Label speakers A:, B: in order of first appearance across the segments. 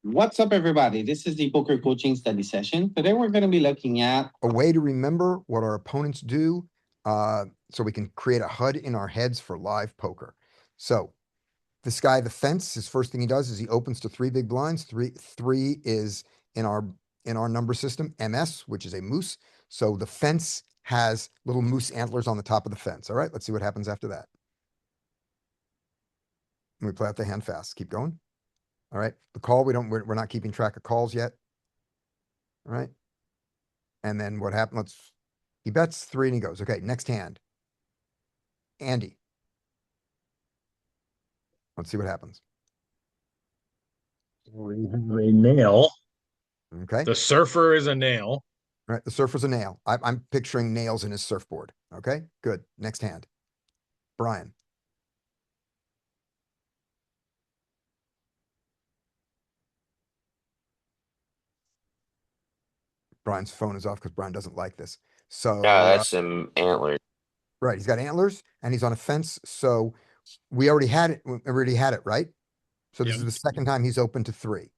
A: What's up, everybody? This is the poker coaching study session. Today, we're going to be looking at
B: A way to remember what our opponents do, so we can create a HUD in our heads for live poker. So this guy, the fence, his first thing he does is he opens to three big blinds. Three is in our number system, MS, which is a moose. So the fence has little moose antlers on the top of the fence. All right, let's see what happens after that. And we play out the hand fast. Keep going. All right, the call, we're not keeping track of calls yet. All right. And then what happened? He bets three and he goes, okay, next hand. Andy. Let's see what happens.
C: We have a nail.
B: Okay.
C: The surfer is a nail.
B: All right. The surfer's a nail. I'm picturing nails in his surfboard. Okay. Good. Next hand. Brian. Brian's phone is off because Brian doesn't like this.
D: Yeah,
B: So,
D: that's some antlers.
B: right. He's got antlers and he's on a fence. So we already had it. We already had it, right? So this
C: Yep.
B: is the second time he's open to three.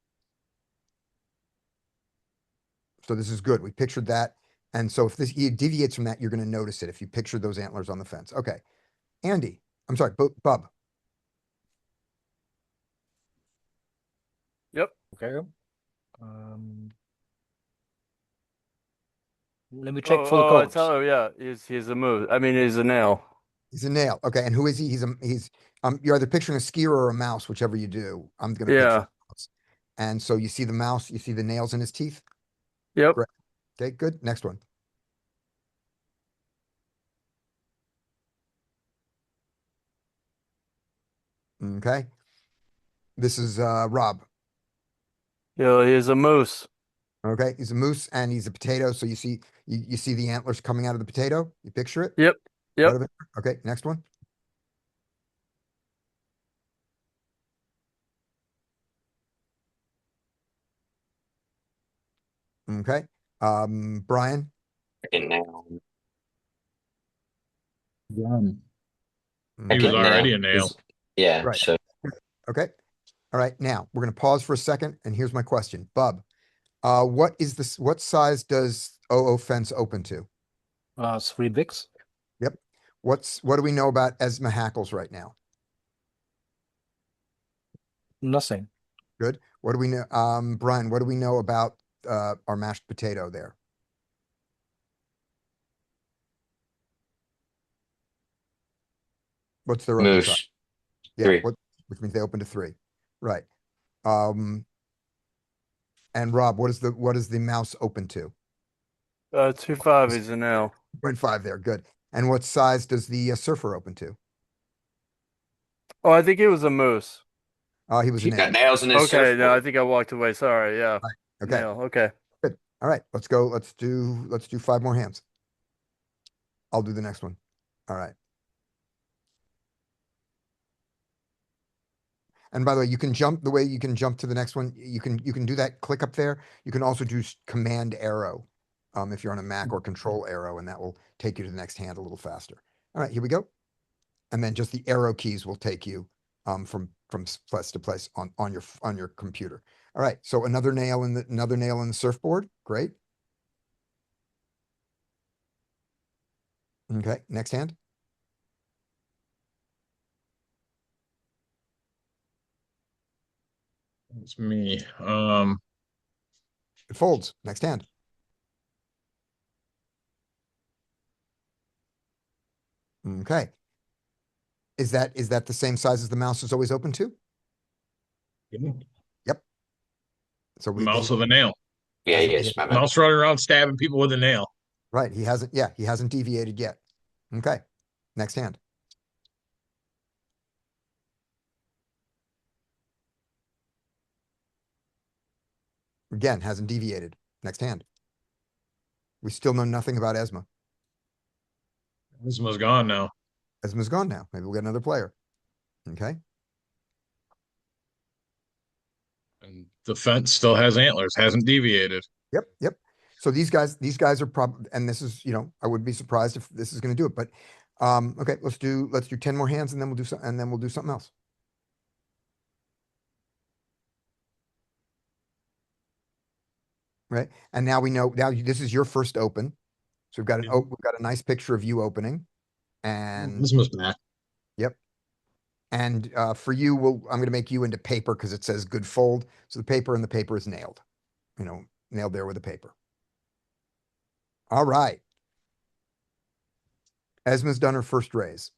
B: So this is good. We pictured that. And so if he deviates from that, you're going to notice it if you picture those antlers on the fence. Okay. Andy. I'm sorry, Bub.
E: Yep.
F: Okay. Um, Let me check for the calls.
E: Yeah, he's a move. I mean, he's a nail.
B: He's a nail. Okay. And who is he? You're either picturing a skier or a mouse, whichever you do. I'm going to picture
E: Yeah.
B: a mouse. And so you see the mouse, you see the nails in his teeth.
E: Yep.
B: Great. Okay, good. Next one. Okay. This is Rob.
E: Yeah, he's a moose.
B: Okay. He's a moose and he's a potato. So you see the antlers coming out of the potato. You picture it?
E: Yep. Yep.
B: Right of it? Okay, next one. Okay. Brian.
D: Second nail.
C: He was
B: Okay.
D: Second nail.
C: already a nail.
D: Yeah,
B: Right.
D: so
B: Okay. All right. Now we're going to pause for a second. And here's my question. Bub, what size does OO fence open to?
F: 3 bigs.
B: Yep. What do we know about Esma Hackles right now?
F: Nothing.
B: Good. What do we know? Brian, what do we know about our mashed potato there? What's their open size?
D: moose.
B: Yeah,
D: Three.
B: which means they open to three. Right. Um, and Rob, what is the mouse open to?
E: 2-5 is a nail.
B: 0.5 there. Good. And what size does the surfer open to?
E: Oh, I think he was a moose.
B: He was a
D: Got
B: nail.
D: nails in his
E: Okay, no, I
D: surfboard.
E: think I walked away. Sorry, yeah.
B: Right. Okay.
E: Nail. Okay.
B: Good. All right. Let's go. Let's do five more hands. I'll do the next one. All right. And by the way, you can jump the way you can jump to the next one. You can do that click up there. You can also do command arrow, if you're on a Mac, or control arrow, and that will take you to the next hand a little faster. All right, here we go. And then just the arrow keys will take you from place to place on your computer. All right, so another nail in the surfboard. Great. Okay, next hand.
C: It's me.
B: It folds. Next hand. Okay. Is that the same size as the mouse is always open to? Yep. So
C: Mouse with a nail.
D: Yeah,
B: hasn't-
D: yes, my bad.
C: Mouse running around stabbing people with a nail.
B: right. He hasn't deviated yet. Okay. Next hand. Again, hasn't deviated. Next hand. We still know nothing about Esma.
C: This one's gone now.
B: Esma's gone now. Maybe we'll get another player. Okay.
C: And the fence still has antlers, hasn't deviated.
B: Yep. Yep. So these guys are probably, and this is, I wouldn't be surprised if this is going to do it, but, okay, let's do 10 more hands and then we'll do something else. right? And now we know, this is your first open. So we've got
C: Yeah.
B: we've got a nice picture of you opening. And
C: This was back.
B: yep. And for you, I'm going to make you into paper because it says good fold. So the paper is nailed, nailed there with the paper. All right. Esma's done her first raise.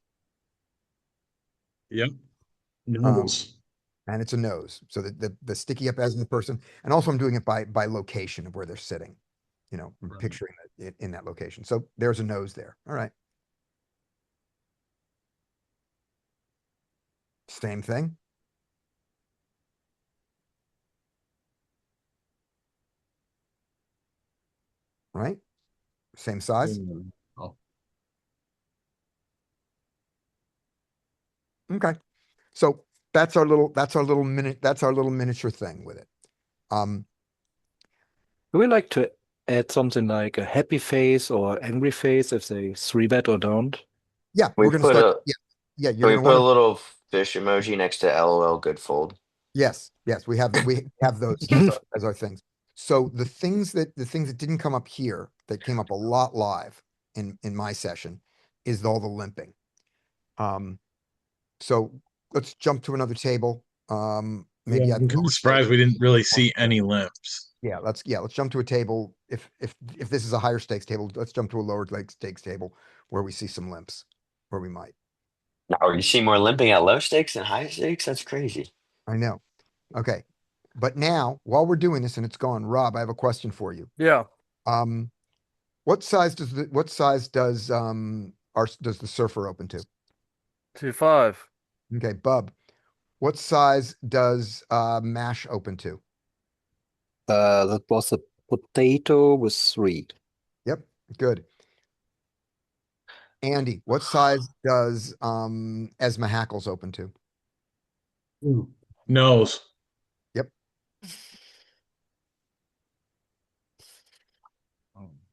C: Yep. Nose.
B: And it's a nose. So the sticky up Esma person, and also I'm doing it by location of where they're sitting, I'm
C: Right.
B: picturing it in that location. So there's a nose there. All right. Same thing. Right? Same size.
C: Oh,
B: Okay. So that's our little miniature thing with it.
F: Do we like to add something like a happy face or angry face if they 3-bet or don't?
B: Yeah,
D: We
B: we're gonna
D: put
B: start.
D: a
B: Yeah,
D: can
B: you're
D: we
B: gonna
D: put a
B: want to.
D: little fish emoji next to LOL good fold?
B: Yes, we have those as our things. So the things that didn't come up here that came up a lot live in my session is all the limping. So let's jump to another table. Maybe
C: yeah,
B: add
C: I'm kind of surprised we didn't really see any limps.
B: let's jump to a table. If this is a higher stakes table, let's jump to a lower stakes table where we see some limps, where we might.
D: Now you see more limping at low stakes than high stakes? That's crazy.
B: I know. Okay. But now, while we're doing this and it's gone, Rob, I have a question for you.
E: Yeah.
B: What size does does the surfer open to?
E: 2-5.
B: Okay, Bub. What size does mash open to?
F: That was a potato with 3.
B: Yep, good. Andy, what size does Esma Hackles open to?
C: Nose.
B: Yep.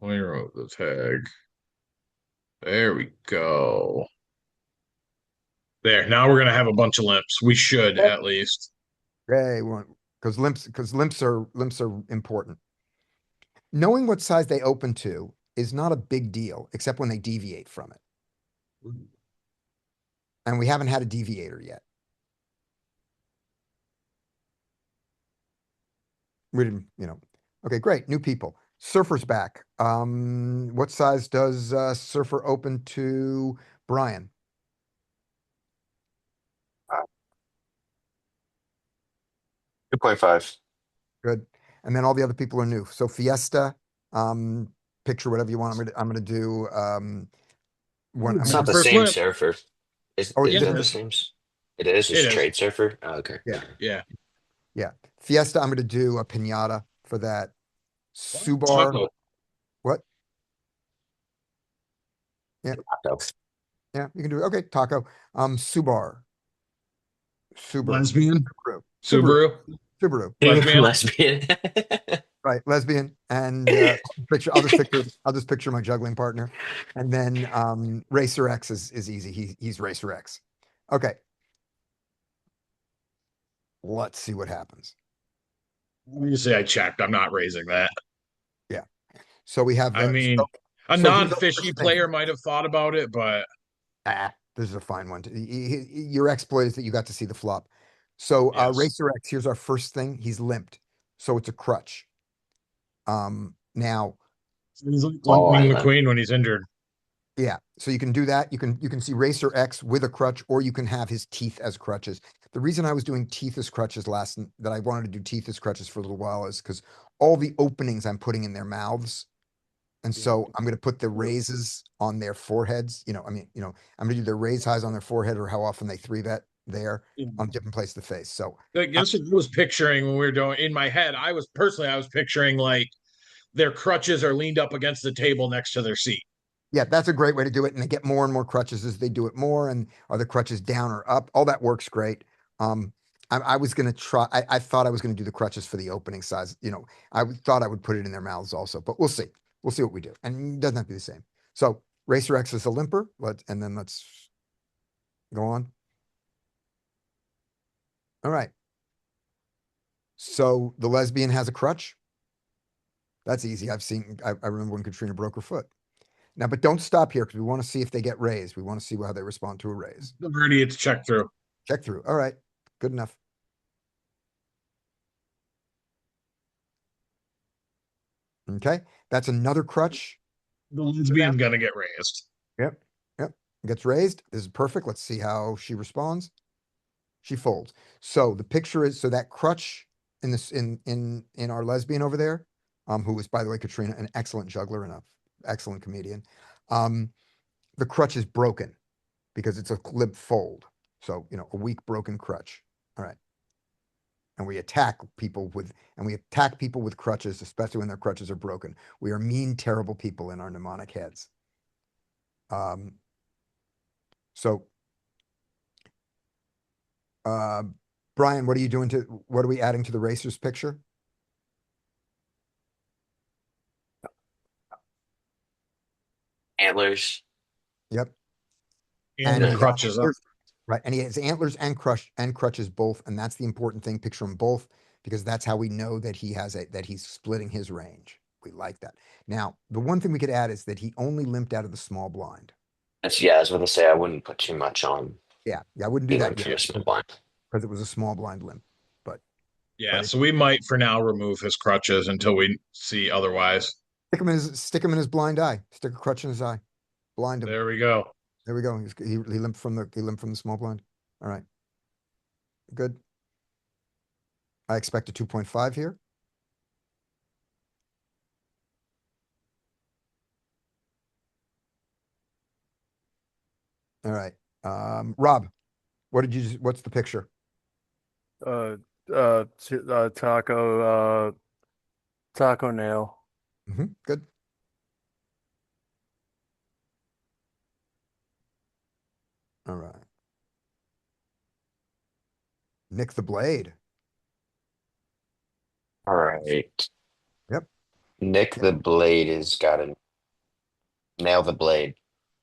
C: Let me wrote the tag. There we go. There. Now we're gonna have a bunch of limps. We should at least.
B: Okay, because limps are important. Knowing what size they open to is not a big deal, except when they deviate from it. And we haven't had a deviator yet. We didn't, Okay, great. New people. Surfer's back. What size does Surfer open to Brian?
D: 2.5.
B: Good. And then all the other people are new. So Fiesta, picture whatever you want. I'm gonna do one.
D: It's not the
C: First
D: same
C: limp.
D: surfer.
B: Oh, it's
D: Is that
B: different.
D: the same? It is.
C: It
D: It's
C: is.
D: trade surfer. Oh, okay.
B: Yeah.
C: Yeah.
B: Fiesta, I'm gonna do a pinata for that. Subar,
C: Taco.
B: what?
D: Taco.
B: Yeah, you can do it. Okay, Taco. Subar.
C: Lesbian.
B: Subaru.
C: Subaru.
B: Subaru.
C: Lesbian.
D: Lesbian.
B: Right, lesbian, and I'll just picture my juggling partner, and then Racer X is easy. He's Racer X. Okay, let's see what happens.
C: You say I checked. I'm not raising that.
B: So we have.
C: I mean, a
B: so here's the
C: non-fishy
B: first
C: player
B: thing.
C: might have thought about it, but
B: This is a fine one. Your exploit is that you got to see the flop. So
C: Yes.
B: Racer X, here's our first thing. He's limped, so it's a crutch. Now.
C: he's like
D: Oh,
C: limping the
D: I-
C: queen when he's injured.
B: Yeah, so you can do that. You can see Racer X with a crutch, or you can have his teeth as crutches. The reason I was doing teeth as crutches that I wanted to do teeth as crutches for a little while is because all the openings I'm putting in their mouths. And so I'm going to put the raises on their foreheads. I'm going to do their raise highs on their forehead or how often they 3-bet there on different places of the face. So
C: Guess what I was picturing when we were doing in my head. I was picturing like their crutches are leaned up against the table next to their seat.
B: yeah, that's a great way to do it. And they get more and more crutches as they do it more. And are the crutches down or up? All that works great. I was going to try, I thought I was going to do the crutches for the opening size. I thought I would put it in their mouths also, but we'll see. We'll see what we do. And it doesn't have to be the same. So Racer X is a limper. And then let's go on. All right. So the lesbian has a crutch. That's easy. I remember when Katrina broke her foot. Now, but don't stop here because we want to see if they get raised. We want to see how they respond to a raise.
C: Already it's checked through.
B: Check through. All right. Good enough. Okay. That's another crutch.
C: The lesbian's gonna get raised.
B: Yep. Yep. Gets raised. This is perfect. Let's see how she responds. She folds. So the picture is, so that crutch in this, in our lesbian over there, who is, by the way, Katrina, an excellent juggler and a excellent comedian. The crutch is broken because it's a limp fold. So, a weak broken crutch. All right. And we attack people with crutches, especially when their crutches are broken. We are mean, terrible people in our mnemonic heads. So, Brian, what are we adding to the racers picture?
D: Antlers.
B: Yep.
C: And
B: he
C: the
B: has
C: crutches up.
B: antlers, right. And he has antlers and crutches both. And that's the important thing. Picture them both because that's how we know that that he's splitting his range. We like that. Now, the one thing we could add is that he only limped out of the small blind.
D: Yeah, I was gonna say I wouldn't put too much on.
B: Yeah. I wouldn't do
D: He
B: that
D: limped
B: yet
D: from a small blind.
B: because it was a small blind limp.
C: Yeah,
B: But
C: so we might for now remove his crutches until we see otherwise.
B: stick him in his blind eye. Stick a crutch in his eye. Blind him.
C: There we go.
B: There we go. He limped from the small blind. All right. Good. I expect a 2.5 here. All right. Rob, what's the picture?
E: Taco nail.
B: Good. All right. Nick the Blade.
D: All right.
B: Yep.
D: Nick the Blade has got to nail the blade.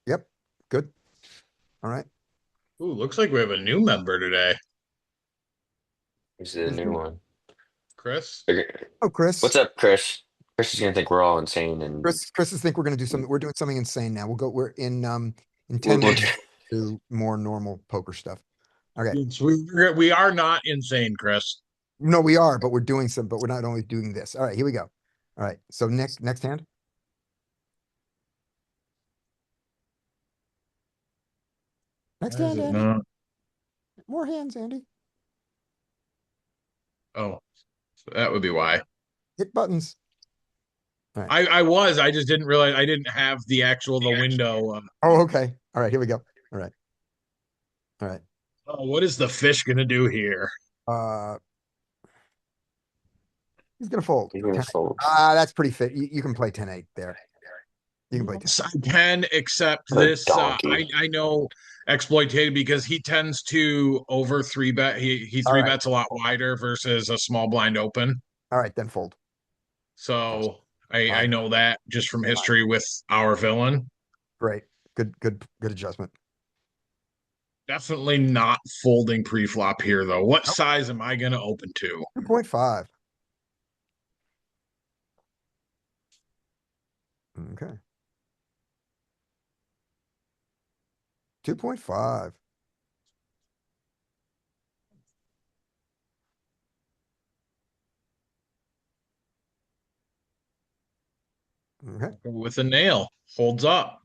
B: Yep. Good. All right.
C: Ooh, looks like we have a new member today.
D: This is a new one.
C: Chris?
B: Oh, Chris.
D: What's up, Chris? Chris is gonna think we're all insane and
B: Chris is think we're going to do something. We're doing something insane now. We're in 10
D: we'll
B: minutes to more normal poker stuff. Okay.
C: Yes, we are not insane, Chris.
B: No, we are, but we're not only doing this. All right, here we go. All right. So next hand. Next
C: Why is
B: hand,
C: it
B: Andy.
C: not?
B: More hands, Andy.
C: Oh, so that would be why.
B: Hit buttons.
C: I just didn't realize I didn't have the window.
B: Oh, okay. All right, here we go. All right. All right.
C: Oh, what is the fish gonna do here?
B: He's gonna fold.
D: he's gonna fold.
B: That's pretty fit. You can play 10-8 there. You can play 10.
C: Yes, I can accept
D: What a
C: this.
D: donkey.
C: I know exploitated because he tends to over three bet. He
B: All
C: three
B: right.
C: bets a lot wider versus a small blind open.
B: All right, then fold.
C: So I
B: Fine.
C: know that just from history with our villain.
B: Great. Good adjustment.
C: Definitely not folding pre-flop here though. What
B: Nope.
C: size am I gonna open to?
B: 2.5. Okay. 2.5. Okay.
C: With a nail. Holds up.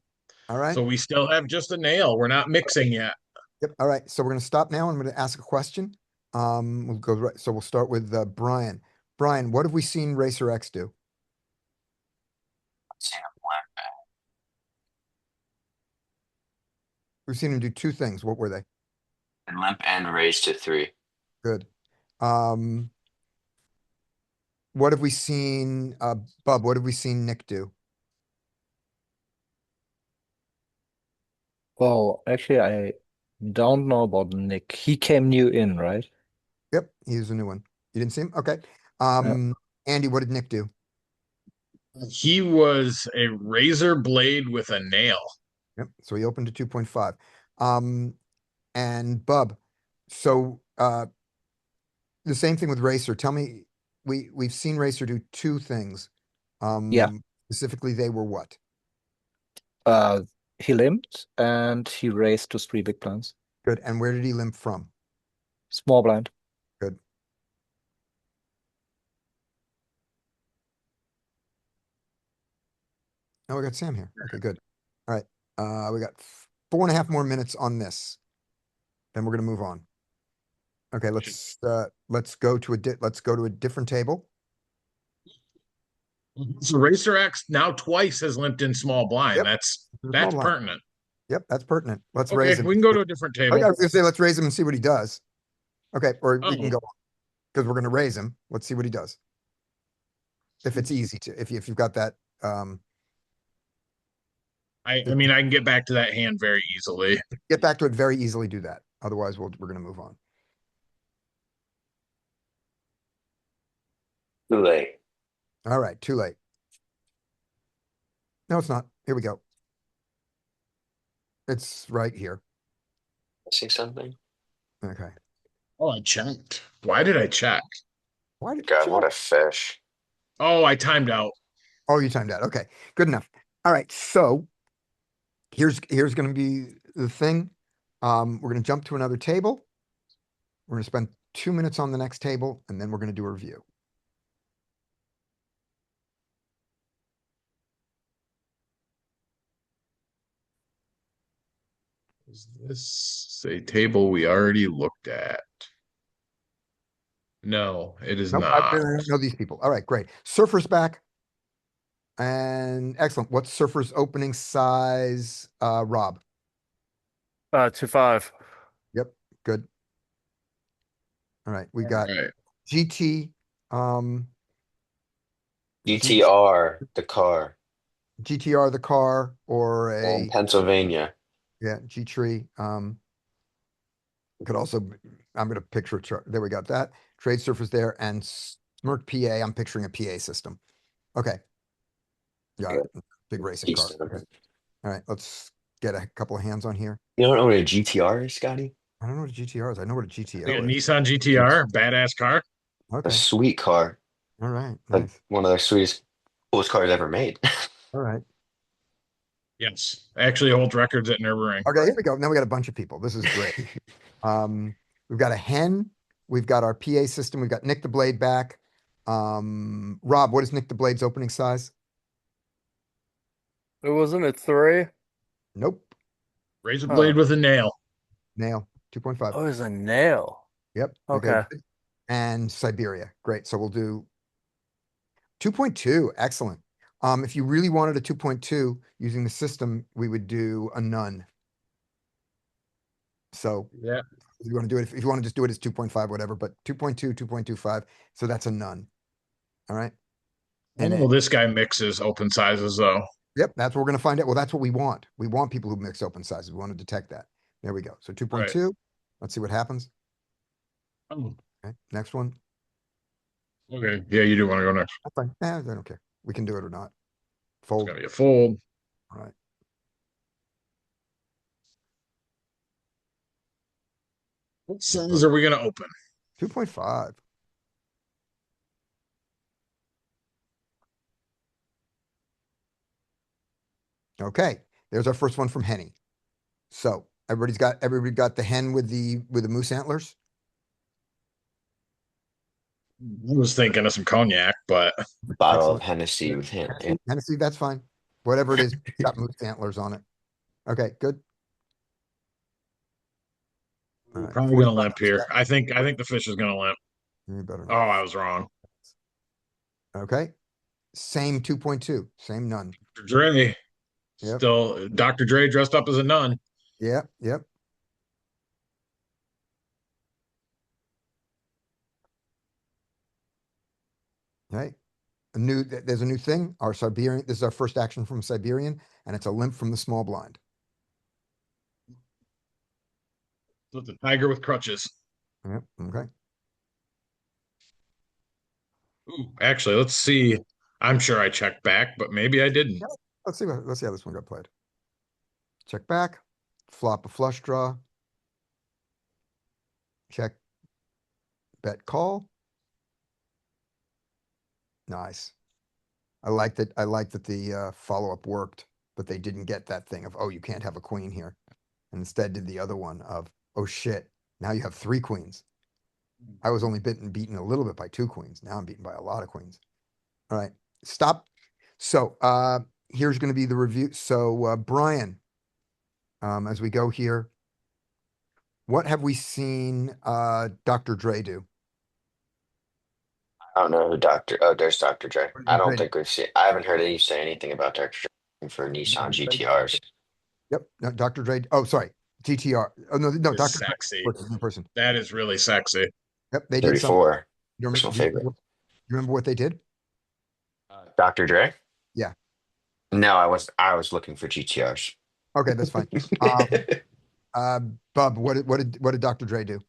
B: All right.
C: So we still have just a nail. We're not mixing yet.
B: Yep. All right. So we're going to stop now. I'm going to ask a question. We'll go right. So we'll start with Brian. Brian, what have we seen Racer X do? We've seen him do two things. What were they?
D: And limp and raise to 3.
B: Good. What have we seen, Bub, what have we seen Nick do?
F: Well, actually, I don't know about Nick. He came new in, right?
B: Yep, he's a new one. You didn't see him? Okay. Andy, what did Nick do?
C: He was a razor blade with a nail.
B: Yep, so he opened to 2.5. And Bub, so the same thing with Racer. Tell me, we've seen Racer do two things.
F: Yeah.
B: Specifically, they were what?
F: He limped and he raised to 3 big blinds.
B: Good. And where did he limp from?
F: Small blind.
B: Good. Oh, we got Sam here. Okay, good. All right. We got 4.5 more minutes on this. Then we're gonna move on. Okay, let's go to a different table.
C: So Racer X now twice has limped in small blind.
B: Yep.
C: That's
B: Small
C: that's
B: blind.
C: pertinent.
B: Yep, that's pertinent. Let's raise
C: Okay,
B: him.
C: we can go to a different
B: Okay,
C: table.
B: I was gonna say, let's raise him and see what he does. Okay, or we can
C: Oh.
B: go on. Because we're gonna raise him. Let's see what he does. If it's easy to, if you've got that,
C: I mean, I can get back to that hand very easily.
B: get back to it very easily, do that. Otherwise, we're gonna move on.
D: Too late.
B: All right, too late. No, it's not. Here we go. It's right here.
D: See something?
B: Okay.
C: Oh, I checked. Why did I check?
B: Why did you
D: God,
B: check?
D: what a fish.
C: Oh, I timed out.
B: Oh, you timed out. Okay, good enough. All right, so here's gonna be the thing. We're gonna jump to another table. We're gonna spend 2 minutes on the next table, and then we're gonna do a review.
C: Is this a table we already looked at? No, it is
B: Nope, I
C: not.
B: don't know these people. All right, great. Surfer's back. And excellent. What's Surfer's opening size, Rob?
E: 2-5.
B: Yep, good. All right, we
C: All
B: got
C: right.
B: GT,
D: GTR, the car
B: GTR the car, or
D: in
B: a,
D: Pennsylvania.
B: yeah, G Tree. Could also, I'm gonna picture a chart. There we got that. Trade Surfer's there, and Smirk PA, I'm picturing a PA system. Okay. Got it. Big racing car.
D: Eastern.
B: Okay. All right, let's get a couple of hands on here.
D: You don't know what a GTR is, Scotty?
B: I don't know what a GTR is. I know what a
C: Like a
B: GTO is.
C: Nissan GTR, badass car.
D: A
B: Okay,
D: sweet car.
B: all right,
D: Like
B: nice.
D: one of the sweetest, coolest cars ever made.
B: All right.
C: Yes, actually holds records at Nürburgring.
B: Okay, here we go. Now we got a bunch of people. This is great. We've got a hen. We've got our PA system. We've got Nick the Blade back. Rob, what is Nick the Blade's opening size?
E: It wasn't it 3?
B: Nope.
C: Razor
E: Oh.
C: blade with a nail.
B: Nail. 2.5.
E: Oh, it's a nail.
B: Yep.
E: Okay.
B: good. And Siberia. Great. So we'll do 2.2. Excellent. If you really wanted a 2.2 using the system, we would do a none. So
C: Yeah.
B: if you want to do it, if you want to just do it as 2.5, whatever, but 2.2, 2.25. So that's a none. All right.
C: I
B: And
C: know this guy mixes open sizes though.
B: yep, that's what we're gonna find out. Well, that's what we want. We want people who mix open sizes. We want to detect that. There we go. So 2.2. Let's see what happens.
C: Oh,
B: Okay, next one.
C: okay. Yeah, you do want to go next.
B: That's fine. I don't care. We can do it or not.
C: It's
B: Fold.
C: gonna be a fold.
B: All right.
C: What size are we gonna open?
B: 2.5. Okay, there's our first one from Henny. So everybody got the hen with the moose antlers.
C: I was thinking of some cognac, but
D: Bottle of
B: Excellent.
D: Hennessy with him.
B: Hennessy, that's fine. Whatever it is, it's got moose antlers on it. Okay, good. All
C: we're
B: right,
C: probably gonna
B: 45
C: limp here.
B: steps.
C: I think the fish is gonna limp.
B: You better
C: Oh,
B: not.
C: I was wrong.
B: Okay, same 2.2, same none.
C: Dr. Dre.
B: Yep.
C: Still Dr. Dre dressed up as a nun.
B: Yep, yep. Right. There's a new thing. Our Siberian, this is our first action from Siberian, and it's a limp from the small blind.
C: So it's a tiger with crutches.
B: Yep, okay.
C: Ooh, actually, let's see. I'm sure I checked back, but maybe I didn't.
B: Let's see how this one got played. Check back, flop a flush draw. Check, bet call. Nice. I like that the follow-up worked, but they didn't get that thing of, oh, you can't have a queen here. And instead did the other one of, oh shit, now you have 3 queens. I was only beaten a little bit by 2 queens. Now I'm beaten by a lot of queens. All right, stop. So here's gonna be the review. So Brian, as we go here, what have we seen Dr. Dre do?
D: I don't know who Dr. Oh, there's Dr. Dre.
B: What
D: I
B: did
D: don't
B: Dre do?
D: think we've seen. I haven't heard you say anything about Dr. Dre for Nissan GTRs.
B: Yep, no, Dr. Dre. Oh, sorry, GTR. Oh no, no,
C: It's
B: Dr. Dre
C: sexy.
B: works in person.
C: That is really sexy.
B: Yep, they did some.
D: 34.
B: You
D: Personal
B: remember,
D: favorite.
B: you remember what they did?
D: Dr. Dre?
B: Yeah.
D: No, I was looking for GTRs.
B: Okay, that's fine. Bub, what did Dr. Dre do?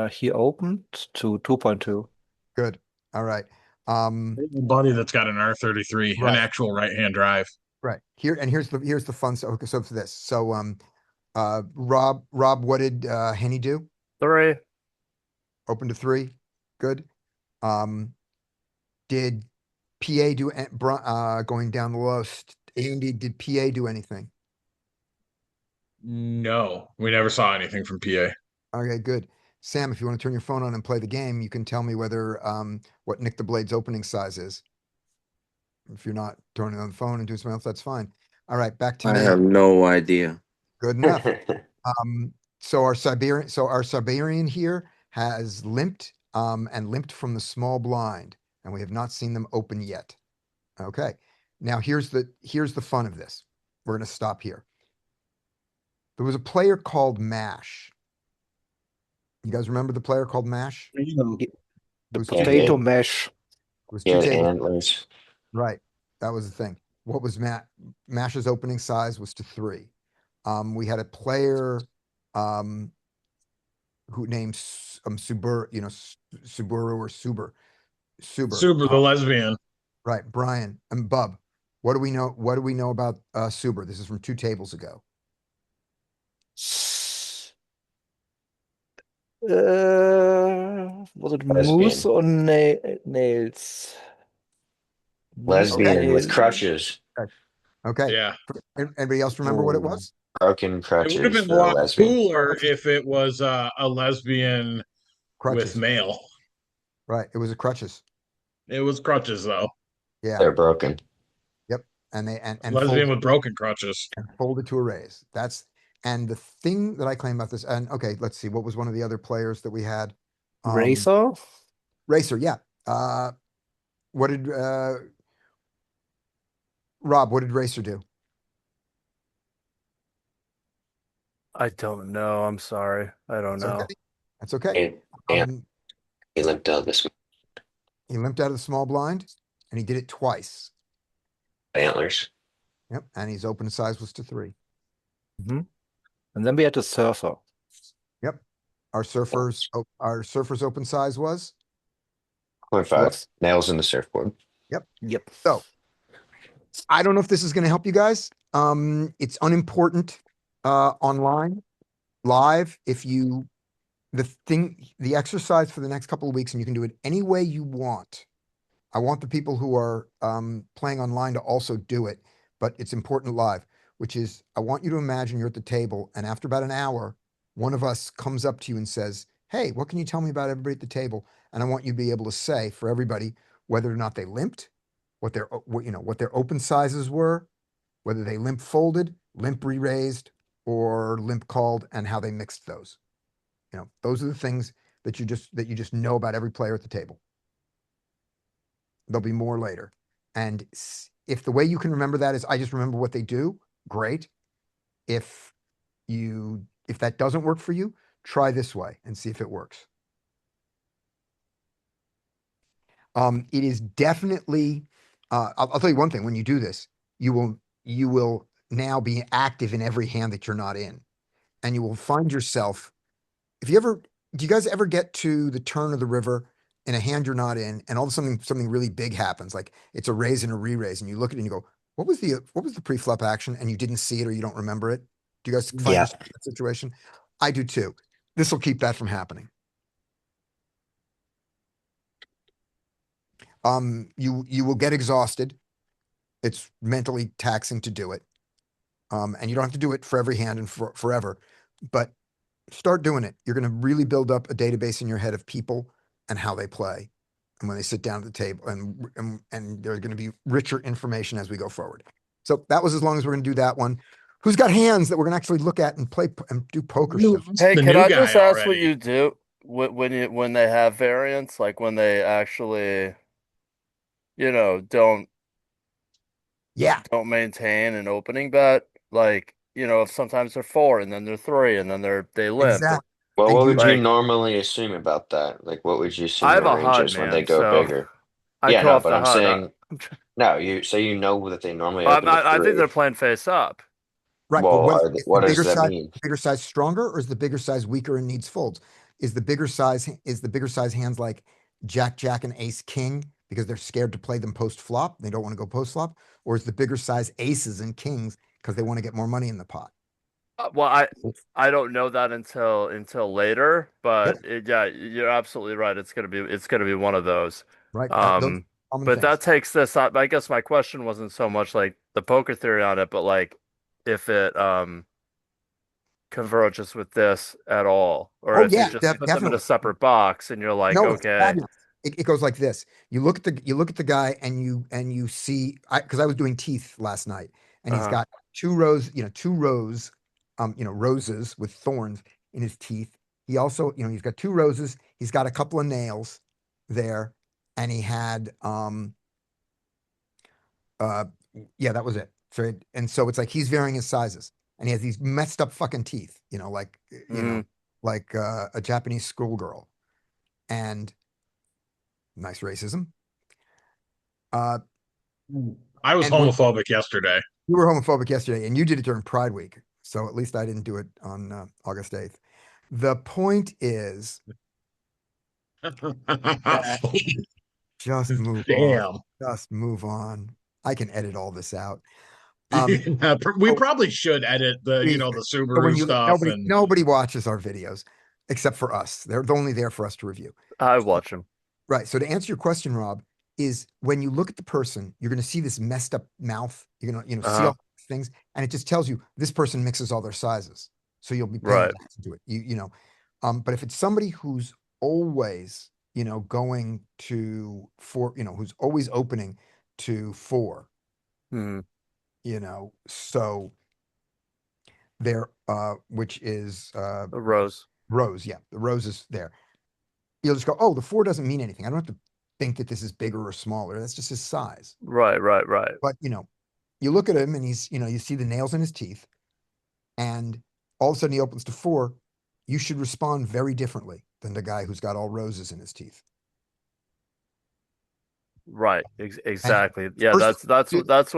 F: He opened to 2.2.
B: Good. All right.
C: Buddy that's got an R33, an
B: Right.
C: actual right-hand drive.
B: Right. Here's the fun stuff. Okay, so for this. So Rob, what did Henny do?
E: 3.
B: Open to 3. Good. Did PA do going down the list? Andy, did PA do anything?
C: No, we never saw anything from PA.
B: Okay, good. Sam, if you want to turn your phone on and play the game, you can tell me whether what Nick the Blade's opening size is. If you're not turning on the phone and doing something else, that's fine. All right, back to
G: I
B: me.
G: have no idea.
B: Good enough. So our Siberian here has limped and limped from the small blind, and we have not seen them open yet. Okay. Now here's the fun of this. We're gonna stop here. There was a player called Mash. You guys remember the player called Mash? It
F: The
B: was
F: potato
D: Yeah.
F: mash.
B: It was
D: He
B: two
D: had
B: tables.
D: antlers.
B: Right. That was the thing. What was Mash's opening size was to 3. We had a player who named Subur, Suburu or Suber.
C: Suber the lesbian.
B: Right, Brian and Bub. What do we know? What do we know about Suber? This is from 2 tables ago.
F: Was it
D: Lesbian.
F: moose or nails? Moose or
D: Lesbian with
F: nail-
D: crutches.
B: Okay.
C: Yeah.
B: Anybody else remember what it
D: Ooh.
B: was?
D: Broken
C: It would have
D: crutches
C: been
D: for
C: a
D: a
C: lot
D: lesbian.
C: cooler if it was a lesbian
B: Crutches.
C: with male.
B: Right. It was a crutches.
C: It was crutches though.
B: Yeah.
D: They're broken.
B: Yep. And they and
C: Lesbian with broken crutches.
B: folded to a raise. And the thing that I claim about this, and okay, let's see, what was one of the other players that we had?
F: Racer?
B: Racer, yeah. What did Rob, what did Racer do?
E: I don't know. I'm sorry. I don't
B: That's
E: know.
B: okay. That's okay.
D: And he limped out this
B: He limped out of the small blind and he did it twice.
D: antlers.
B: Yep. And his open size was to 3.
F: And then we had the surfer.
B: Yep. Our surfer's open size was
D: 0.5.
F: What?
D: Nails in the surfboard.
F: Yep.
B: so. I don't know if this is going to help you guys. It's unimportant online, live. The exercise for the next couple of weeks, and you can do it any way you want. I want the people who are playing online to also do it, but it's important live, which is I want you to imagine you're at the table, and after about an hour, one of us comes up to you and says, "Hey, what can you tell me about everybody at the table?" And I want you to be able to say for everybody whether or not they limped, what their open sizes were, whether they limp folded, limp re-raised, or limp called, and how they mixed those. Those are the things that you just know about every player at the table. There'll be more later. And if the way you can remember that is I just remember what they do, great. If that doesn't work for you, try this way and see if it works. It is definitely I'll tell you one thing, when you do this, you will now be active in every hand that you're not in. And you will find yourself, do you guys ever get to the turn of the river in a hand you're not in, and all of a sudden something really big happens, like it's a raise and a re-raise, and you look at it and you go, what was the pre-flop action? And you didn't see it or you don't remember it. Do you guys find yourself in that situation? I do too. This will keep that from happening. You will get exhausted It's mentally taxing to do it. And you don't have to do it for every hand and forever, but start doing it. You're going to really build up a database in your head of people and how they play. And when they sit down at the table and there's going to be richer information as we go forward. So that was as long as we're going to do that one. Who's got hands that we're going to actually look at and play and do poker
C: You
B: stuff?
C: lost
E: Hey,
C: the
E: can
C: new
E: I
C: guy
E: just ask what
C: already.
E: you do when they have variants, like when they actually, don't
B: Yeah,
E: maintain an opening bet? Like, if sometimes they're 4 and then they're 3 and then they limp.
B: exactly.
D: Well,
B: And
D: what would you
E: Like,
D: normally assume about that? Like, what would you
E: I
D: assume
E: have
D: their
E: a
D: range
E: HUD,
D: is when they
E: man,
D: go
E: so
D: bigger?
E: I
D: Yeah,
E: go
D: no,
E: off
D: but
E: the
D: I'm
E: HUD.
D: saying, no, you know that they normally open to
E: I think they're
D: 3.
E: playing face up.
B: Right, but
D: Well,
B: is
D: what does that mean?
B: the bigger size stronger, or is the bigger size weaker and needs folds? Is the bigger size hands like Jack and Ace King because they're scared to play them post flop? They don't want to go post flop, or is the bigger size aces and kings because they want to get more money in the pot?
E: Well, I don't know that until later,
B: Yep,
E: but yeah, you're absolutely right. It's gonna be one of those.
B: right. Those
E: Um,
B: are common
E: but
B: things.
E: that takes this. I guess my question wasn't so much like the poker theory on it, but like if it converges with this at all, or
B: Oh
E: if you
B: yeah,
E: just put them in a
B: definitely.
E: separate box and you're like,
B: No, it's
E: okay,
B: fabulous. It goes like this. You look at the guy and you see because I was doing teeth last night and he's
E: uh,
B: got two rows, roses with thorns in his teeth. He also, he's got two roses, he's got a couple of nails there, and he had uh yeah, that was it. And so it's like he's varying his sizes and he has these messed up fucking teeth,
E: mm,
B: like a Japanese schoolgirl. And nice racism. Uh,
C: I was
B: and when
C: homophobic yesterday.
B: you were homophobic yesterday, and you did it during Pride Week, so at least I didn't do it on August 8th. The point is that just move on.
C: Damn.
B: Just move on. I can edit all this out.
C: We
B: So
C: probably should edit
B: please,
C: the
B: so when
C: Subaru
B: you
C: stuff and
B: nobody watches our videos except for us. They're only there for us to review.
E: I watch them.
B: Right. So to answer your question, Rob, is when you look at the person, you're going to see this messed up mouth. You're going to, see
E: Uh-huh.
B: all these things, and it just tells you this person mixes all their sizes. So you'll be paying
E: Right.
B: attention to it. But if it's somebody who's always, going to four, who's always opening to four,
E: Hmm.
B: so they're which is
E: A rose.
B: rose. Yeah, the rose is there. You'll just go, oh, the four doesn't mean anything. I don't have to think that this is bigger or smaller. That's just his size.
E: Right. Right. Right.
B: But you look at him and he's, you see the nails in his teeth, and all of a sudden he opens to four. You should respond very differently than the guy who's got all roses in his teeth.
E: Right.
B: And
E: Exactly. Yeah.
B: first,
E: That's what that's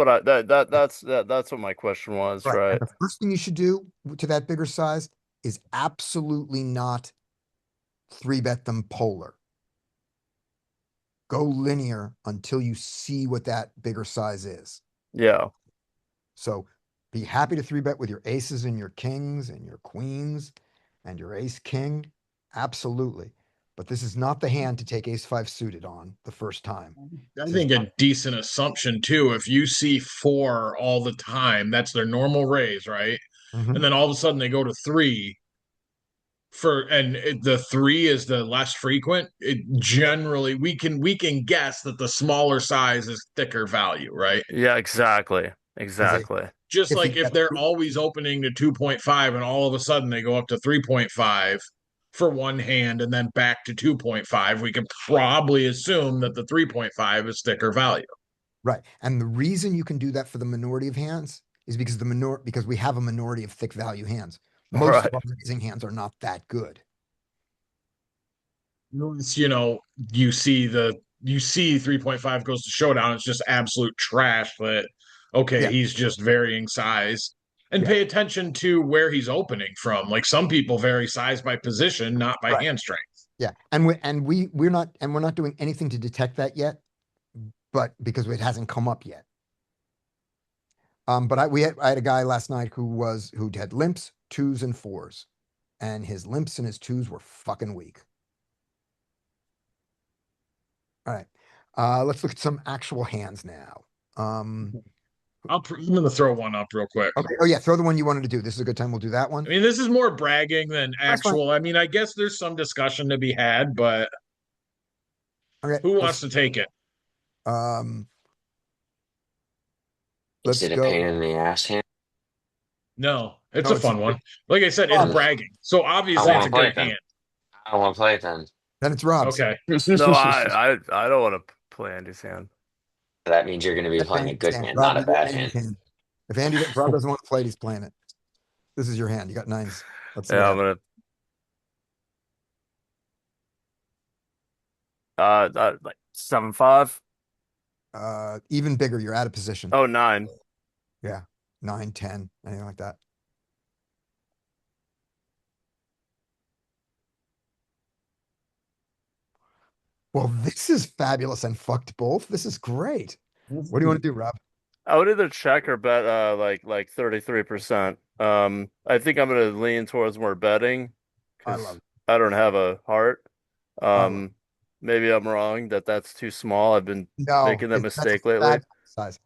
E: what my question was.
B: right. And
E: Right.
B: the first thing you should do to that bigger size is absolutely not three bet them polar. Go linear until you see what that bigger size is.
E: Yeah.
B: So be happy to three bet with your aces and your kings and your queens and your ace king. Absolutely. But this is not the hand to take ace five suited on the first time.
C: I think a decent assumption too, if you see 4 all the time, that's their normal raise, right?
B: Mhm.
C: And then all of a sudden they go to 3 the 3 is the less frequent. It generally we can guess that the smaller size is thicker value, right?
E: Yeah. Exactly.
B: Because
E: Exactly.
C: Just
B: if
C: like
B: he
C: if they're always opening to 2.5 and all of a sudden they go up to 3.5 for one hand and then back to 2.5, we can probably assume that the 3.5 is thicker value.
B: right. And the reason you can do that for the minority of hands is because because we have a minority of thick value hands. Most
E: Right.
B: of our raising hands are not that good.
C: You know, you see 3.5 goes to showdown. It's just absolute trash that okay,
B: Yeah.
C: he's just varying size. And
B: Yeah.
C: pay attention to where he's opening from. Like some people vary size by position, not by
B: Right.
C: hand strength.
B: Yeah. We're not doing anything to detect that yet, but because it hasn't come up yet. But I had a guy last night who had limps, twos, and fours, and his limps and his twos were fucking weak. All right. Let's look at some actual hands now.
C: I'm gonna throw one up real quick.
B: Okay. Oh yeah, throw the one you wanted to do. This is a good time. We'll do that one.
C: I mean, this is more bragging than
B: That's fine.
C: actual. I mean, I guess there's some discussion to be had, but
B: Okay.
C: who wants to take it?
B: Um,
D: Is
B: let's
D: it a
B: go.
D: pain in the ass hand?
C: No, it's
B: No,
C: a
B: it's
C: fun one. Like I said, it's
B: fun.
C: bragging. So
D: I
C: obviously
D: don't
C: it's
D: want
C: a
D: to play
C: good
D: it then.
C: hand.
D: I don't want to play it then.
B: Then it's Rob's.
C: Okay.
E: No, I don't want to play Andy's hand.
D: That means you're going to be
B: That's
D: playing a
B: Andy's
D: good
B: hand.
D: hand,
B: Rob,
D: not a
B: you're doing
D: bad
B: Andy's
D: hand.
B: hand. If Rob doesn't want to play it, he's playing it. This is your hand. You got nines. Let's see.
E: Yeah,
B: What
E: I'm
B: happens.
E: gonna like 7-5.
B: Even bigger. You're out of position.
E: Oh, 9.
B: Yeah. 9, 10, anything like that. Well, this is fabulous and fucked both. This is great. What do you want to do, Rob?
E: I would either check or bet like 33%. I think I'm gonna lean towards more betting
B: I
E: because
B: love it.
E: I don't have a heart.
B: love it.
E: Maybe I'm wrong that's too small. I've been
B: No,
E: making that
B: that's a
E: mistake lately.
B: fabulous size.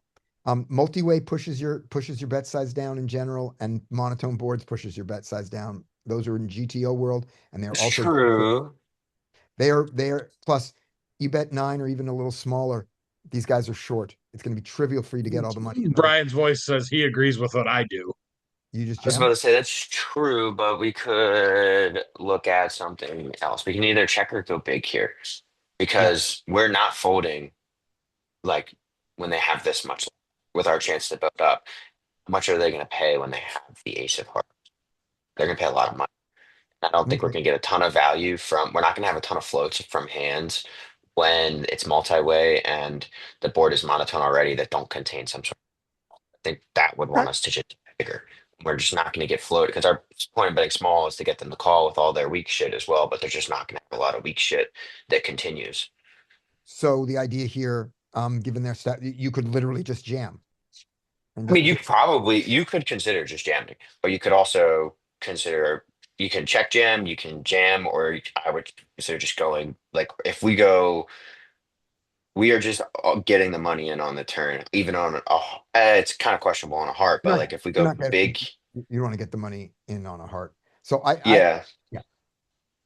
B: Multi-way pushes your bet size down in general, and monotone boards pushes your bet size down. Those are in GTO world, and they're
D: It's
B: also
D: true.
B: they are plus you bet 9 or even a little smaller. These guys are short. It's going to be trivial for you to get all the money.
C: Brian's voice says he agrees with what I do.
B: You just
D: I was
B: jam.
D: about to say that's true, but we could look at something else. We can either check or go big here because we're not folding like when they have this much with our chance to build up. How much are they going to pay when they have the ace of hearts? They're going to pay a lot of money. I don't think we're
B: Okay.
D: going to get a ton of value from, we're not going to have a ton of floats from hands when it's multi-way and the board is monotone already that don't contain some sort. I think that would want
B: Okay.
D: us to just bigger. We're just not going to get floated because our point of betting small is to get them to call with all their weak shit as well, but they're just not going to have a lot of weak shit that continues.
B: So the idea here, given their stat, you could literally just jam. And
D: I mean, you could consider just jamming, but you could also consider you can check jam, you can jam, or I would consider just going like if we go, we are just getting the money in on the turn, even on it's kind of questionable on a heart, but
B: You're
D: like if we
B: you're
D: go
B: not getting,
D: big,
B: you want to get the money in on a heart. So I
D: yeah,
B: yeah.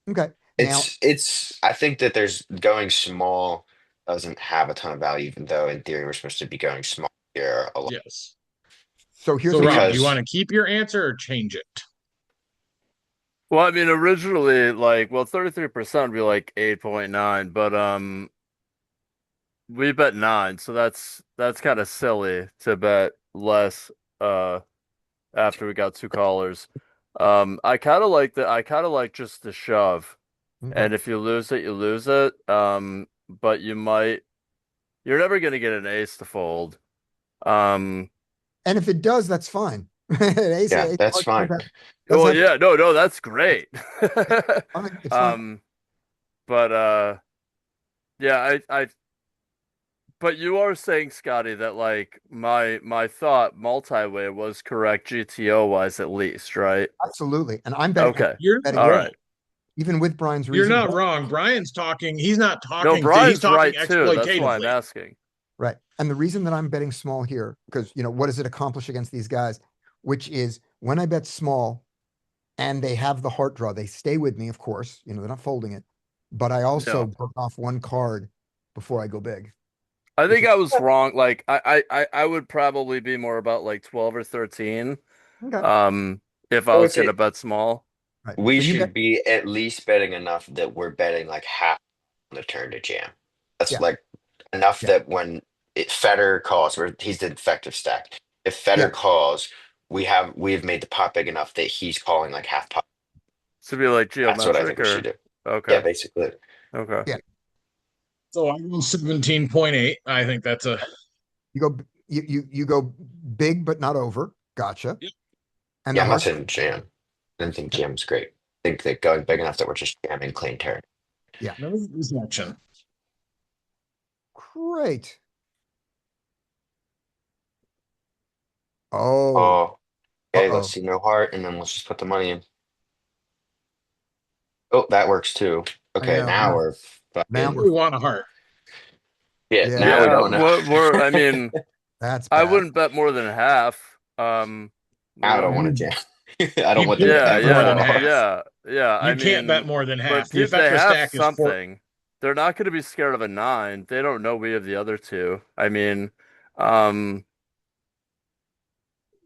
B: Okay. Now,
D: it's I think that there's going small doesn't have a ton of value, even though in theory we're supposed to be going small here a lot
C: Yes.
B: so here's
C: So
B: what
C: Rob, do you
D: because
C: want to keep your answer or change it?
E: Well, I mean, originally, 33% would be like 8.9, but we bet 9, so that's kind of silly to bet less after we got 2 callers. I kind of like just the shove,
B: okay.
E: and if you lose it, you lose it. But you're never gonna get an ace to fold. Um,
B: And if it does, that's fine.
D: yeah, that's fine.
B: Does
E: well,
B: have
E: yeah, no, that's great.
B: fine. It's fine.
E: But yeah, but you are saying, Scotty, that like my thought multi-way was correct GTO wise at least, right?
B: Absolutely. And I'm betting,
E: Okay.
C: You're
B: betting
E: All
C: wrong.
E: right.
B: even with Brian's
C: You're
B: reason.
C: not wrong. Brian's talking. He's not
E: No,
C: talking. He's
E: Brian's
C: talking
E: right too. That's why I'm
C: exploitatively.
E: asking.
B: Right. And the reason that I'm betting small here, because what does it accomplish against these guys? Which is when I bet small and they have the heart draw, they stay with me, of course. They're not folding it. But I also
E: Yeah.
B: burn off one card before I go big.
E: I
B: Which
E: think
B: is
E: I was wrong. Like I would probably be more about like 12 or 13.
B: okay.
E: If I
D: I
E: was
D: would
E: gonna
D: say
E: bet small.
B: Right.
D: we
B: So you bet,
D: should be at least betting enough that we're betting like half on the turn to jam. That's
B: yeah,
D: like enough
B: yeah,
D: that when Feder calls, where he's the effective stack. If Feder
B: yeah.
D: calls, we've made the pot big enough that he's calling like half pot.
E: To be like
D: That's what I
E: geometric
D: think we should
E: or
D: do. Yeah,
E: okay.
D: basically.
E: Okay.
B: Yeah.
C: So I go 17.8. I think that's a
B: You go big, but not over. Gotcha.
C: Yep.
B: And
D: Yeah,
B: the
D: I'm not
B: heart.
D: saying jam. I don't think
B: Okay.
D: jam's great. I think that going big enough that we're just jamming clean turn.
C: reaction.
B: Great. Oh,
D: Oh, okay,
B: uh-oh.
D: let's see no heart, and then let's just put the money in. Oh, that works too.
B: I
D: Okay,
B: know.
D: now we're
B: Now
D: fucking
C: We want a heart.
D: yeah,
B: Yeah.
D: now we
E: Yeah,
D: don't know.
E: I mean,
B: That's
E: I
B: bad.
E: wouldn't bet more than half.
D: I don't want to jam. I don't
C: You
D: want
C: can't
D: them to
E: Yeah,
C: bet
D: ever
C: more than
E: yeah,
C: half.
D: call.
E: yeah.
C: You
E: I
C: can't bet
E: mean,
C: more than half.
E: but
C: The
E: if they
C: effective
E: have
C: stack is four.
E: something, they're not going to be scared of a 9. They don't know we have the other two. I mean, um,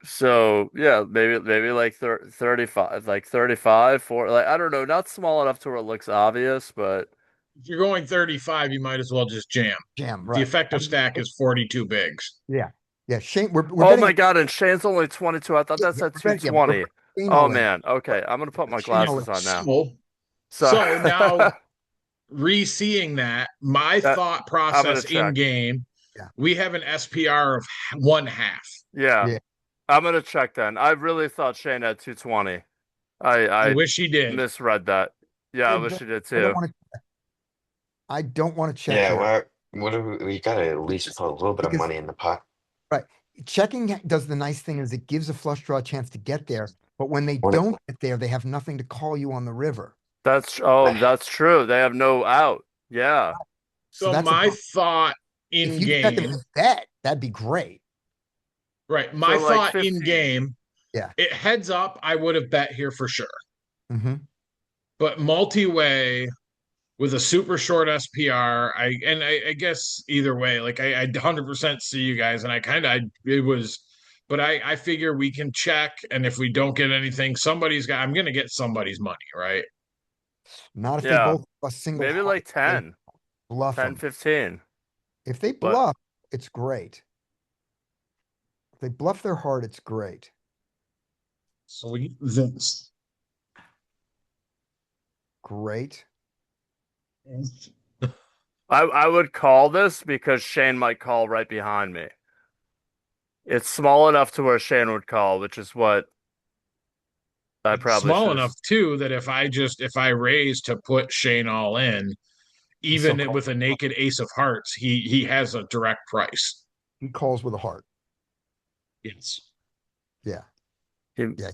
E: so yeah, maybe like 35, like 35, for like I don't know, not small enough to where it looks obvious, but
C: If you're going 35, you might as well just jam.
B: Jam,
C: The
B: right.
C: effective stack is 42 bigs.
B: Yeah. Yeah, Shane, we're
E: oh
B: betting.
E: my God, and Shane's only 22. I thought
B: Yeah,
E: that said
B: we're betting- yeah, we're
E: 220.
B: betting
E: Oh
B: all in.
E: man, okay, I'm gonna put my
B: Shane all
E: glasses on now.
C: So now re-seeing that, my
E: That-
C: thought
E: I'm gonna
C: process in
E: check.
C: game,
B: Yeah.
C: we have an SPR of 1/2.
E: Yeah.
B: Yeah.
E: I'm gonna check then. I really thought Shane had 220.
C: I
E: I
C: wish he did.
E: misread that. Yeah, I
B: Yeah,
E: wish
B: but
E: he did
B: I don't
E: too.
B: want to. I don't want to check
D: Yeah,
B: here.
D: what do we gotta at least put a little bit of
B: Because-
D: money in the pot.
B: Right. Checking does the nice thing is it gives a flush draw a chance to get there, but when they
D: What if-
B: don't get there, they have nothing to call you on the river.
E: That's true. They have no out. Yeah.
C: So
B: that's a
C: my
B: problem.
C: thought
B: If
C: in
B: you check them
C: game,
B: and bet, that'd be great.
C: right? My
E: So, like,
C: thought
E: 15.
C: in game,
B: Yeah.
C: it heads up, I would have bet here for sure.
B: Mm-hmm.
C: But multi-way with a super short SPR, I guess either way, like I 100% see you guys, and it was, but I figure we can check, and if we don't get anything, I'm gonna get somebody's money, right?
B: Not if they
E: Yeah.
B: both a single.
E: Maybe
B: heart,
E: like
B: they
E: 10,
B: bluff
E: 10,
B: them.
E: 15.
B: If they
E: But-
B: bluff, it's great. If they bluff their heart, it's great.
C: So we this.
B: Great.
E: I would call this because Shane might call right behind me. It's small enough to where Shane would call, which is what I probably
C: Small
E: should.
C: enough too that if I raise to put Shane all in, even
B: still
C: with a naked ace of hearts, he has a direct price.
B: He calls with a heart.
C: Yes.
B: Yeah.
E: Yeah.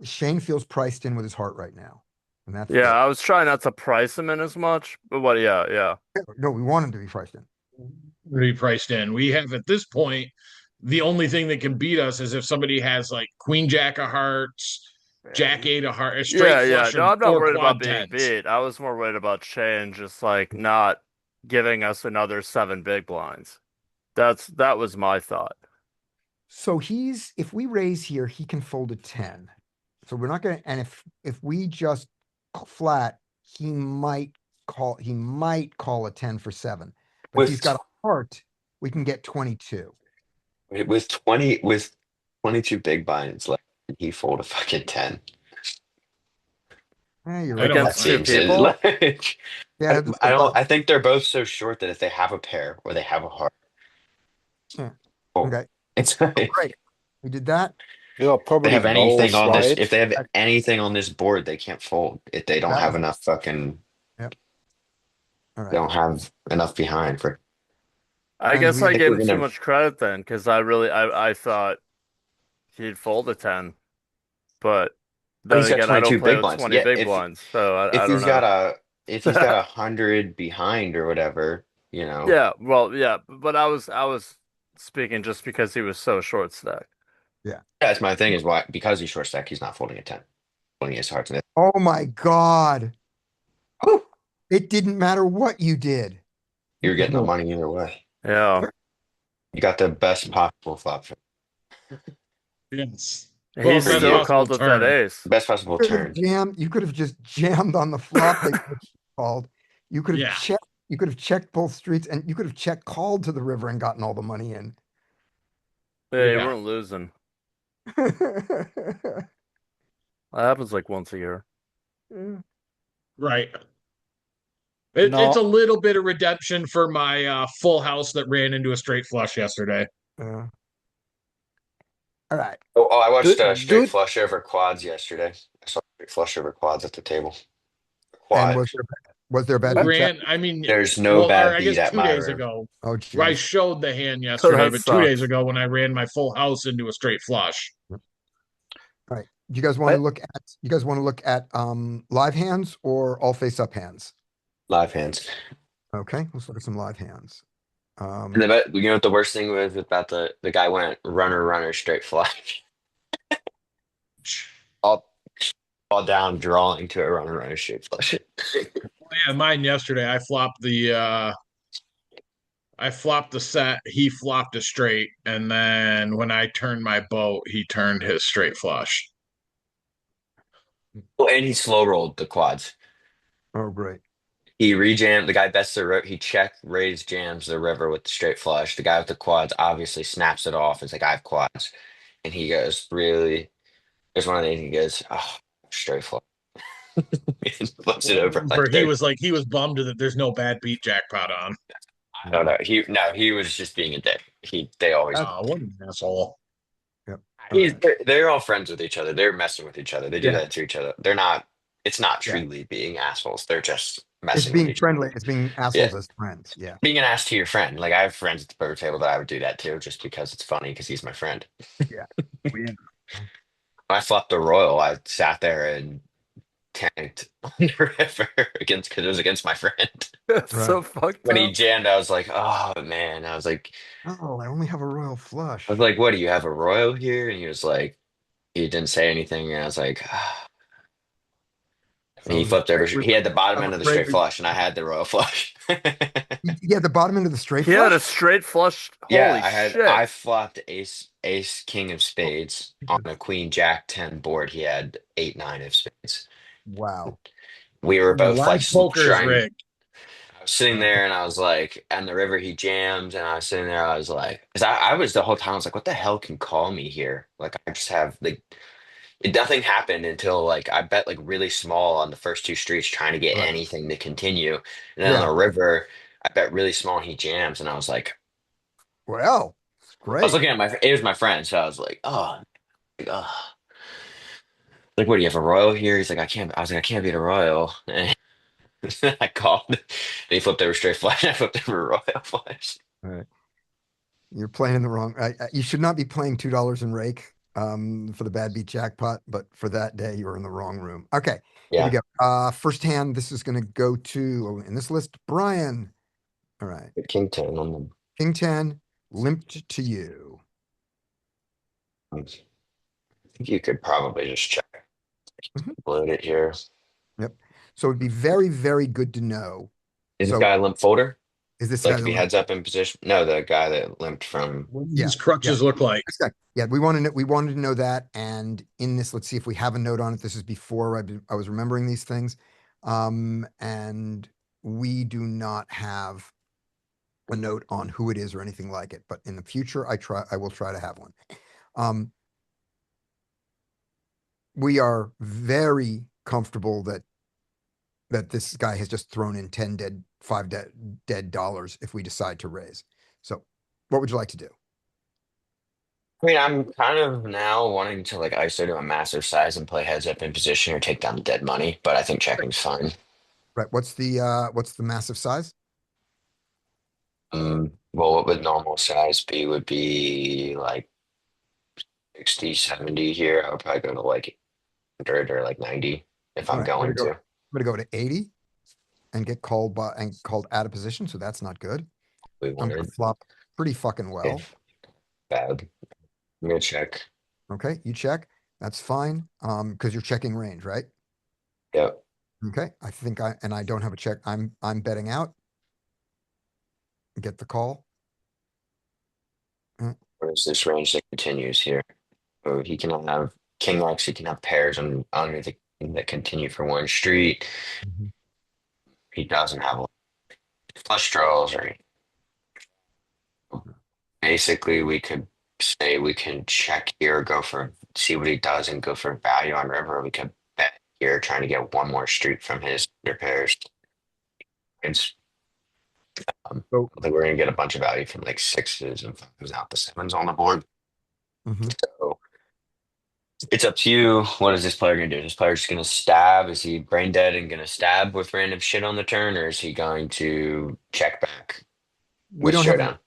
B: Shane feels priced in with his heart right now. And that's
E: Yeah, I was trying not to price him in as much, but what? Yeah.
B: No, we want him to be priced in.
C: Pretty priced in. We have at this point, the only thing that can beat us is if somebody has like Queen Jack of Hearts, Jack 8 of Hearts, straight
E: Yeah.
C: flush,
E: No, I'm not
C: or
E: worried
C: quad
E: about being
C: tens.
E: beat. I was more worried about Shane just like not giving us another 7 big blinds. That was my thought.
B: So if we raise here, he can fold a 10. So we're not gonna, and if we just flat, he might call a 10 for 7. But if
D: With
B: he's got a heart, we can get 22.
D: with 22 big blinds left, he fold a fucking 10.
B: You're
C: I
B: right.
C: don't-
E: Against
D: That
E: two
D: seems
E: people?
D: like
B: Yeah, that's
D: I don't.
B: above.
D: I think they're both so short that if they have a pair or they have a heart,
B: Yeah.
D: oh,
B: Okay.
D: it's like
B: Great. We did that.
F: Yeah,
D: they
F: probably
D: have anything
F: both,
D: on this.
F: right?
D: If they have anything on this board, they can't fold. If they don't have enough fucking,
B: All
D: they
B: right.
D: don't have enough behind for.
E: I
B: And
E: guess
B: we-
E: I gave him
D: We're
E: too
D: gonna-
E: much credit then, because I thought he'd fold a 10, but then
D: He's got
E: again, I
D: 22
E: don't play
D: big
E: with
D: blinds.
E: 20
D: Yeah,
E: big
D: if
E: blinds, so I
D: if
E: don't
D: he's
E: know.
D: got a 100 behind or whatever, you know.
E: Yeah, well, yeah, but I was speaking just because he was so short stacked.
D: That's my thing is why because he's short stack, he's not folding a 10, folding his hearts.
B: Oh my God. It didn't matter what you did.
D: You're getting the money either way.
E: Yeah,
D: You got the best possible flop,
C: Yes.
E: he
C: Well, best
E: still
C: possible
E: called with that
C: turn.
E: ace.
D: best possible turn.
B: You could have just jammed on the flop they called. You could have
C: Yeah.
B: checked. You could have checked both streets, and you could have checked called to the river and gotten all the money in.
E: Yeah, you
C: Yeah.
E: weren't losing. That happens like once a year.
C: Right.
F: No.
C: It's a little bit of redemption for my full house that ran into a straight flush yesterday.
B: All right.
D: Oh, I watched
F: Dude,
D: straight
F: dude.
D: flush over quads yesterday. I saw straight flush over quads at the table.
B: And
D: Quad.
B: was there a bad beat
C: Ran,
B: check?
C: I mean,
D: There's no
C: or
D: bad
C: I
D: beat
C: guess
D: at
C: 2
D: my
C: days
D: room.
C: ago.
B: Oh,
C: I
B: geez.
C: showed the hand yesterday,
E: That
C: but 2 days
E: sucks.
C: ago when I ran my full house into a straight flush.
B: All right. You guys want to look at live hands or all face up hands?
D: Live hands.
B: Okay, let's look at some live hands.
D: And you know what the worst thing was about the guy went runner straight flush. all all down drawing to a runner straight flush.
C: Yeah, mine yesterday. I flopped the set. He flopped a straight, and then when I turned my boat, he turned his straight flush.
D: Oh, and he slow rolled the quads.
B: Oh, great.
D: He rejammed the guy bets he check raise jams the river with the straight flush. The guy with the quads obviously snaps it off. It's like I have quads. And he goes, really? There's one of these, he goes, oh, straight flush. And flips it over like
C: He
D: there.
C: was like he was bummed that there's no bad beat jackpot on.
D: I don't know. He was just being a dick. They always
C: Oh, what an asshole!
B: Yep.
D: they're all friends with each other. They're messing with each other. They do
B: Yeah.
D: that to each other. They're not it's not
B: Yeah.
D: truly being assholes. They're just
B: It's
D: messing with
B: being
D: each
B: friendly. It's being assholes as friends. Yeah.
D: being an ass to your friend. Like I have friends at the poker table that I would do that too, just because it's funny because he's my friend.
B: Yeah.
D: When I flopped the royal, I sat there and tanked on the river because it was against my friend.
E: That's
B: Right.
E: so fucked
D: When he
E: up.
D: jammed, I was like, oh man.
B: Oh, I only have a royal flush.
D: I was like, what do you have a royal here? And he was like, he didn't say anything. And I was like, ah. And
B: I
D: he
B: was
D: flipped over.
B: afraid
D: He had the bottom
B: I'm
D: end of the
B: afraid
D: straight flush, and I had the royal flush.
B: Yeah, the bottom end of the straight
E: He had a
B: flush.
E: straight flush.
D: Yeah,
E: Holy shit.
D: I flopped ace king of spades on a queen jack 10 board. He had 8 9 of spades.
B: Wow.
D: We were both like
C: Live poker is
D: trying.
C: rigged.
D: I was sitting there and I was like, and the river he jams, and I was sitting there, I was like, because I was the whole time, I was like, what the hell can call me here? Like, I just have like, nothing happened until like I bet like really small on the first two streets trying to get
B: Right.
D: anything to continue. And then on
B: Yeah.
D: the river, I bet really small and he jams, and I was like,
B: Well, it's
D: I was
B: great.
D: looking at it was my friend, so I was like, oh. Like, what do you have a royal here? He's like, I can't. I was like, I can't beat a royal. And I called, and he flipped over straight flush. And I flipped over royal flush.
B: All right. You're playing in the wrong. You should not be playing $2 in rake for the bad beat jackpot, but for that day you were in the wrong room. Okay, here we
D: Yeah,
B: go. First hand. This is going to go to in this list, Brian. All right,
D: king 10 on
B: King 10 limped to you.
D: the. I think you could probably just check
B: Mhm.
D: load it here.
B: Yep. So it'd be very, very good to know.
D: Is this
B: So
D: guy a limp folder?
B: is this
D: Like
B: guy
D: to
B: the
D: be
B: limp?
D: heads up in position? No, the guy that limped from.
C: What do
B: Yeah,
C: these crutches look like?
B: This guy. Yeah, we wanted to know that. And in this, let's see if we have a note on it. This is before I was remembering these things. And we do not have a note on who it is or anything like it. But in the future, I will try to have one. We are very comfortable that this guy has just thrown in 5 dead dollars if we decide to raise. So what would you like to do?
D: I mean, I'm kind of now wanting to like ISO to a massive size and play heads up in position or take down the dead money, but I think checking's fine.
B: Right. What's the massive size?
D: Well, what would normal size be? Would be like 60, 70 here. I would probably go to like 100 or like 90 if
B: All
D: I'm
B: right, I'm
D: going to.
B: I'm gonna go to 80 and get called out of position, so that's not good.
D: We
B: I'm gonna
D: wanted
B: flop pretty fucking well.
D: if bad. I'm gonna check.
B: Okay, you check. That's fine. Because you're checking range, right?
D: Yep.
B: Okay, I don't have a check. I'm betting out. Get the call.
D: Where's this range that continues here? So he can have king X, he can have pairs on under the that continue for one street. He doesn't have flush draws or basically we could say we can check here, go for see what he does and go for value on river. We could bet here trying to get one more street from his under pairs. It's
B: So
D: I think we're gonna get a bunch of value from like sixes and fives out the sevens on the board.
B: mhm.
D: So it's up to you. What is this player gonna do? Is this player just gonna stab? Is he brain dead and gonna stab with random shit on the turn, or is he going to check back
B: we
D: with
B: don't have
D: showdown?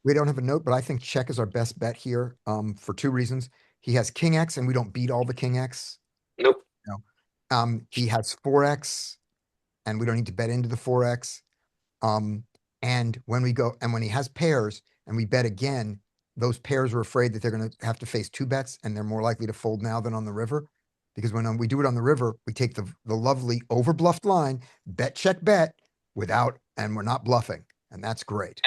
B: we don't have a note, but I think check is our best bet here. For 2 reasons. He has king X, and we don't beat all the king X.
D: Nope.
B: He has 4X, and we don't need to bet into the 4X. And when we go, and when he has pairs and we bet again, those pairs are afraid that they're going to have to face two bets and they're more likely to fold now than on the river. Because when we do it on the river, we take the lovely over bluffed line, bet, check, bet without, and we're not bluffing. And that's great.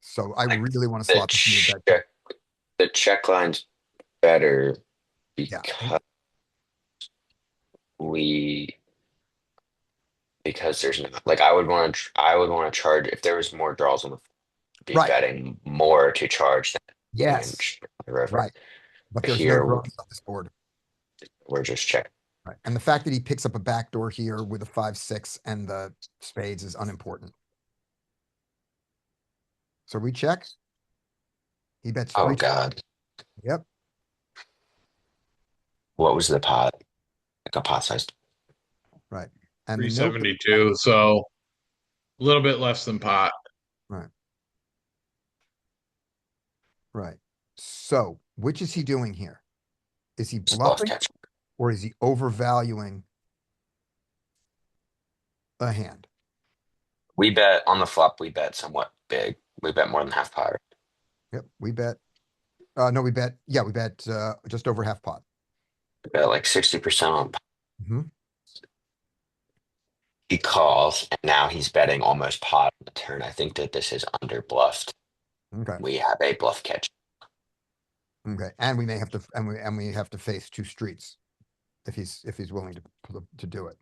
B: So I
D: Like
B: really want to
D: The
B: slot this into a bet check.
D: the check line's better
B: Yeah.
D: because we because there's not like I would want to charge if there was more draws on the be
B: Right.
D: betting more to charge than
B: Yes.
D: the river.
B: Right. But there's
D: Here
B: no draws on this board.
D: we're just checking.
B: Right. And the fact that he picks up a backdoor here with a 5-6 and the spades is unimportant. So we check. He bets
D: Oh
B: three.
D: God.
B: Yep.
D: What was the pot? Like a pot size.
B: Right. And the note that-
C: 372, so a little bit less than pot.
B: Right. Right. So which is he doing here? Is he
D: It's bluff
B: bluffing
D: catch.
B: or is he overvaluing a hand?
D: We bet on the flop, we bet somewhat big. We bet more than half pot.
B: Yep. We bet. No, we bet. Yeah, we bet just over half pot.
D: We bet like 60% on pot.
B: Mhm.
D: He calls and now he's betting almost pot on the turn. I think that this is under bluffed.
B: Okay.
D: We have a bluff catch.
B: Okay. And we may have to, and we have to face two streets if he's willing to do it.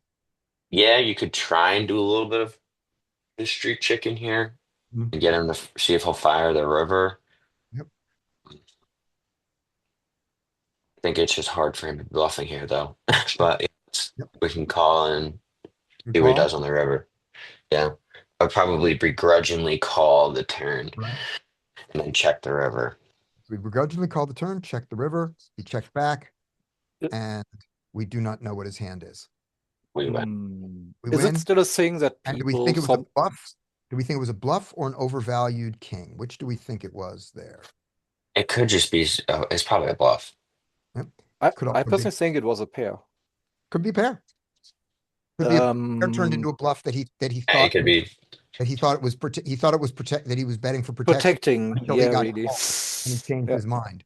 D: Yeah, you could try and do a little bit of the street chicken here
B: Mhm.
D: and get him to see if he'll fire the river.
B: Yep.
D: I think it's just hard for him to be bluffing here though. But
B: Yep.
D: we can call and
B: You
D: see what he
B: call?
D: does on the river. Yeah. I'd probably begrudgingly call the turn
B: Right.
D: and then check the river.
B: We begrudgingly call the turn, check the river, he checks back,
F: Yep.
B: and we do not know what his hand is.
D: We win.
B: We
F: Is
B: win.
F: it still a thing that
B: And do we
F: people
B: think it was a
F: some
B: bluff? Do we think it was a bluff or an overvalued king? Which do we think it was there?
D: It could just be, it's probably a bluff.
F: I
B: Could
F: I
B: also be-
F: personally think it was a pair.
B: Could be a pair. Could be a pair turned
F: Um,
B: into a bluff that he
D: Yeah, it
B: thought
D: could be.
B: that he thought it was he thought it was that he was betting for protection
F: protecting,
B: until he
F: yeah,
B: got
F: really.
B: called and he changed
F: Yeah.
B: his mind.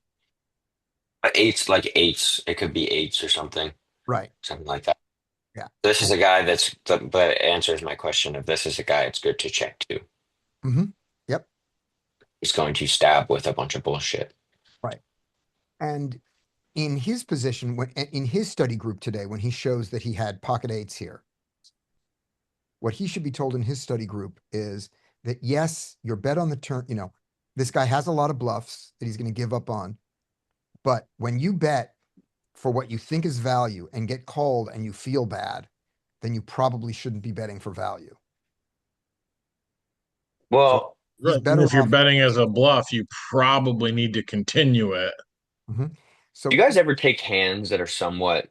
D: But eights, like eights, it could be eights or something like that.
B: Yeah.
D: This is a guy but it answers my question. If this is a guy, it's good to check too.
B: Mm-hmm. Yep.
D: He's going to stab with a bunch of bullshit.
B: And in his position, in his study group today, when he shows that he had pocket eights here, what he should be told in his study group is that yes, your bet on the turn, this guy has a lot of bluffs that he's going to give up on. But when you bet for what you think is value and get called and you feel bad, then you probably shouldn't be betting for value.
D: Well,
B: He's
C: Right,
B: better
C: and if you're
B: off-
C: betting as a bluff, you probably need to continue it.
B: So
D: do you guys ever take hands that are somewhat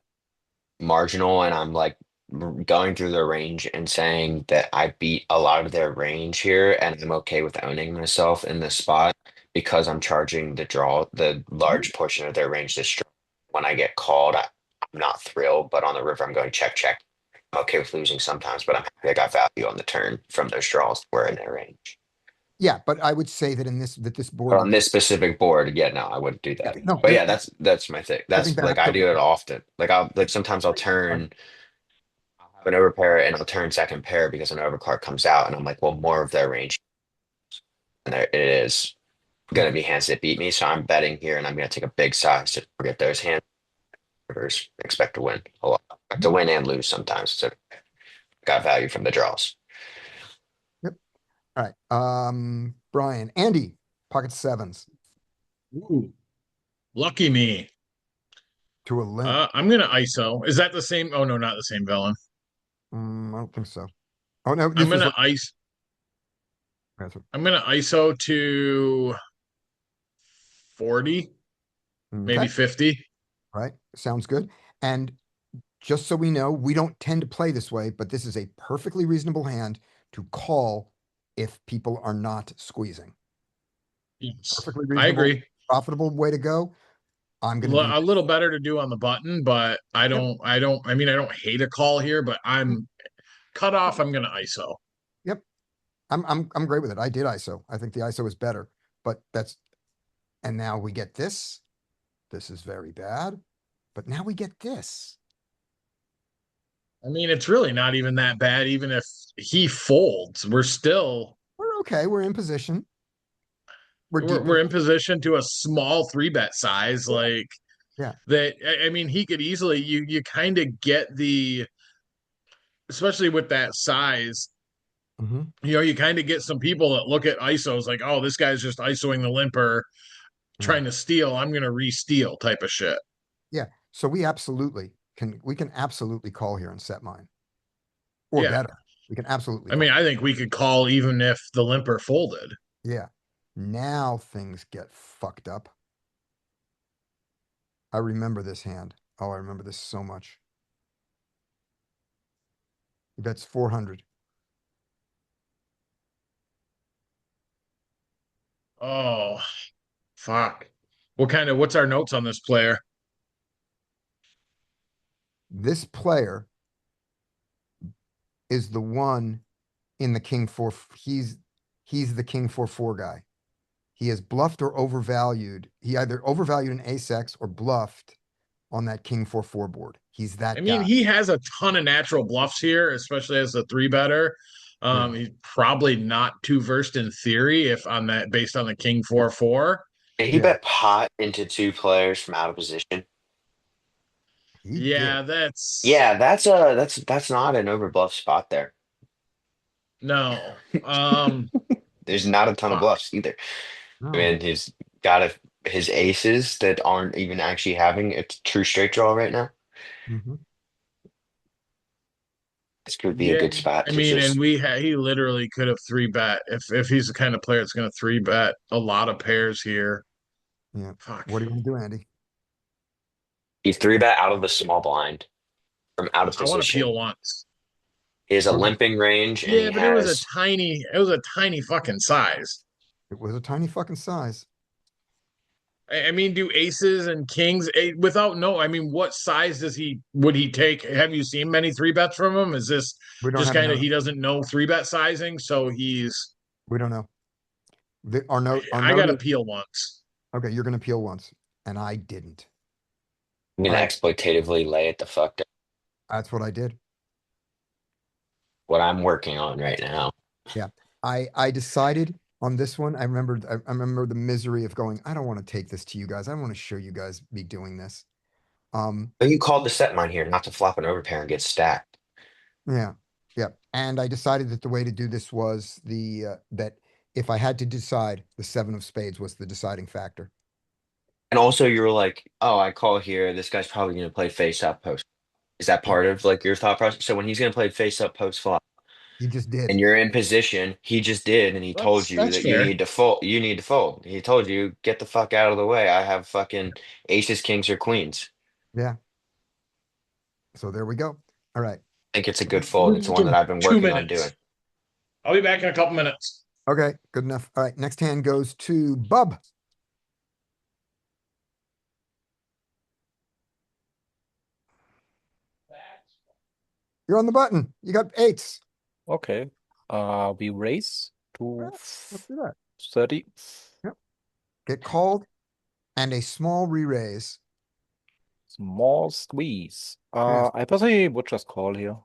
D: marginal and I'm like going through their range and saying that I beat a lot of their range here and I'm okay with owning myself in this spot because I'm charging the large portion of their range this strong. When I get called, I'm not thrilled, but on the river I'm going check, check. I'm okay with losing sometimes, but I'm happy I got value on the turn from those draws that were in their range.
B: yeah, but I would say that this
D: But
B: board,
D: on this specific board, yeah, no, I wouldn't do that.
B: no,
D: But yeah, that's my thing. That's
B: think
D: like
B: that's
D: I do it often. Like sometimes I'll have an overpair and I'll turn second pair because an overcard comes out and I'm like, well, more of their range. And there it is gonna be hands that beat me. So I'm betting here and I'm gonna take a big size to get those hands. Rivers expect to win a lot. Expect to win and lose sometimes. So got value from the draws.
B: all right. Brian, Andy, pocket sevens
C: Ooh, lucky me.
B: to a limp.
C: I'm gonna ISO. Is that the same? Oh no, not the same villain.
B: I don't think so. Oh no,
C: I'm
B: this was
C: gonna ice.
B: that's what-
C: I'm gonna ISO to 40, maybe
B: okay,
C: 50.
B: right. Sounds good. And just so we know, we don't tend to play this way, but this is a perfectly reasonable hand to call if people are not squeezing.
C: Yes,
B: Perfectly
C: I
B: reasonable,
C: agree.
B: profitable way to go. I'm gonna
C: A little better to do on the button, but I don't hate a call here, but I'm cut off. I'm gonna ISO.
B: I'm great with it. I did ISO. I think the ISO is better, but and now we get this. This is very bad, but now we get this.
C: I mean, it's really not even that bad. Even if he folds, we're
B: okay. We're in position. We're deep.
C: we're in position to a small 3-bet size. Like
B: Yeah.
C: that. I mean, he could easily you kind of get the, especially with that size.
B: Mm-hmm.
C: You know, you kind of get some people that look at ISOs like, oh, this guy's just ISOing the limper, trying to steal. I'm gonna re-steal type of shit.
B: Yeah. So we can absolutely call here and set mine. Or
C: Yeah.
B: better. We can absolutely
C: I mean,
B: call.
C: I think we could call even if the limper folded.
B: Yeah. Now things get fucked up. I remember this hand. Oh, I remember this so much. He bets 400.
C: Oh, fuck. What's our notes on this player?
B: This player is the one in the king 4. He's the king 4-4 guy. He has bluffed or overvalued. He either overvalued an ace-x or bluffed on that king 4-4 board. He's that
C: I mean,
B: guy.
C: he has a ton of natural bluffs here, especially as a 3-better.
B: Yeah.
C: He's probably not too versed in theory if on that based on the king 4-4.
D: He
B: Yeah.
D: bet pot into 2 players from out of position.
B: He
C: Yeah,
B: did.
D: Yeah, that's not an overbluff spot there.
C: no.
D: There's not a ton of
C: Fuck.
D: bluffs either.
B: No.
D: I mean, he's got his aces that aren't even actually having a true straight draw right now.
B: Mhm.
D: This could be a
C: Yeah,
D: good spot
C: I
D: to
C: mean,
D: just.
C: and he literally could have 3-bet if he's the kind of player that's going to 3-bet a lot of pairs here.
B: Yeah.
C: Fuck.
B: What are you gonna do, Andy?
D: He's 3-bet out of the small blind from out of
C: I want to
D: position.
C: peel once.
D: He has a
B: What about-
D: limping range and
C: Yeah,
D: he
C: but it was
D: has.
C: a tiny fucking size.
B: It was a tiny fucking size.
C: I mean, do aces and kings without no? I mean, what size would he take? Have you seen many 3-bets from him? Is this
B: We don't
C: just
B: have a
C: kind of
B: note.
C: he doesn't know 3-bet sizing, so he's
B: We don't know. Our note.
C: I got to peel once.
B: Okay, you're gonna peel once, and I didn't.
D: I'm gonna
B: All right.
D: exploitatively lay it the fuck down.
B: That's what I did.
D: What I'm working on right now.
B: Yeah. I decided on this one. I remember the misery of going, I don't want to take this to you guys. I want to show you guys me doing this.
D: But you called to set mine here, not to flop an overpair and get stacked.
B: Yeah. Yeah. And I decided that the way to do this was that if I had to decide, the 7 of spades was the deciding factor.
D: And also, you were like, "Oh, I call here. This guy's probably gonna play face up post." Is that part of like your thought process? So when he's gonna play face up post flop,
B: He just did.
D: and you're in position, he just did, and he told you
C: That's
D: that you
C: fair.
D: need to fold. You need to fold. He told you, "Get the fuck out of the way. I have fucking aces, kings, or queens."
B: Yeah. So there we go. All right.
D: I think it's a good fold. It's one that I've been
C: 2
D: working on doing.
C: minutes. I'll be back in a couple minutes.
B: Okay. Good enough. All right. Next hand goes to Bub. You're on the button. You got 8s.
F: Okay. We raise to
B: Let's do that.
F: 30.
B: Get called and a small re-raise.
F: Small squeeze.
B: Yes.
F: I personally would just call here.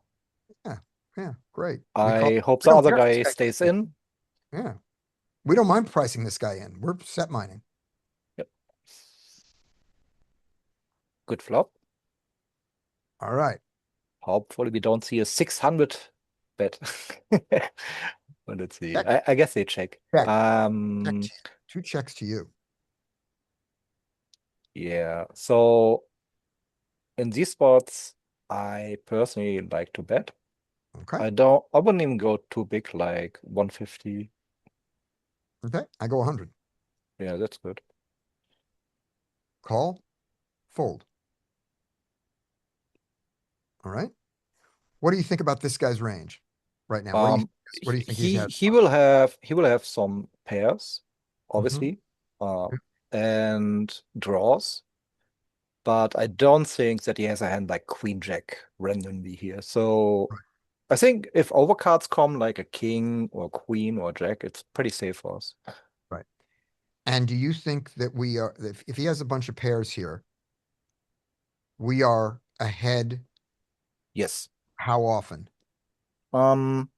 B: Yeah, great.
F: I hope
B: we
F: the
B: don't
F: other
B: care if
F: guy
B: this
F: stays in.
B: Yeah. We don't mind pricing this guy in. We're set mining.
F: Yep. Good flop.
B: All right.
F: Hopefully we don't see a 600 bet. But let's see.
B: Check.
F: I guess they check.
B: Check. Check to you. 2 checks to you.
F: Yeah. So in these spots, I personally like to bet.
B: Okay.
F: I wouldn't even go too big, like 150.
B: Okay. I go 100.
F: Yeah, that's good.
B: Call. Fold. All right. What do you think about this guy's range right now? What do you think he has?
F: He will have some pairs, obviously, and draws, but I don't think that he has a hand like Queen Jack randomly here. So I think if overcards come like a king or queen or jack, it's pretty safe for us.
B: Right. And do you think that we are, if he has a bunch of pairs here, we are ahead
F: Yes.
B: how often?
F: Um,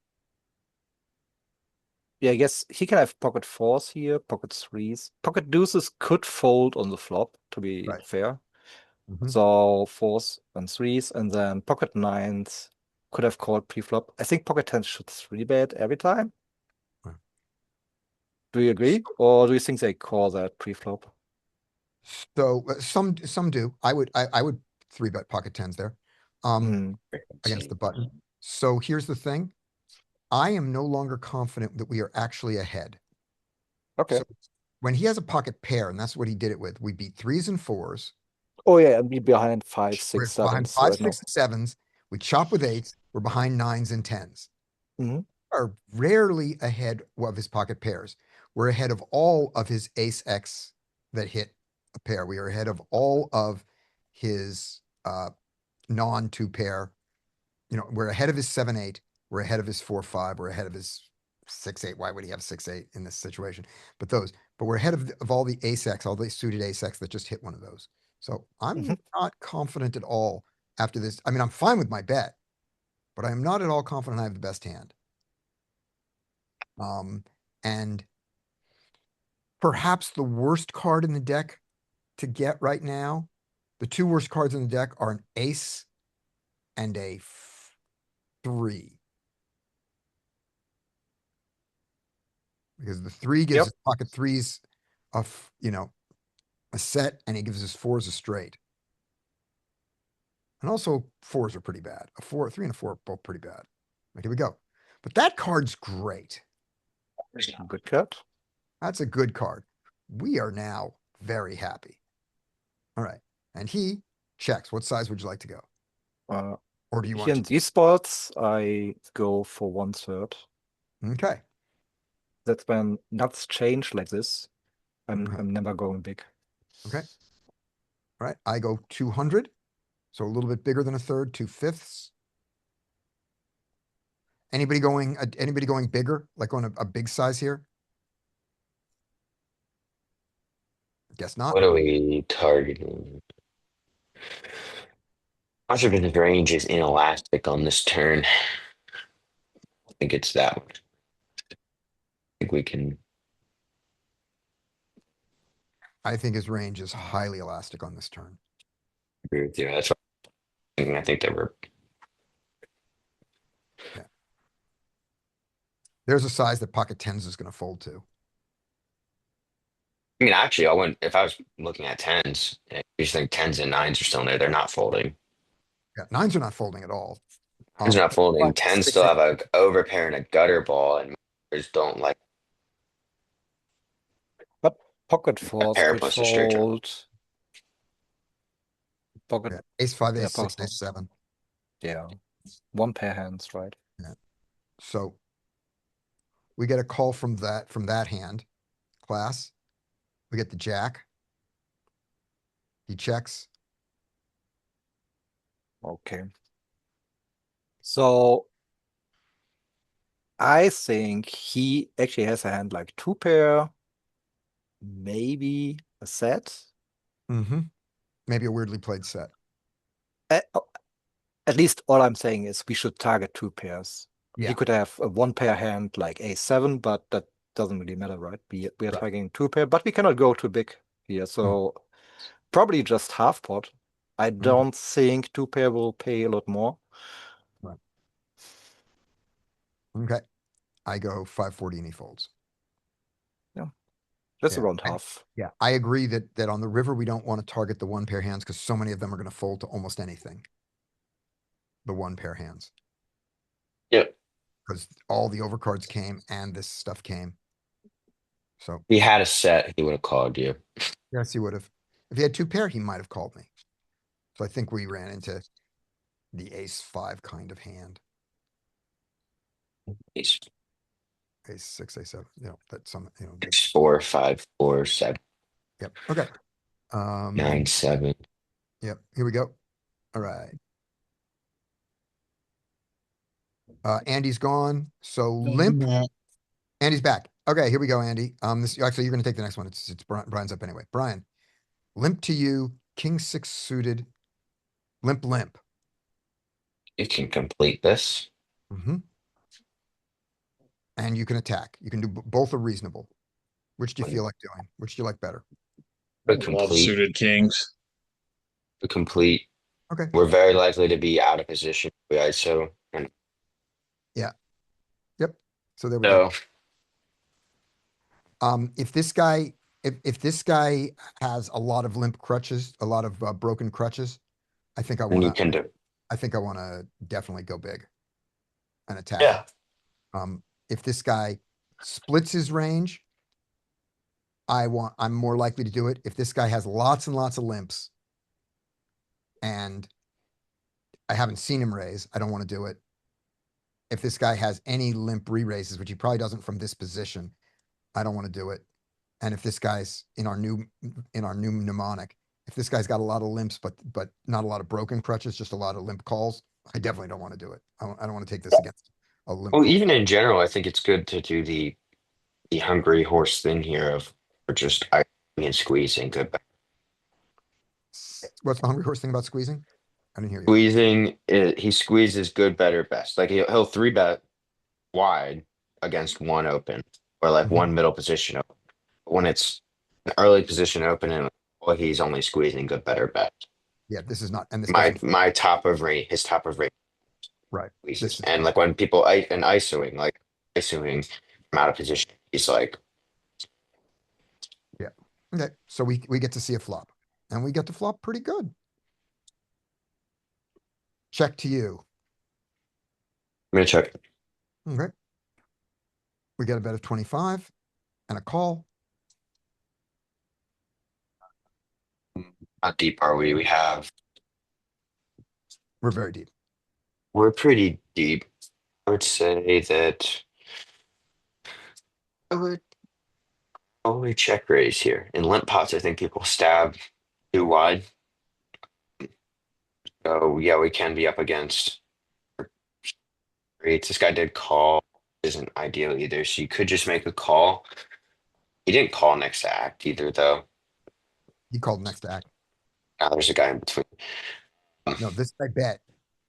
F: yeah, I guess he can have pocket fours here, pocket threes. Pocket deuces could fold on the flop, to be
B: Right.
F: fair.
B: Mhm.
F: So fours and threes, and then pocket nines could have called pre-flop. I think pocket tens should three bet every time.
B: Right.
F: Do you agree? Or do you think they call that pre-flop?
B: So some do. I would three bet pocket tens there.
F: Hmm.
B: Against the button. So here's the thing. I am no longer confident that we are actually ahead.
F: Okay.
B: So when he has a pocket pair, and that's what he did it with, we beat threes and fours.
F: Oh yeah, and be behind five,
B: We're
F: six,
B: behind
F: sevens
B: five,
F: right now.
B: six, and sevens. We chop with eights. We're behind nines and tens.
F: Mhm.
B: Are rarely ahead of his pocket pairs. We're ahead of all of his ace X that hit a pair. We are ahead of all of his non two pair. We're ahead of his 7-8. We're ahead of his 4-5. We're ahead of his 6-8. Why would he have 6-8 in this situation? But we're ahead of all the ace X, all the suited ace X that just hit one of those. So I'm
F: Mhm.
B: not confident at all after this. I mean, I'm fine with my bet, but I am not at all confident I have the best hand. And perhaps the worst card in the deck to get right now, the two worst cards in the deck are an ace and a 3. Because the 3 gives
F: Yep.
B: his pocket threes a set, and he gives his fours a straight. And also fours are pretty bad. A 4, 3, and a 4 are both pretty bad. Like, here we go. But that card's great.
F: Good cut.
B: That's a good card. We are now very happy. All right. And he checks. What size would you like to go?
F: Uh,
B: Or do you
F: Here
B: want
F: in
B: to?
F: these spots, I go for 1/3.
B: Okay.
F: That's when nuts change like this.
B: Okay.
F: I'm never going big.
B: Okay. All right. I go 200. So a little bit bigger than a third, 2/5. Anybody going bigger, like on a big size here? Guess not.
D: What are we targeting? Much of his range is inelastic on this turn. I think it's that one. I think we can.
B: I think his range is highly elastic on this turn.
D: Agree with you. That's what I'm thinking. I think that we're.
B: There's a size that pocket tens is going to fold to.
D: I mean, actually, I wouldn't. If I was looking at tens, I just think tens and nines are still in there. They're not folding.
B: Yeah, nines are not folding at all.
D: Tens are not folding. Tens
B: Six,
D: still
B: eight.
D: have a overpair and a gutter ball, and others don't like
F: But pocket
D: a
F: fours
D: pair
F: could
D: plus a straight draw.
F: fold. Pocket,
B: Yeah, ace 5,
F: yeah,
B: ace 6,
F: pocket
B: ace 7.
F: yeah. One pair hands, right?
B: Yeah. So we get a call from that hand class. We get the jack. He checks.
F: Okay. So I think he actually has a hand like two pair, maybe a set.
B: Mm-hmm. Maybe a weirdly played set.
F: At, at least all I'm saying is we should target two pairs.
B: Yeah.
F: He could have a one pair hand like a7, but that doesn't really matter, right? We are
B: Right.
F: targeting two pair, but we cannot go too big here. So probably just half pot. I don't think two pair will pay a lot more.
B: Right. Okay. I go 540 and he folds.
F: Just
B: Yeah.
F: around half.
B: Yeah. I agree that on the river, we don't want to target the one pair hands because so many of them are going to fold to almost anything. The one pair hands.
D: Yep.
B: Because all the overcards came and this stuff came. So
D: If he had a set, he would have called you.
B: yes, he would have. If he had two pair, he might have called me. So I think we ran into the ace 5 kind of hand.
D: He's
B: Ace 6, ace 7. That's some,
D: 6-4, 5-4, 7,
B: Yep. Okay.
D: 9-7.
B: Yep. Here we go. All right. Andy's gone. So limp. Andy's back. Okay, here we go, Andy. This actually you're gonna take the next one. It's Brian's up anyway. Brian, limp to you, king six suited, limp limp.
D: You can complete this.
B: Mm-hmm. And you can attack. You can do both are reasonable. Which do you feel like doing? Which do you like better?
C: I
D: But
C: love
D: complete.
C: suited kings.
D: The complete.
B: Okay.
D: We're very likely to be out of position. So and
B: Yeah. Yep. So there we go.
D: so
B: If this guy, if this guy has a lot of limp crutches, a lot of broken crutches, I think I
D: and you
B: want to.
D: can do.
B: I think I want to definitely go big and attack
D: Yeah.
B: him. If this guy splits his range, I'm more likely to do it. If this guy has lots and lots of limps and I haven't seen him raise, I don't want to do it. If this guy has any limp re-raises, which he probably doesn't from this position, I don't want to do it. And if this guy's in our new mnemonic, if this guy's got a lot of limps, but not a lot of broken crutches, just a lot of limp calls, I definitely don't want to do it. I don't want to take this against a limp
D: Well,
B: call.
D: even in general, I think it's good to do the hungry horse thing here of or just I and squeezing. Good
B: What's the hungry horse thing about squeezing? I didn't hear you.
D: squeezing. He squeezes good, better, best. Like he'll three bet wide against one open or like
B: Mhm.
D: one middle position open. When it's an early position open and well, he's only squeezing good, better, best.
B: Yeah, this is not, and this
D: My
B: doesn't,
D: my top of rate, his top of rate
B: right.
D: squeezes.
B: This is,
D: And like when people and ISOing from out of position, he's like
B: yeah. Okay, so we get to see a flop, and we get to flop pretty good. Check to you.
D: I'm gonna check.
B: Okay. We get a bet of 25 and a call.
D: How deep are we?
B: We're very deep.
D: We're pretty deep. I would say that I would only check raise here. In limp pots, I think people stab too wide. So yeah, we can be up against rates. This guy did call, isn't ideal either. So you could just make a call. He didn't call next to act either, though.
B: He called next to act.
D: Now there's a guy in between.
B: No, this I bet.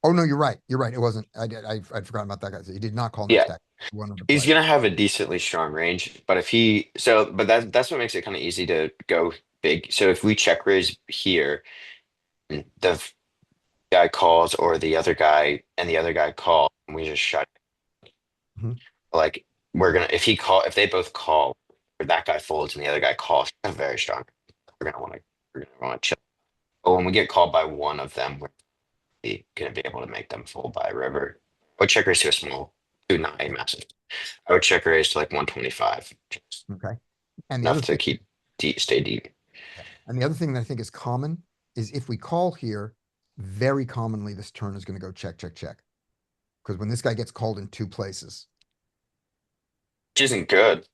B: Oh no, you're right. You're right. It wasn't. I'd forgotten about that guy. So he did not call next
D: Yeah,
B: to act. He wanted to
D: he's
B: play.
D: gonna have a decently strong range, but but that's what makes it kind of easy to go big. So if we check raise here, and the guy calls or the other guy calls, and we just shut.
B: Mhm.
D: Like if they both call, or that guy folds and the other guy calls, very strong. We're gonna want to chill. But when we get called by one of them, we're gonna be able to make them fold by river. I would check raise to a small, to not a massive. I would check raise to like 125, just
B: Okay. And the
D: enough
B: other
D: to
B: thing,
D: keep stay deep.
B: and the other thing that I think is common is if we call here, very commonly this turn is going to go check, check, check. Because when this guy gets called in two places,
D: Which isn't good.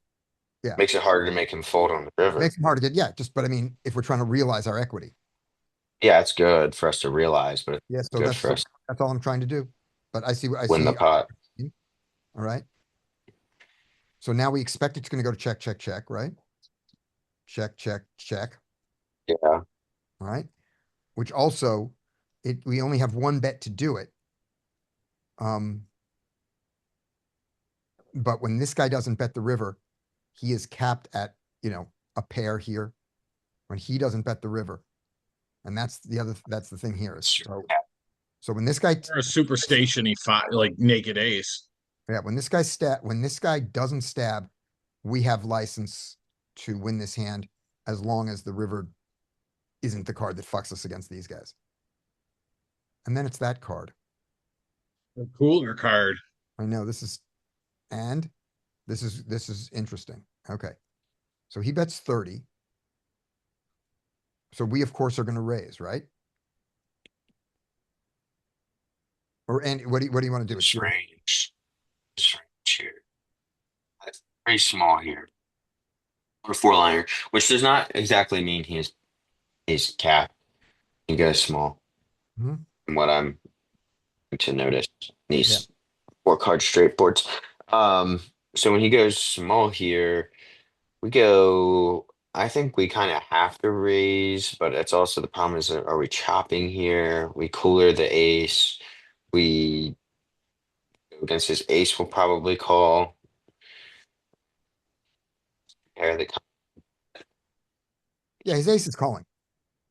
B: yeah,
D: Makes it harder to make him fold on the river.
B: makes it hard to get. Yeah, but I mean, if we're trying to realize our equity,
D: Yeah, it's good for us to realize, but it's
B: yeah. So
D: good for us to
B: that's all I'm trying to do. But I see what I
D: win the
B: see.
D: pot.
B: All right. So now we expect it's going to go to check, check, check, right? Check, check, check.
D: Yeah.
B: All right. Which also, we only have one bet to do it. But when this guy doesn't bet the river, he is capped at, a pair here. When he doesn't bet the river. And that's the thing here. So when this guy,
C: Or a superstation-y like naked ace.
B: yeah, when this guy doesn't stab, we have license to win this hand as long as the river isn't the card that fucks us against these guys. And then it's that card.
C: The cooler card.
B: I know this is interesting. Okay. So he bets 30. So we of course are going to raise, right? Or and what do you want to do?
D: This range. This range here. That's very small here. Or four liner, which does not exactly mean he's capped. He goes small.
B: Mhm.
D: From what I'm to notice. He's 4 card straight boards. So when he goes small here, we go. I think we kind of have to raise, but it's also the problem is, are we chopping here? We cooler the ace. We go against his ace. We'll probably call. Pair the.
B: Yeah, his ace is calling.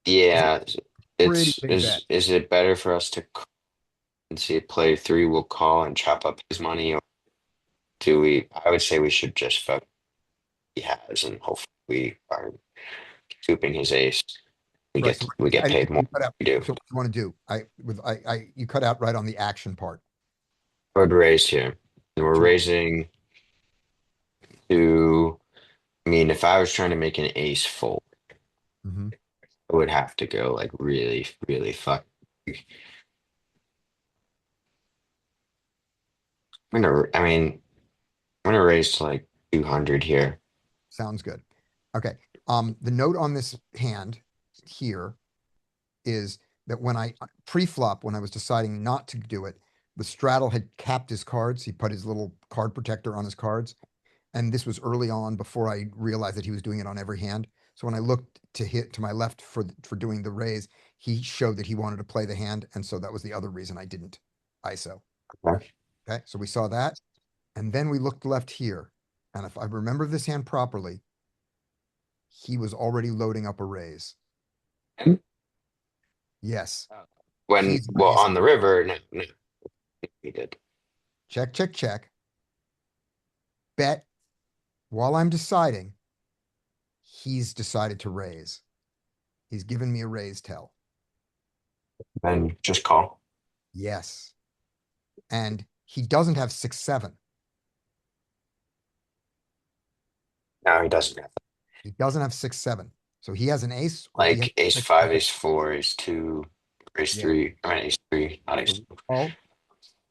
D: Yeah,
B: Pretty big bet.
D: is it better for us to and see it play 3? We'll call and chop up his money, or do we? I would say we should just fuck he has, and hopefully we are scooping his ace.
B: Right. So
D: We get paid more.
B: you cut out.
D: We do.
B: So what you want to do? You cut out right on the action part.
D: I would raise here. And we're
B: Sure.
D: raising to. I mean, if I was trying to make an ace fold,
B: Mhm.
D: I would have to go like really, really fuck. I mean, I'm gonna raise to like 200 here.
B: Sounds good. Okay. The note on this hand here is that when I pre-flop, when I was deciding not to do it, the straddle had capped his cards. He put his little card protector on his cards. And this was early on before I realized that he was doing it on every hand. So when I looked to hit to my left for doing the raise, he showed that he wanted to play the hand. And so that was the other reason I didn't ISO.
D: Okay.
B: Okay. So we saw that. And then we looked left here. And if I remember this hand properly, he was already loading up a raise.
D: Him?
B: Yes.
D: When
B: He's
D: well
B: raising.
D: on the river, no, he did.
B: Check, check, check. Bet while I'm deciding, he's decided to raise. He's given me a raise tell.
D: Then just call.
B: Yes. And he doesn't have 6-7.
D: No, he doesn't have
B: He doesn't have 6-7. So he has an ace. Or he has
D: like ace
B: 6-7.
D: 5, ace 4, ace 2, ace
B: Yeah.
D: 3. I mean ace 3, not ace.
B: Oh,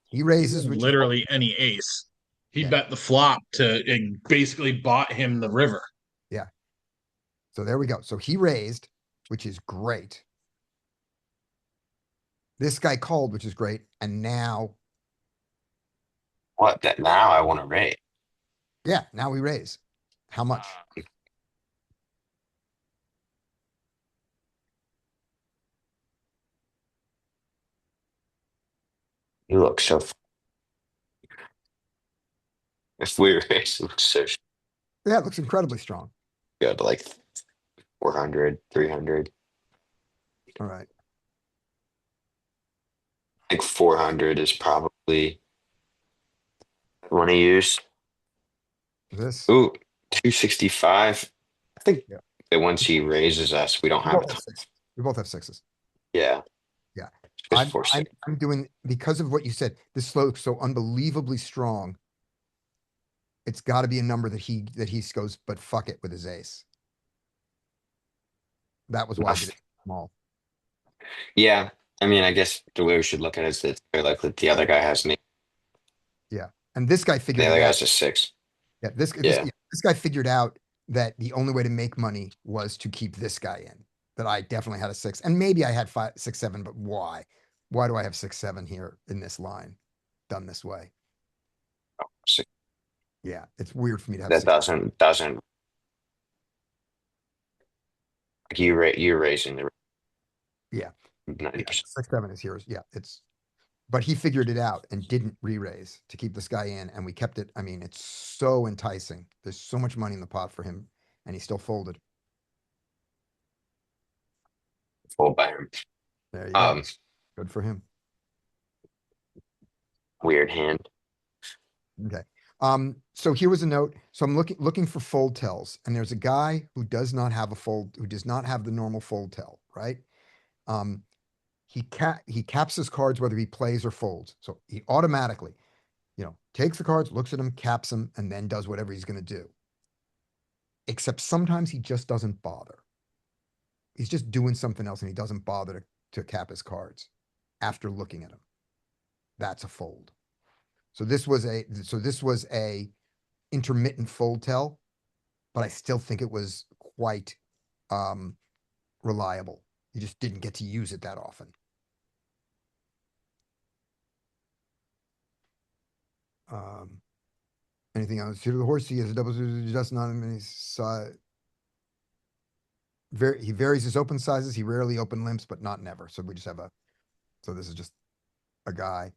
B: he raises, which is
C: Literally any ace. He
B: Yeah.
C: bet the flop to it basically bought him the river.
B: so there we go. So he raised, which is great. This guy called, which is great. And now,
D: What? That now I want to raise.
B: yeah, now we raise. How much?
D: You look so. If we raise, it looks so
B: Yeah, it looks incredibly strong.
D: good. Like 400, 300.
B: All right.
D: I think 400 is probably want to use.
B: This.
D: Ooh, 265. I think
B: Yeah.
D: that once he raises us, we don't
B: We
D: have
B: both
D: a
B: have six. We both have 6s.
D: yeah.
B: Yeah.
D: Just
B: I'm,
D: 4
B: I'm,
D: 6.
B: I'm doing, because of what you said, this looks so unbelievably strong. It's got to be a number that he goes, but fuck it with his ace. That was why I did it small.
D: Yeah. I mean, I guess the way we should look at it is that they're likely the other guy has an
B: Yeah. And this guy
D: the
B: figured
D: other
B: it out.
D: guy's a 6.
B: Yeah,
D: Yeah.
B: this guy figured out that the only way to make money was to keep this guy in. That I definitely had a 6, and maybe I had 5, 6, 7, but why? Why do I have 6, 7 here in this line done this way?
D: Six.
B: Yeah, it's weird for me to have
D: That
B: 6.
D: doesn't like you're raising the
B: Yeah.
D: 90%.
B: 6, 7 is here. Yeah, but he figured it out and didn't re-raise to keep this guy in, and we kept it. I mean, it's so enticing. There's so much money in the pot for him, and he still folded.
D: Fold by him.
B: There you go. Good for him.
D: Weird hand.
B: Okay. So here was a note. So I'm looking for fold tells, and there's a guy who does not have the normal fold tell, right? He caps his cards whether he plays or folds. So he automatically, takes the cards, looks at them, caps them, and then does whatever he's going to do. Except sometimes he just doesn't bother. He's just doing something else and he doesn't bother to cap his cards after looking at them. That's a fold. So this was a intermittent fold tell, but I still think it was quite reliable. You just didn't get to use it that often. Anything else? Suited to the horse, he has a double suited, just not many size. He varies his open sizes. He rarely open limps, but not never. So we just have so this is just a guy.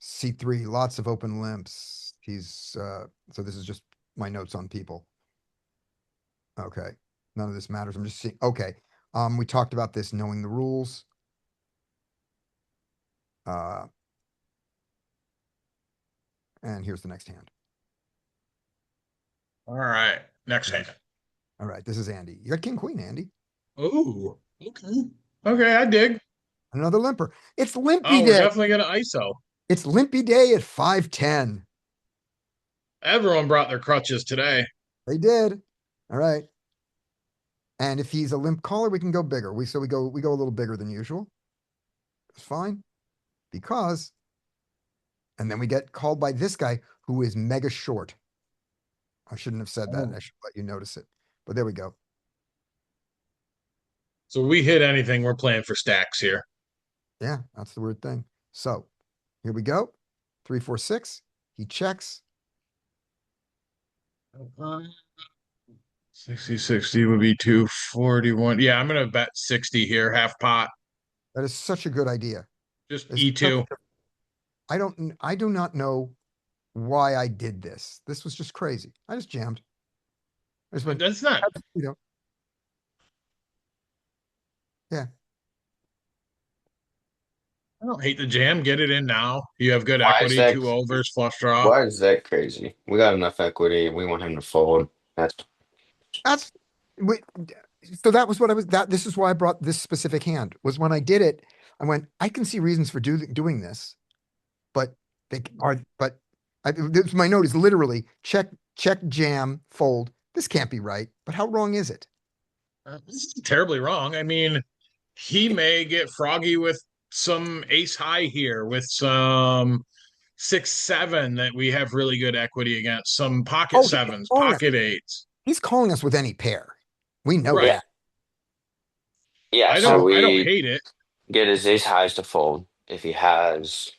B: C3, lots of open limps. So this is just my notes on people. Okay. None of this matters. I'm just seeing, okay. We talked about this, knowing the rules. And here's the next hand.
C: All right. Next hand.
B: All right, this is Andy. You got King Queen, Andy.
C: Oh, okay. Okay, I dig.
B: Another limper. It's Limpy
C: Oh, we're
B: Day.
C: definitely gonna ISO.
B: It's Limpy Day at 510.
C: Everyone brought their crutches today.
B: They did. All right. And if he's a limp caller, we can go bigger. We go a little bigger than usual. It's fine. Because, and then we get called by this guy who is mega short. I shouldn't have said that.
C: Oh.
B: I should let you notice it. But there we go.
C: So we hit anything, we're playing for stacks here.
B: Yeah, that's the weird thing. So here we go. 3, 4, 6. He checks.
C: 60 would be 241. Yeah, I'm gonna bet 60 here, half pot.
B: That is such a good idea.
C: Just
B: It's
C: E2.
B: I do not know why I did this. This was just crazy. I just jammed. I just went,
C: That's not.
B: you know. Yeah.
C: I don't hate the jam. Get it in now. You have good
D: Why is
C: equity,
D: that-
C: 2 overs, flush draw.
D: Why is that crazy? We got enough equity. We want him to fold.
B: That's so that was what I was this is why I brought this specific hand. Was when I did it, I went, I can see reasons for doing this, but my note is literally check, jam, fold. This can't be right. But how wrong is it?
C: This is terribly wrong. I mean, he may get froggy with some ace high here, with some 6-7 that we have really good equity against, some pocket
B: Oh,
C: sevens,
B: oh, yeah.
C: pocket eights.
B: He's calling us with any pair. We know
C: Right.
B: that.
D: Yeah,
C: I
D: so
C: don't
D: we
C: hate it.
D: get his ace highs to fold if he has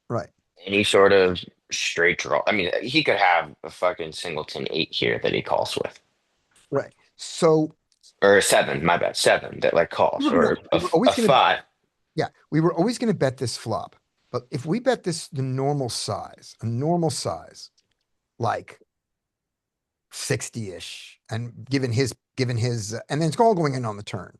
B: Right.
D: any sort of straight draw. I mean, he could have a fucking singleton 8 here that he calls with.
B: Right. So
D: Or a 7, my bad, 7 that like calls. Or
B: we were always
D: a
B: gonna-
D: 5.
B: Yeah, we were always going to bet this flop, but if we bet this a normal size, like 60-ish, and given his, and then it's all going in on the turn.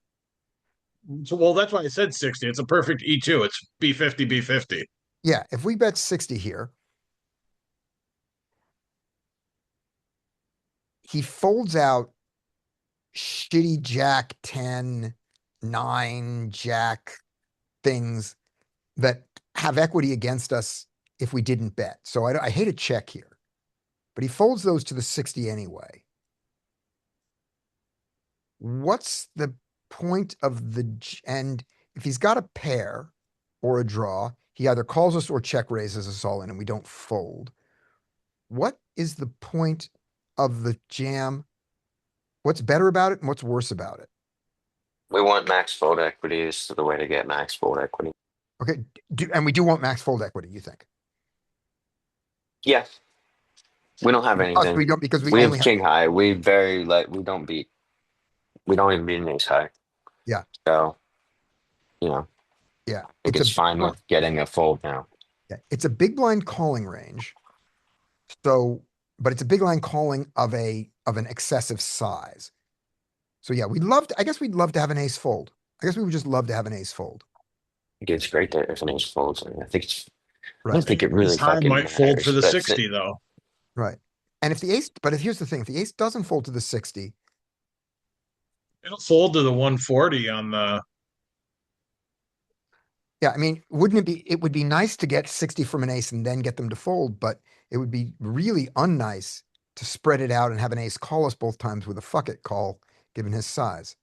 C: So, well, that's why I said 60. It's a perfect E2. It's B50, B50.
B: Yeah, if we bet 60 here, he folds out shitty jack 10, 9, jack things that have equity against us if we didn't bet. So I hate a check here, but he folds those to the 60 anyway. What's the point of and if he's got a pair or a draw, he either calls us or check raises us all in and we don't fold. What is the point of the jam? What's better about it and what's worse about it?
D: We want max fold equity. This is the way to get max fold equity.
B: Okay, and we do want max fold equity, you think?
D: Yeah. We don't have anything.
B: We don't, because
D: We
B: only
D: have king high. We don't even beat an ace high.
B: Yeah.
D: So, you know,
B: yeah,
D: I think it's fine with getting a fold now.
B: Yeah, it's a big blind calling range. So, but it's a big blind calling of an excessive size. So yeah, I guess we'd love to have an ace fold. I guess we would just love to have an ace fold.
D: I think it's great that if an ace folds. I think it's. I
B: Right.
D: don't think it really
C: His high
D: fucking
C: might fold
D: matters,
C: for the
D: but
C: 60, though.
B: Right. And if the ace, but here's the thing, if the ace doesn't fold to the 60,
C: It'll fold to the 140 on the.
B: yeah, I mean, it would be nice to get 60 from an ace and then get them to fold, but it would be really unnice to spread it out and have an ace call us both times with a fuck it call, given his size.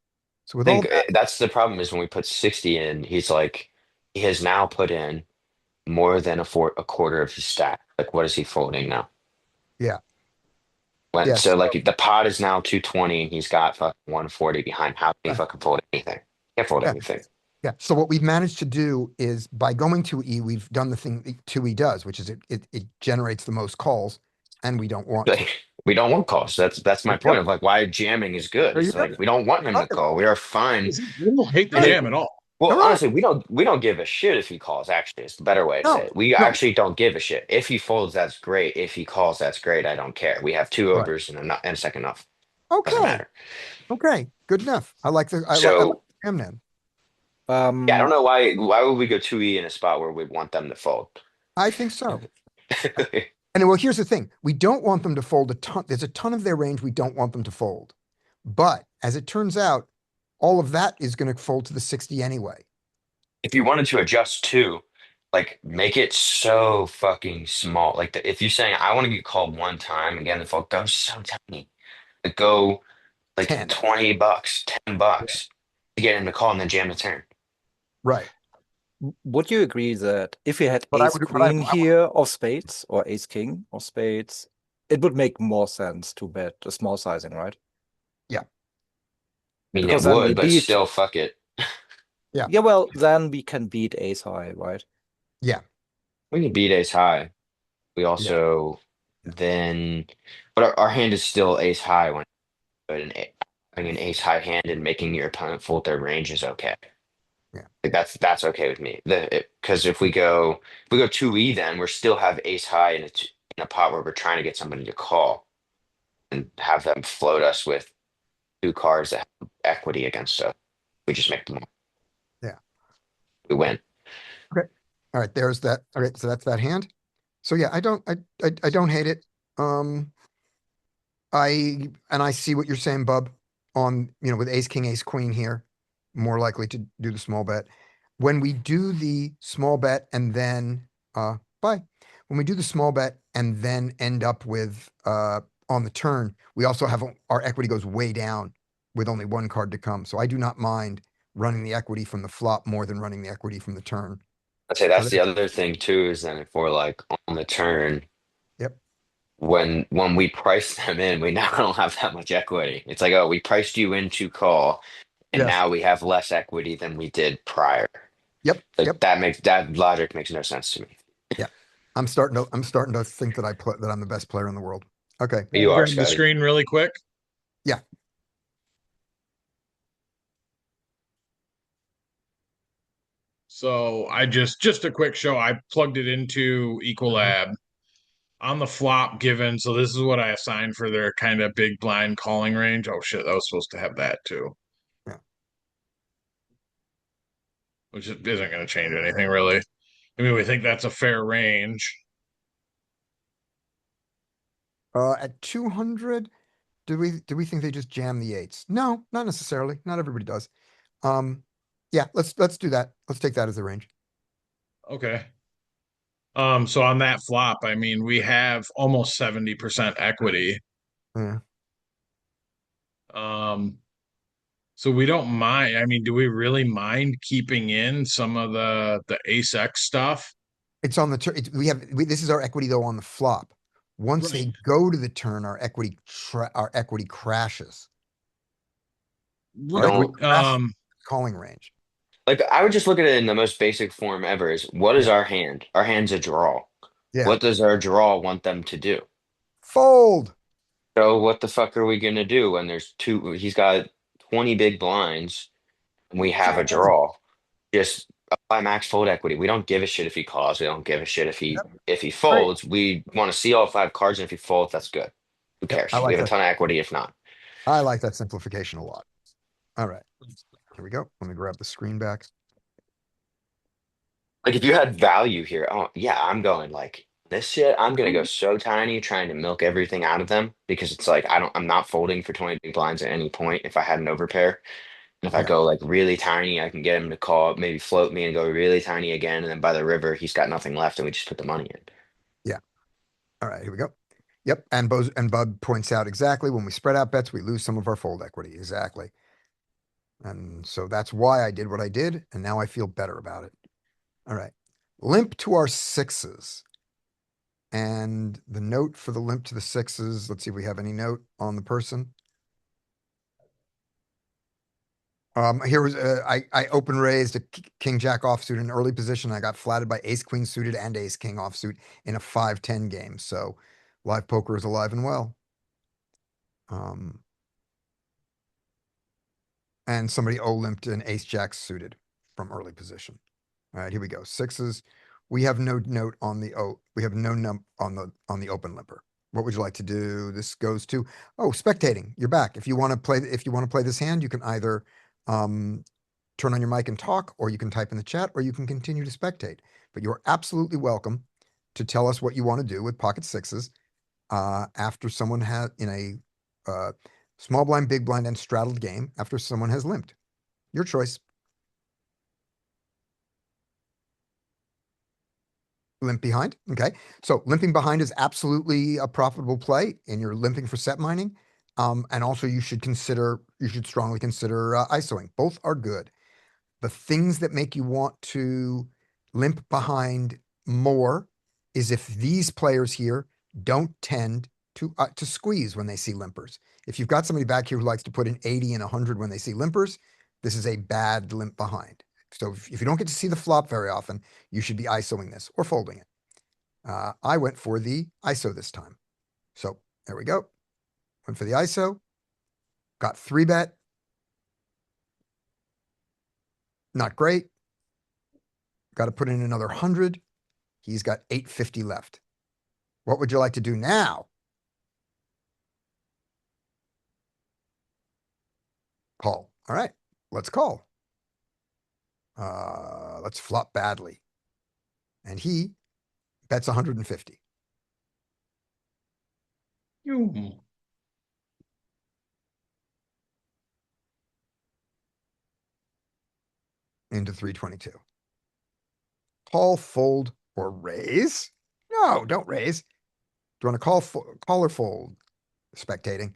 B: So with
D: I
B: all
D: think
B: that,
D: that's the problem is when we put 60 in, he has now put in more than a quarter of his stack. Like, what is he folding now?
B: Yeah.
D: So the pot is now 220 and he's got fucking 140 behind. How can he fucking fold anything? Can't fold
B: Yeah.
D: anything.
B: Yeah, so what we've managed to do is by going 2E, we've done the thing that 2E does, which is it generates the most calls, and we don't want to.
D: Like, we don't want calls. That's my
B: There you
D: point
B: go.
D: of like why jamming is good.
B: There you
D: It's
B: go.
D: like we don't want him to call. We are fine.
C: We don't hate the
D: And
C: jam at all.
D: well,
B: All right.
D: honestly, we don't give a shit if he calls. Actually, it's the better way to say
B: No,
D: it. We
B: no.
D: actually don't give a shit. If he folds, that's great. If he calls, that's great. I don't care. We have two
B: Right.
D: overs and a second off. Doesn't
B: Okay,
D: matter.
B: okay, good enough. I like the
D: So
B: jam then.
D: yeah, I don't know why would we go 2E in a spot where we want them to fold?
B: I think so. And well, here's the thing. We don't want them to fold a ton. There's a ton of their range we don't want them to fold. But as it turns out, all of that is going to fold to the 60 anyway.
D: If you wanted to adjust too, like make it so fucking small. Like if you're saying I want to get called one time, again, the fold goes so tiny. Like go like
B: 10.
D: $20, $10 to get him to call and then jam the turn.
B: Right.
F: Would you agree that if you had
B: But I
F: ace
B: would- but I-
F: queen here of spades or ace king of spades, it would make more sense to bet a small sizing, right?
D: I mean,
F: Because
D: it
F: then we
D: would, but
F: beat-
D: still, fuck it.
B: Yeah.
F: Yeah, well, then we can beat ace high, right?
D: We can beat ace high. We also then, but our hand is still ace high when but having an ace high hand and making your opponent fold their range is okay.
B: Yeah.
D: Like that's okay with me. Because if we go 2E, then we're still have ace high in a pot where we're trying to get somebody to call and have them float us with two cards that have equity against us. We just make them.
B: Yeah.
D: We win.
B: All right, there's that. All right, so that's that hand. So yeah, I don't hate it. I see what you're saying, Bub, on, with ace, king, ace, queen here, more likely to do the small bet. When we do the small bet and then, when we do the small bet and then end up with, on the turn, we also have, our equity goes way down with only one card to come. So I do not mind running the equity from the flop more than running the equity from the turn.
D: I'd say that's the other thing too, is then if we're like on the turn,
B: Yep.
D: when we price them in, we now don't have that much equity. It's like, oh, we priced you in to call, and
B: Yes.
D: now we have less equity than we did prior.
B: Yep.
D: Like
B: Yep.
D: that logic makes no sense to me.
B: I'm starting to think that that I'm the best player in the world. Okay.
D: You are,
C: Grab the
D: Scotty.
C: screen really quick.
B: Yeah.
C: So I just a quick show. I plugged it into Equilab on the flop given. So this is what I assigned for their kind of big blind calling range. Oh shit, I was supposed to have that too.
B: Yeah.
C: Which isn't going to change anything really. I mean, we think that's a fair range.
B: At 200, do we think they just jam the eights? No, not necessarily. Not everybody does. Yeah, let's do that. Let's take that as the range.
C: Okay. So on that flop, I mean, we have almost 70% equity.
B: Yeah.
C: So we don't mind. I mean, do we really mind keeping in some of the ace X stuff?
B: It's on the turn. This is our equity though on the flop. Once they
C: Right.
B: go to the turn, our equity crashes.
C: Right.
B: Calling range.
D: Like I would just look at it in the most basic form ever. Is what is
B: Yeah.
D: our hand? Our hand's a draw.
B: Yeah.
D: What does our draw want them to do?
B: Fold.
D: So what the fuck are we gonna do when there's two? He's got 20 big blinds, and we have a draw. Just apply max fold equity. We don't give a shit if he calls. We don't give a shit if he folds. We want to see all 5 cards, and if he folds, that's good. Who cares?
B: I like
D: We have a
B: that.
D: ton of equity if not.
B: I like that simplification a lot. All right. Here we go. Let me grab the screen back.
D: Like if you had value here, oh yeah, I'm going like this shit. I'm gonna go so tiny, trying to milk everything out of them because it's like I'm not folding for 20 big blinds at any point if I had an overpair. And if I
B: Yeah.
D: go like really tiny, I can get him to call, maybe float me and go really tiny again, and then by the river, he's got nothing left, and we just put the money in.
B: All right, here we go. Yep, and Bud points out exactly when we spread out bets, we lose some of our fold equity. Exactly. And so that's why I did what I did, and now I feel better about it. All right. Limp to our sixes. And the note for the limp to the sixes, let's see if we have any note on the person. Here was, I open raised a king jack offsuit in early position. I got flatted by ace queen suited and ace king offsuit in a 5-10 game. So live poker is alive and well. And somebody limped an ace jack suited from early position. All right, here we go. Sixes. We have no note on the we have no num on the open limper. What would you like to do? This goes to spectating. You're back. If you want to play this hand, you can either turn on your mic and talk, or you can type in the chat, or you can continue to spectate. But you're absolutely welcome to tell us what you want to do with pocket sixes after someone has in a small blind, big blind, and straddled game after someone has limped. Your choice. Limp behind. Okay. So limping behind is absolutely a profitable play, and you're limping for set mining. And also you should strongly consider ISOing. Both are good. The things that make you want to limp behind more is if these players here don't tend to squeeze when they see limpers. If you've got somebody back here who likes to put in 80 and 100 when they see limpers, this is a bad limp behind. So if you don't get to see the flop very often, you should be ISOing this or folding it. I went for the ISO this time. So there we go. Went for the ISO. Got 3-bet. Not great. Got to put in another 100. He's got 850 left. What would you like to do now? Call. All right, let's call. Let's flop badly. And he bets 150. Into 322. Call, fold, or raise? No, don't raise. Do you want to call or fold? Spectating.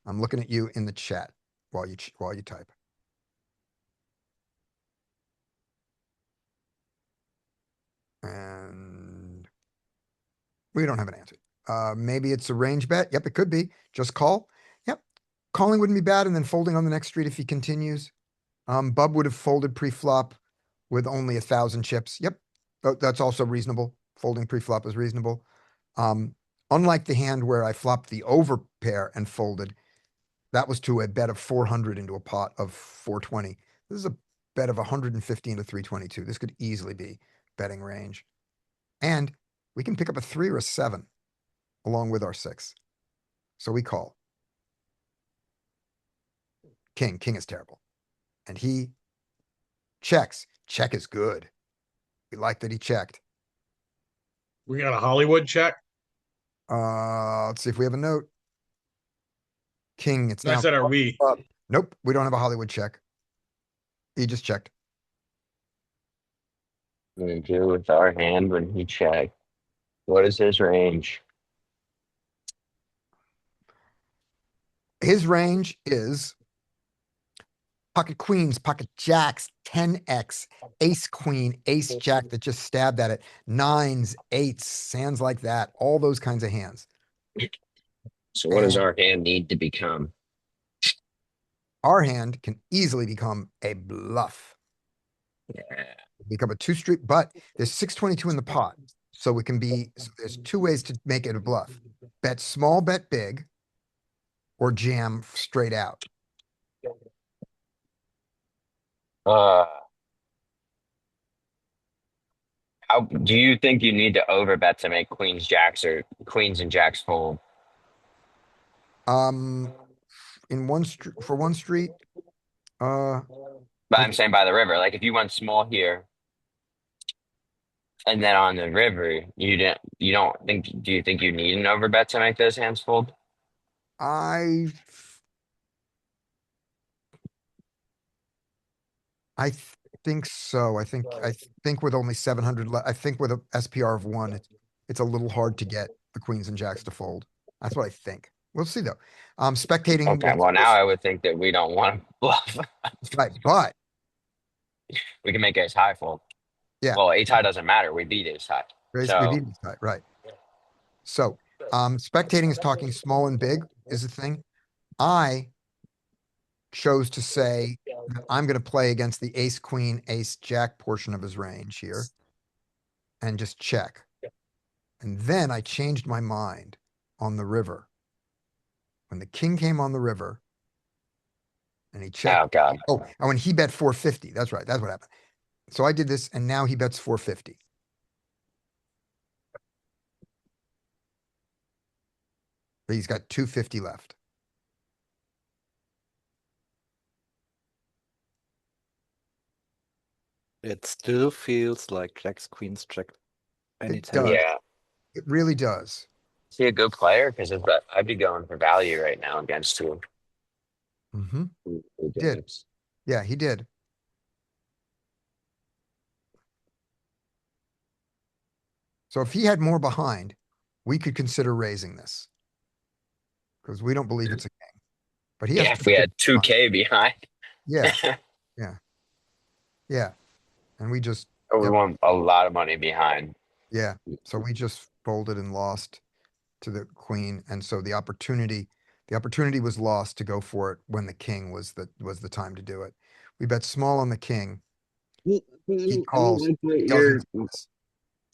B: I'm looking at you in the chat while you type. And we don't have an answer. Maybe it's a range bet. Yep, it could be. Just call. Yep. Calling wouldn't be bad, and then folding on the next street if he continues. Bub would have folded pre-flop with only 1,000 chips. Yep. That's also reasonable. Folding pre-flop is reasonable. Unlike the hand where I flopped the over pair and folded, that was to a bet of 400 into a pot of 420. This is a bet of 150 into 322. This could easily be betting range. And we can pick up a 3 or a 7 along with our 6. So we call. King is terrible. And he checks. Check is good. We like that he checked.
C: We got a Hollywood check.
B: Let's see if we have a note. King, it's
C: I
B: now.
C: said, are we?
B: Nope, we don't have a Hollywood check. He just checked.
D: What do we do with our hand when he checked? What is his range?
B: His range is pocket queens, pocket jacks, 10x, ace queen, ace jack that just stabbed at it, 9s, 8s, hands like that, all those kinds of hands.
D: So what does our hand need to become?
B: Our hand can easily become a bluff.
D: Yeah.
B: Become a 2-street, but there's 622 in the pot. So it can be, so there's 2 ways to make it a bluff. Bet small, bet big, or jam straight out.
D: How do you think you need to overbet to make queens jacks or queens and jacks fold?
B: In one for one street,
D: But I'm saying by the river, like if you went small here, and then on the river, you don't think, do you think you need an overbet to make those hands fold?
B: I think so. I think with only 700, I think with a SPR of 1, it's a little hard to get the queens and jacks to fold. That's what I think. We'll see though. Spectating.
D: Okay, well now I would think that we don't want to bluff.
B: Right, but
D: We can make ace high fold.
B: yeah,
D: Well, ace high doesn't matter. We beat ace high.
B: we
D: So
B: beat this guy, right? So, spectating is talking small and big is the thing. I chose to say that I'm gonna play against the ace, queen, ace, jack portion of his range here. And just check. And then I changed my mind on the river. When the king came on the river and he checked.
D: Oh God.
B: Oh, and when he bet 450, that's right, that's what happened. So I did this and now he bets 450. But he's got 250 left.
F: It still feels like jacks, queens, check anytime.
B: does.
D: Yeah.
B: It really does.
D: Is he a good player? Because I'd be going for value right now against him.
B: Mm-hmm.
D: Who
B: Did.
D: does.
B: Yeah, he did. So if he had more behind, we could consider raising this. Because we don't believe it's a king. But he has
D: Yeah, if we had 2K behind.
B: Yeah. Yeah. And we just,
D: We
B: yep,
D: want a lot of money behind.
B: yeah. So we just folded and lost to the queen. And so the opportunity was lost to go for it when the king was the time to do it. We bet small on the king. He calls, doesn't.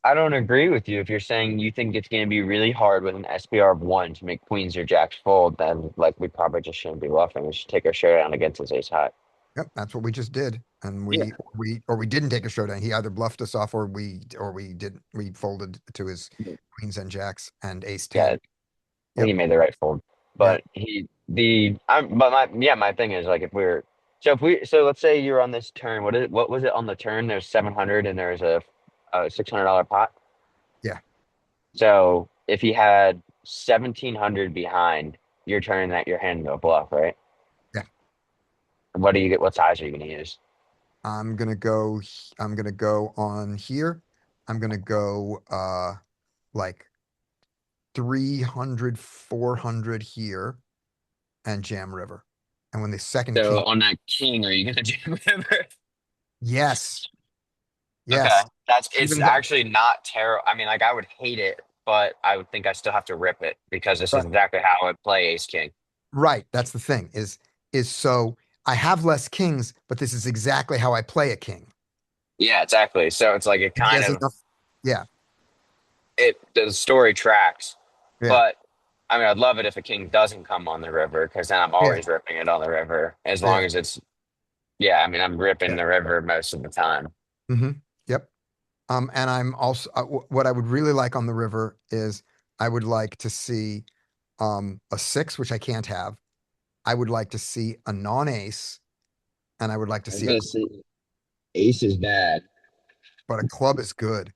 D: I don't agree with you. If you're saying you think it's going to be really hard with an SPR of 1 to make queens or jacks fold, then like we probably just shouldn't be bluffing. We should take our showdown against his ace high.
B: Yep, that's what we just did. And
D: Yeah.
B: we didn't take a showdown. He either bluffed us off or we folded to his queens and jacks and ace 10.
D: Yeah, I think
B: Yep.
D: he made the right fold. But my thing is like so let's say you're on this turn. What was it on the turn? There's 700 and there's a $600 pot.
B: Yeah.
D: So if he had 1,700 behind, you're turning that your hand into a bluff, right?
B: Yeah.
D: What do you get? What size are you going to use?
B: I'm gonna go on here. I'm gonna go like 300, 400 here and jam river. And when the second
D: So
B: king,
D: on that king, are you going to jam river?
B: yes.
D: Okay,
B: Yes.
D: it's
B: Even though-
D: actually not terrible. I mean, like I would hate it, but I would think I still have to rip it because this is
B: Right.
D: exactly how I would play ace king.
B: Right. That's the thing is so I have less kings, but this is exactly how I play a king.
D: Yeah, exactly. So it's like it
B: He
D: kind
B: has
D: of
B: enough- yeah.
D: the story tracks.
B: Yeah.
D: But I mean, I'd love it if a king doesn't come on the river because then I'm always ripping it on the river as long
B: Yeah.
D: as it's. Yeah, I mean, I'm ripping the river most of the time.
B: Mm-hmm. Yep. And I'm also what I would really like on the river is I would like to see a 6, which I can't have. I would like to see a non-ace, and I would like to see
D: Ace is bad.
B: but a club is good.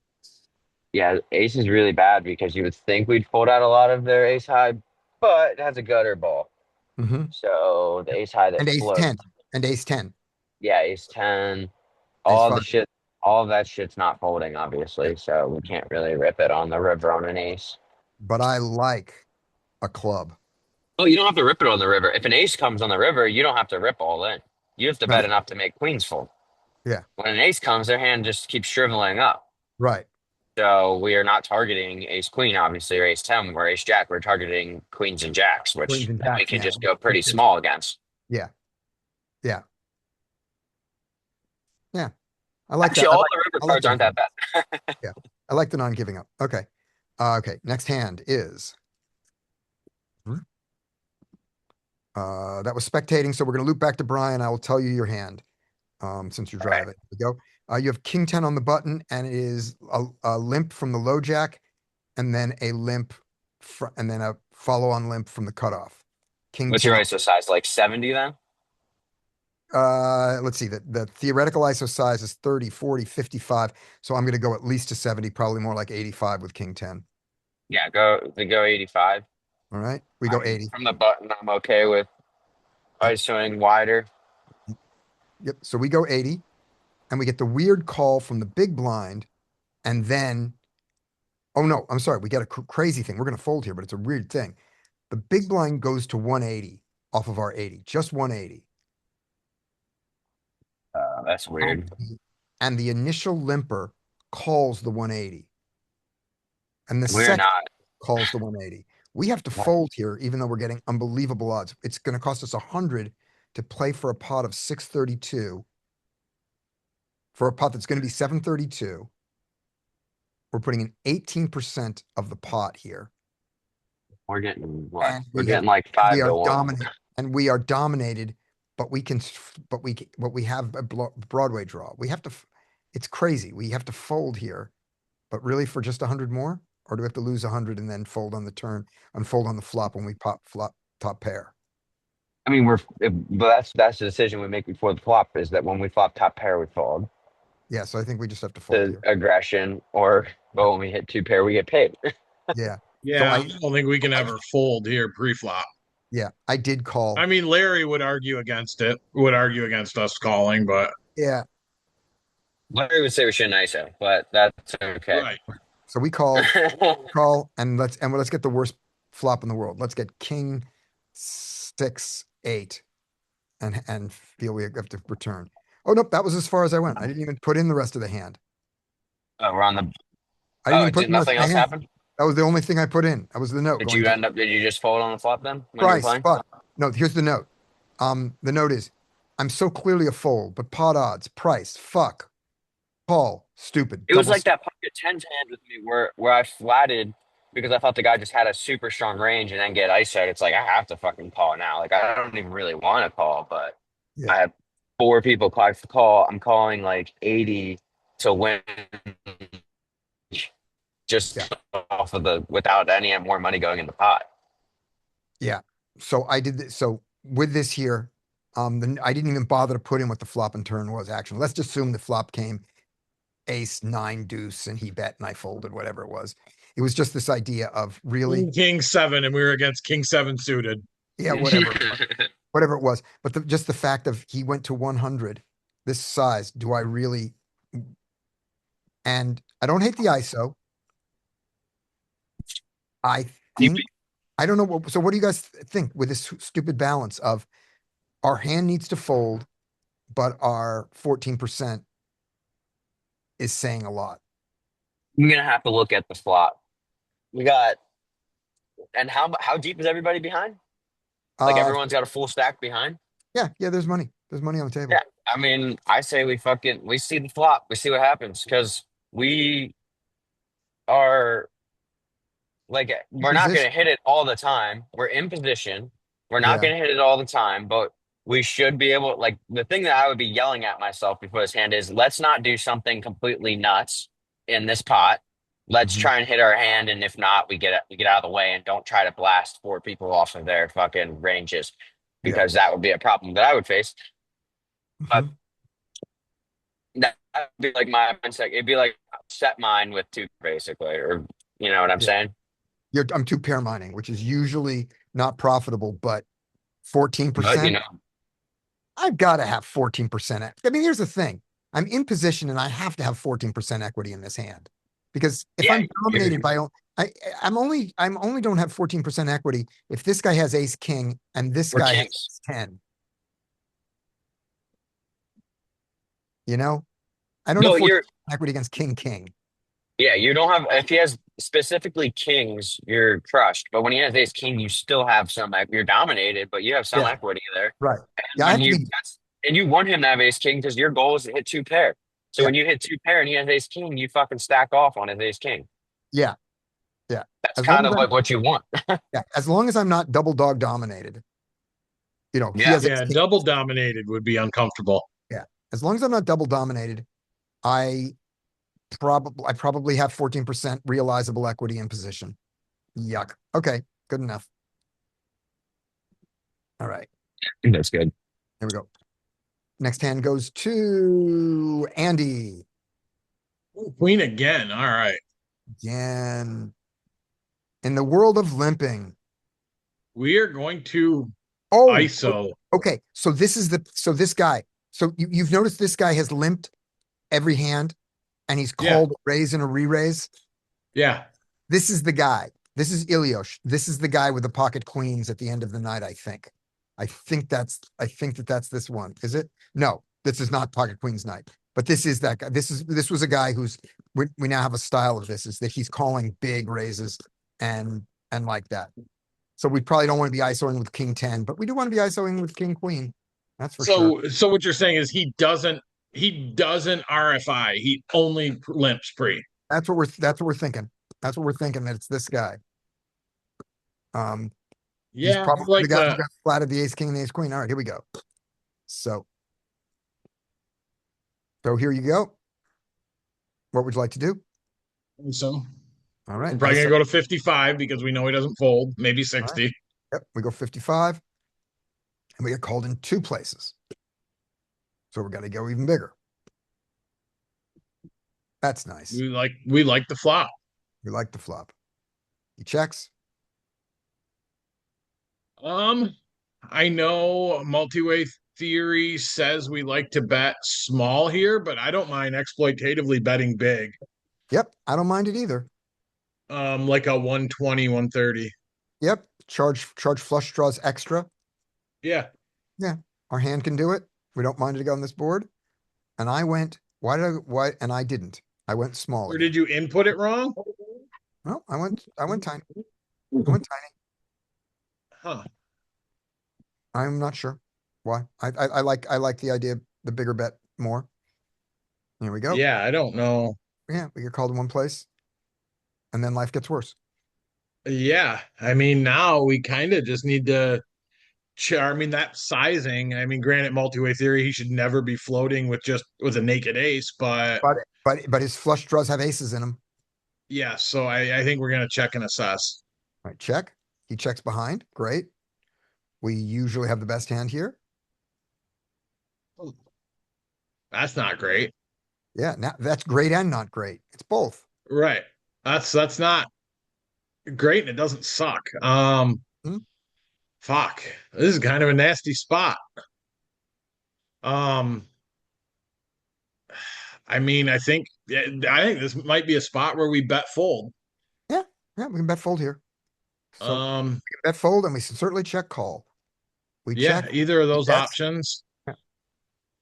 D: Yeah, ace is really bad because you would think we'd fold out a lot of their ace high, but it has a gutter ball.
B: Mm-hmm.
D: So the ace high that
B: And ace
D: floats.
B: 10 and ace 10.
D: Yeah, ace 10.
B: Ace
D: All the
B: 5.
D: shit, all of that shit's not folding, obviously. So we can't really rip it on the river on an ace.
B: But I like a club.
D: Oh, you don't have to rip it on the river. If an ace comes on the river, you don't have to rip all in. You have to bet
B: Right.
D: enough to make queens fold.
B: Yeah.
D: When an ace comes, their hand just keeps shriveling up.
B: Right.
D: So we are not targeting ace queen, obviously, or ace 10 or ace jack. We're targeting queens and jacks, which
B: Queens and
D: we
B: jacks,
D: can
B: yeah.
D: just go pretty small against.
B: Yeah. Yeah. Yeah. I like
D: Actually,
B: that.
D: all the river
B: I like
D: cards aren't that bad.
B: Yeah. I like the non-giving up. Okay. Okay. Next hand is that was spectating. So we're going to loop back to Brian. I will tell you your hand since you're
D: All right.
B: driving. Here we go. You have king 10 on the button and it is a limp from the low jack and then a limp and then a follow-on limp from the cutoff. King
D: What's
B: 10.
D: your ISO size? Like 70 then?
B: Let's see, the theoretical ISO size is 30, 40, 55. So I'm going to go at least to 70, probably more like 85 with king 10.
D: Yeah, go 85.
B: All right. We go 80.
D: From the button, I'm okay with ISOing wider.
B: Yep. So we go 80 and we get the weird call from the big blind. And then, oh no, I'm sorry. We got a crazy thing. We're going to fold here, but it's a weird thing. The big blind goes to 180 off of our 80, just 180.
D: That's weird.
B: And the initial limper calls the 180. And the
D: We're
B: second
D: not.
B: calls the 180. We have to fold here, even though we're getting unbelievable odds. It's going to cost us 100 to play for a pot of 632. For a pot that's going to be 732. We're putting in 18% of the pot here.
D: We're getting what?
B: And
D: We're
B: we
D: getting
B: have-
D: like
B: And
D: 5
B: we
D: to
B: are
D: 1.
B: dominant, and we are dominated, but we have a Broadway draw. We have to, it's crazy. We have to fold here, but really for just 100 more? Or do we have to lose 100 and then fold on the turn, unfold on the flop when we pop flop top pair?
D: I mean, but that's the decision we make before the flop is that when we flop top pair, we fold
B: Yeah, so I think we just have to fold
D: the
B: here.
D: aggression, but when we hit 2 pair, we get paid.
B: Yeah,
C: Yeah,
B: I-
C: I don't think we can ever fold here pre-flop.
B: yeah, I did call.
C: I mean, Larry would argue against it, would argue against us calling, but
B: Yeah,
D: Larry would say we shouldn't ISO, but that's okay.
C: right.
B: so we call, and let's get the worst flop in the world. Let's get king 6 8 and feel we have to return. Oh, nope, that was as far as I went. I didn't even put in the rest of the hand.
D: Oh, we're on the.
B: I didn't
D: Oh,
B: even put
D: did
B: in the rest
D: nothing
B: of the
D: else
B: hand.
D: happen?
B: That was the only thing I put in. That was the note.
D: Did
B: going
D: you
B: to
D: end up? Did you just fold on the flop then when you were
B: price,
D: playing?
B: but no, here's the note. The note is, I'm so clearly a fold, but pot odds, price, fuck, call, stupid.
D: It was
B: double
D: like that pocket tens hand with me where I flatted because I thought the guy just had a super strong range and then get ISO'd. It's like I have to fucking call now. Like I don't even really want to call, but
B: Yeah.
D: I have 4 people call. I'm calling like 80 to win just
B: Yeah.
D: off of without any more money going in the pot.
B: So I did this. So with this here, I didn't even bother to put in what the flop and turn was actually. Let's just assume the flop came ace, 9, deuce, and he bet and I folded, whatever it was. It was just this idea of really,
C: King 7, and we were against King 7 suited.
B: yeah, whatever it was. But just the fact of he went to 100, this size, do I really? And I don't hate the ISO. I think, I don't know. So what do you guys think with this stupid balance of our hand needs to fold, but our 14% is saying a lot?
D: I'm gonna have to look at the flop. We got, and how deep is everybody behind? Like
B: Uh,
D: everyone's got a full stack behind.
B: yeah, there's money. There's money on the table.
D: Yeah, I mean, I say we see the flop, we see what happens because we are like we're not
B: Position.
D: gonna hit it all the time. We're in position. We're not
B: Yeah.
D: gonna hit it all the time, but we should be able. Like the thing that I would be yelling at myself before this hand is, let's not do something completely nuts in this pot. Let's
B: Mhm.
D: try and hit our hand, and if not, we get out of the way and don't try to blast 4 people off of their fucking ranges
B: Yeah.
D: because that would be a problem that I would face. But
B: Mhm.
D: that would be like my mindset. It'd be like set mine with 2 basically, or you know what I'm
B: Yeah.
D: saying?
B: I'm 2-pair mining, which is usually not profitable, but 14%.
D: But you know,
B: I've got to have 14%. I mean, here's the thing. I'm in position and I have to have 14% equity in this hand. Because if
D: Yeah,
B: I'm dominated by, I'm only don't have 14% equity if this guy has ace king and this
D: Or
B: guy has
D: kings.
B: ace 10. You know? I don't
D: No,
B: have 14%
D: you're
B: equity against king king.
D: yeah, you don't have if he has specifically kings, you're crushed. But when he has ace king, you still have some you're dominated, but you have some
B: Yeah.
D: equity there.
B: Right.
D: And
B: Yeah, I
D: when
B: have to
D: and you want him to have ace king because your goal is to hit 2 pair. So
B: Yeah.
D: when you hit 2 pair and he has ace king, you fucking stack off on his ace king.
B: Yeah. Yeah.
D: That's
B: As long
D: kind
B: as
D: of like what you want.
B: Yeah. As long as I'm not double dog dominated. He
D: Yeah.
B: has
C: Yeah,
B: ace king.
C: double dominated would be uncomfortable.
B: As long as I'm not double dominated, I probably have 14% realizable equity in position. Yuck. Okay, good enough. All right,
D: I think that's good.
B: here we go. Next hand goes to Andy.
C: Ooh, queen again. All right.
B: Again. In the world of limping.
C: We are going to
B: Oh,
C: ISO.
B: okay. So this guy. So you've noticed this guy has limped every hand and he's
C: Yeah.
B: called a raise and a re-raise.
C: Yeah.
B: This is the guy. This is Ilyos. This is the guy with the pocket queens at the end of the night, I think. I think that's this one. Is it? No, this is not pocket queens night. But this is that guy. This was a guy who's we now have a style of this, is that he's calling big raises and like that. So we probably don't want to be ISOing with king 10, but we do want to be ISOing with king queen. That's for sure.
C: So what you're saying is he doesn't RFI. He only limps pre.
B: That's what we're thinking. That's what we're thinking, that it's this guy. He's
C: Yeah,
B: probably
C: like
B: the guy who
C: the
B: got flatted the ace king and the ace queen. All right, here we go. So here you go. What would you like to do?
C: so
B: All right.
C: we're probably
B: ISO.
C: gonna go to 55 because we know he doesn't fold. Maybe 60.
B: Yep, we go 55. And we get called in 2 places. So we're gonna go even bigger. That's nice.
C: We like the flop.
B: We like the flop. He checks.
C: I know multi-way theory says we like to bet small here, but I don't mind exploitatively betting big.
B: Yep, I don't mind it either.
C: Like a 120, 130.
B: Yep, charge flush draws extra.
C: Yeah.
B: Yeah, our hand can do it. We don't mind it on this board. And I went, and I didn't. I went small
C: Or
B: again.
C: did you input it wrong?
B: No, I went tiny. I went tiny.
C: Huh.
B: I'm not sure why. I like the idea of the bigger bet more. Here we go.
C: Yeah, I don't know.
B: Yeah, we get called in one place. And then life gets worse.
C: Yeah, I mean, now we kind of just need to. I mean, that sizing. I mean, granted, multi-way theory, he should never be floating with a naked ace, but
B: But his flush draws have aces in them.
C: yeah. So I think we're gonna check and assess.
B: All right, check. He checks behind. Great. We usually have the best hand here.
C: That's not great,
B: Yeah, now that's great and not great. It's both.
C: right? That's not great, and it doesn't suck.
B: Hmm.
C: Fuck, this is kind of a nasty spot. Um, I mean, I think this might be a spot where we bet fold.
B: Yeah, we can bet fold here. So we
C: Um,
B: can bet fold, and we can certainly check call. We
C: yeah,
B: check.
C: either of those
B: bets.
C: options.
B: Yeah.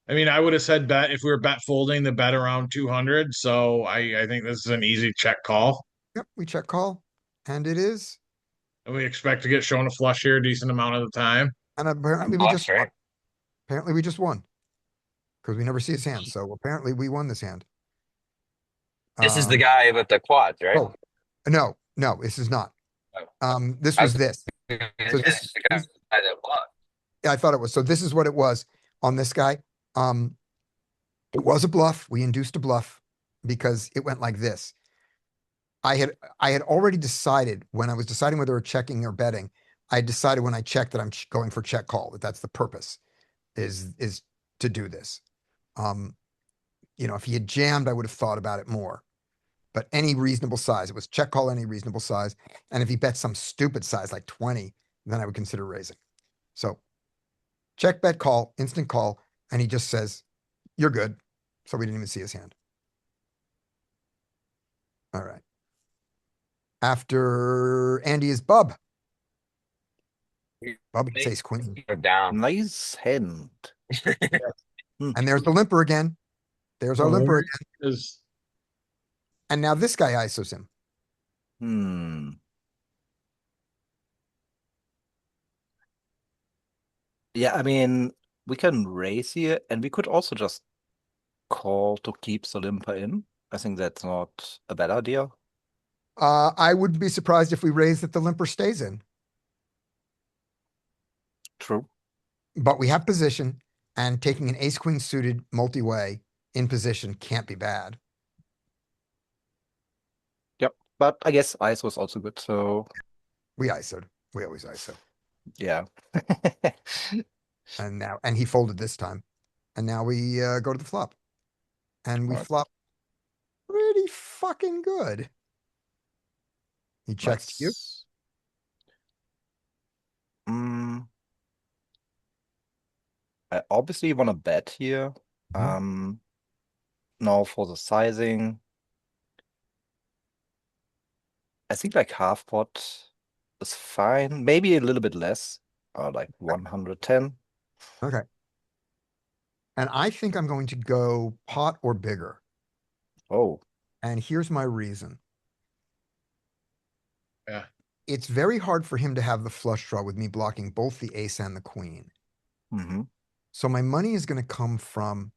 C: I mean, I would have said bet if we were bet folding the bet around 200. So I think this is an easy check call.
B: Yep, we check call, and it is.
C: And we expect to get shown a flush here a decent amount of the time.
B: And apparently we
D: Bluffs,
B: just won.
D: right?
B: Apparently we just won because we never see his hand. So apparently we won this hand.
D: This is the guy with the quads, right?
B: Oh, no, this is not. This
D: I
B: was
D: was-
B: this. So
D: This is the guy that bluffed.
B: Yeah, I thought it was. So this is what it was on this guy. It was a bluff. We induced a bluff because it went like this. I had already decided when I was deciding whether we're checking or betting. I decided when I checked that I'm going for check call. That's the purpose, is to do this. If he had jammed, I would have thought about it more. But any reasonable size, it was check call any reasonable size. And if he bet some stupid size like 20, then I would consider raising. So check, bet, call, instant call, and he just says, "You're good." So we didn't even see his hand. All right. After Andy is Bub. Bub gets ace queen.
D: Down.
E: Nice hand.
B: And there's the limper again. There's our limper again.
C: Is
B: And now this guy ISOs him.
E: Hmm. Yeah, I mean, we can raise here, and we could also just call to keep the limper in. I think that's not a bad idea.
B: I wouldn't be surprised if we raise that the limper stays in,
E: True.
B: but we have position, and taking an ace queen suited multi-way in position can't be bad.
E: Yep. But I guess ISO was also good, so
B: We ISO'd. We always ISO.
E: yeah.
B: And he folded this time. And now we go to the flop. And we
E: Alright.
B: flop pretty fucking good. He checks to you.
E: Nice. Mm. I obviously want to bet here.
B: Mhm.
E: Now for the sizing, I think like half pot is fine. Maybe a little bit less, like 110.
B: Okay. And I think I'm going to go pot or bigger.
E: Oh,
B: And here's my reason.
C: Yeah.
B: It's very hard for him to have the flush draw with me blocking both the ace and the queen.
E: mm-hmm.
B: So my money is going to come from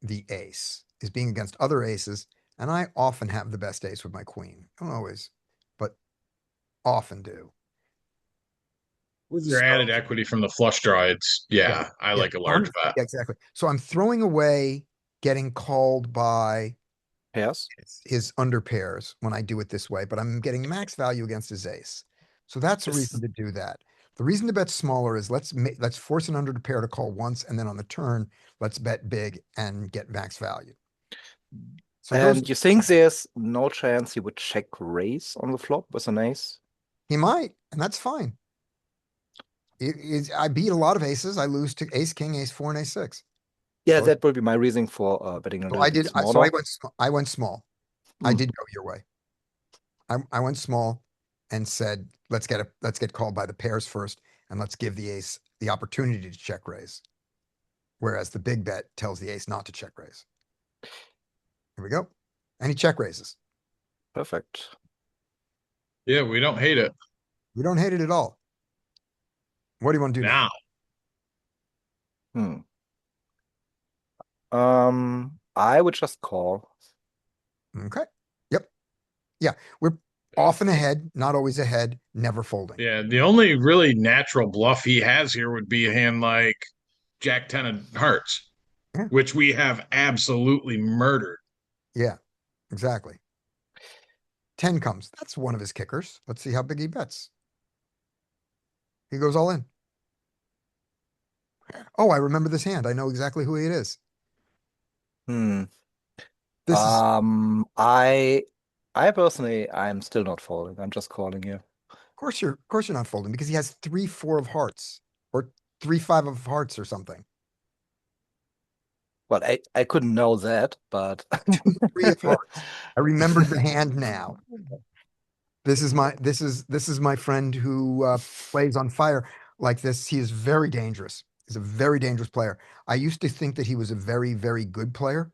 B: the ace, is being against other aces. And I often have the best ace with my queen. Don't always, but often do.
C: With your
B: So,
C: added equity from the flush draw,
B: yeah,
C: I
B: yeah,
C: like a large bet.
B: yeah, exactly. So I'm throwing away getting called by
F: Pairs.
B: his under pairs when I do it this way, but I'm getting max value against his ace. So that's a reason to do that. The reason to bet smaller is let's force an under pair to call once, and then on the turn, let's bet big and get max value. So those
F: And you think there's no chance he would check raise on the flop with an ace?
B: he might, and that's fine. I beat a lot of aces. I lose to ace king, ace four, and ace six.
F: Yeah,
B: So,
F: that would be my reason for betting a
B: so
F: little
B: I
F: bit
B: did.
F: smaller.
B: I went small. I
F: Hmm.
B: did go your way. I went small and said, let's get called by the pairs first, and let's give the ace the opportunity to check raise. Whereas the big bet tells the ace not to check raise. Here we go. And he check raises.
F: Perfect.
C: Yeah, we don't hate it.
B: We don't hate it at all. What do you want to do now?
C: Now,
F: I would just call.
B: Okay. Yep. Yeah. We're often ahead, not always ahead, never folding.
C: yeah, the only really natural bluff he has here would be a hand like Jack 10 of hearts,
B: Yeah.
C: which we have absolutely murdered.
B: Yeah, exactly. 10 comes. That's one of his kickers. Let's see how big he bets. He goes all in. Oh, I remember this hand. I know exactly who it is.
F: Hmm.
B: This is,
F: I personally, I'm still not folding. I'm just calling you.
B: of course you're not folding because he has 3-4 of hearts or 3-5 of hearts or something.
F: Well, I couldn't know that, but
B: 3 of hearts. I remembered the hand now. This is my friend who plays on fire like this. He is very dangerous. He's a very dangerous player. I used to think that he was a very, very good player.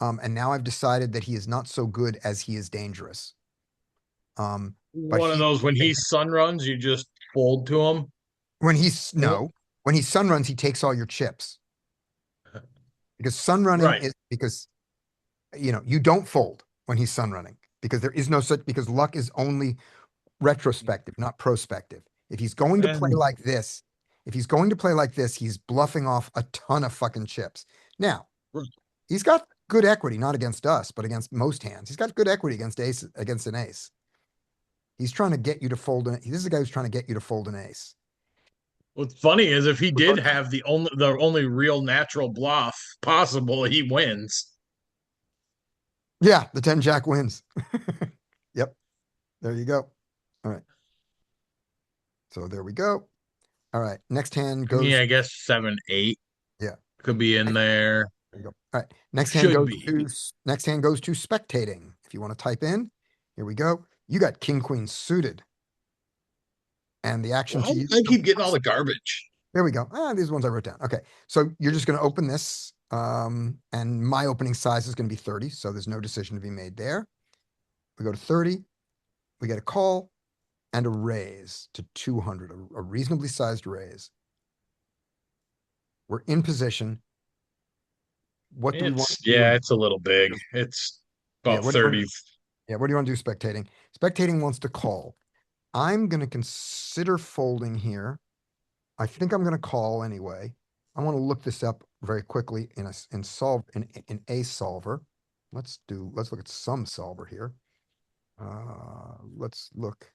B: And now I've decided that he is not so good as he is dangerous. But
C: One of those when he sun runs, you just fold to him.
B: when he sun runs, he takes all your chips. Because sun running
C: Right.
B: is because you don't fold when he's sun running because there is no such because luck is only retrospective, not prospective. If he's going to play
C: And-
B: like this, he's bluffing off a ton of fucking chips. Now,
C: Right.
B: he's got good equity, not against us, but against most hands. He's got good equity against an ace. He's trying to get you to fold this is a guy who's trying to get you to fold an ace.
C: What's funny is if he did have the only real natural bluff possible, he wins.
B: Yeah, the 10 jack wins. Yep. There you go. All right. So there we go. All right. Next hand goes.
C: I guess 7-8.
B: Yeah.
C: Could be in there.
B: There you go. All right. Next hand
C: Should
B: goes
C: be.
B: to spectating. If you want to type in, here we go. You got king queen suited. And the action
C: Why
B: to
C: do
B: use.
C: I keep getting all the garbage?
B: There we go. These ones I wrote down. Okay. So you're just going to open this. And my opening size is going to be 30. So there's no decision to be made there. We go to 30. We get a call and a raise to 200, a reasonably sized raise. We're in position. What do we want to do?
C: It's a little big. It's about
B: what do you want
C: 30.
B: Yeah, what do you want to do spectating? Spectating wants to call. I'm going to consider folding here. I think I'm going to call anyway. I want to look this up very quickly in a solver. Let's look at some solver here. Let's look.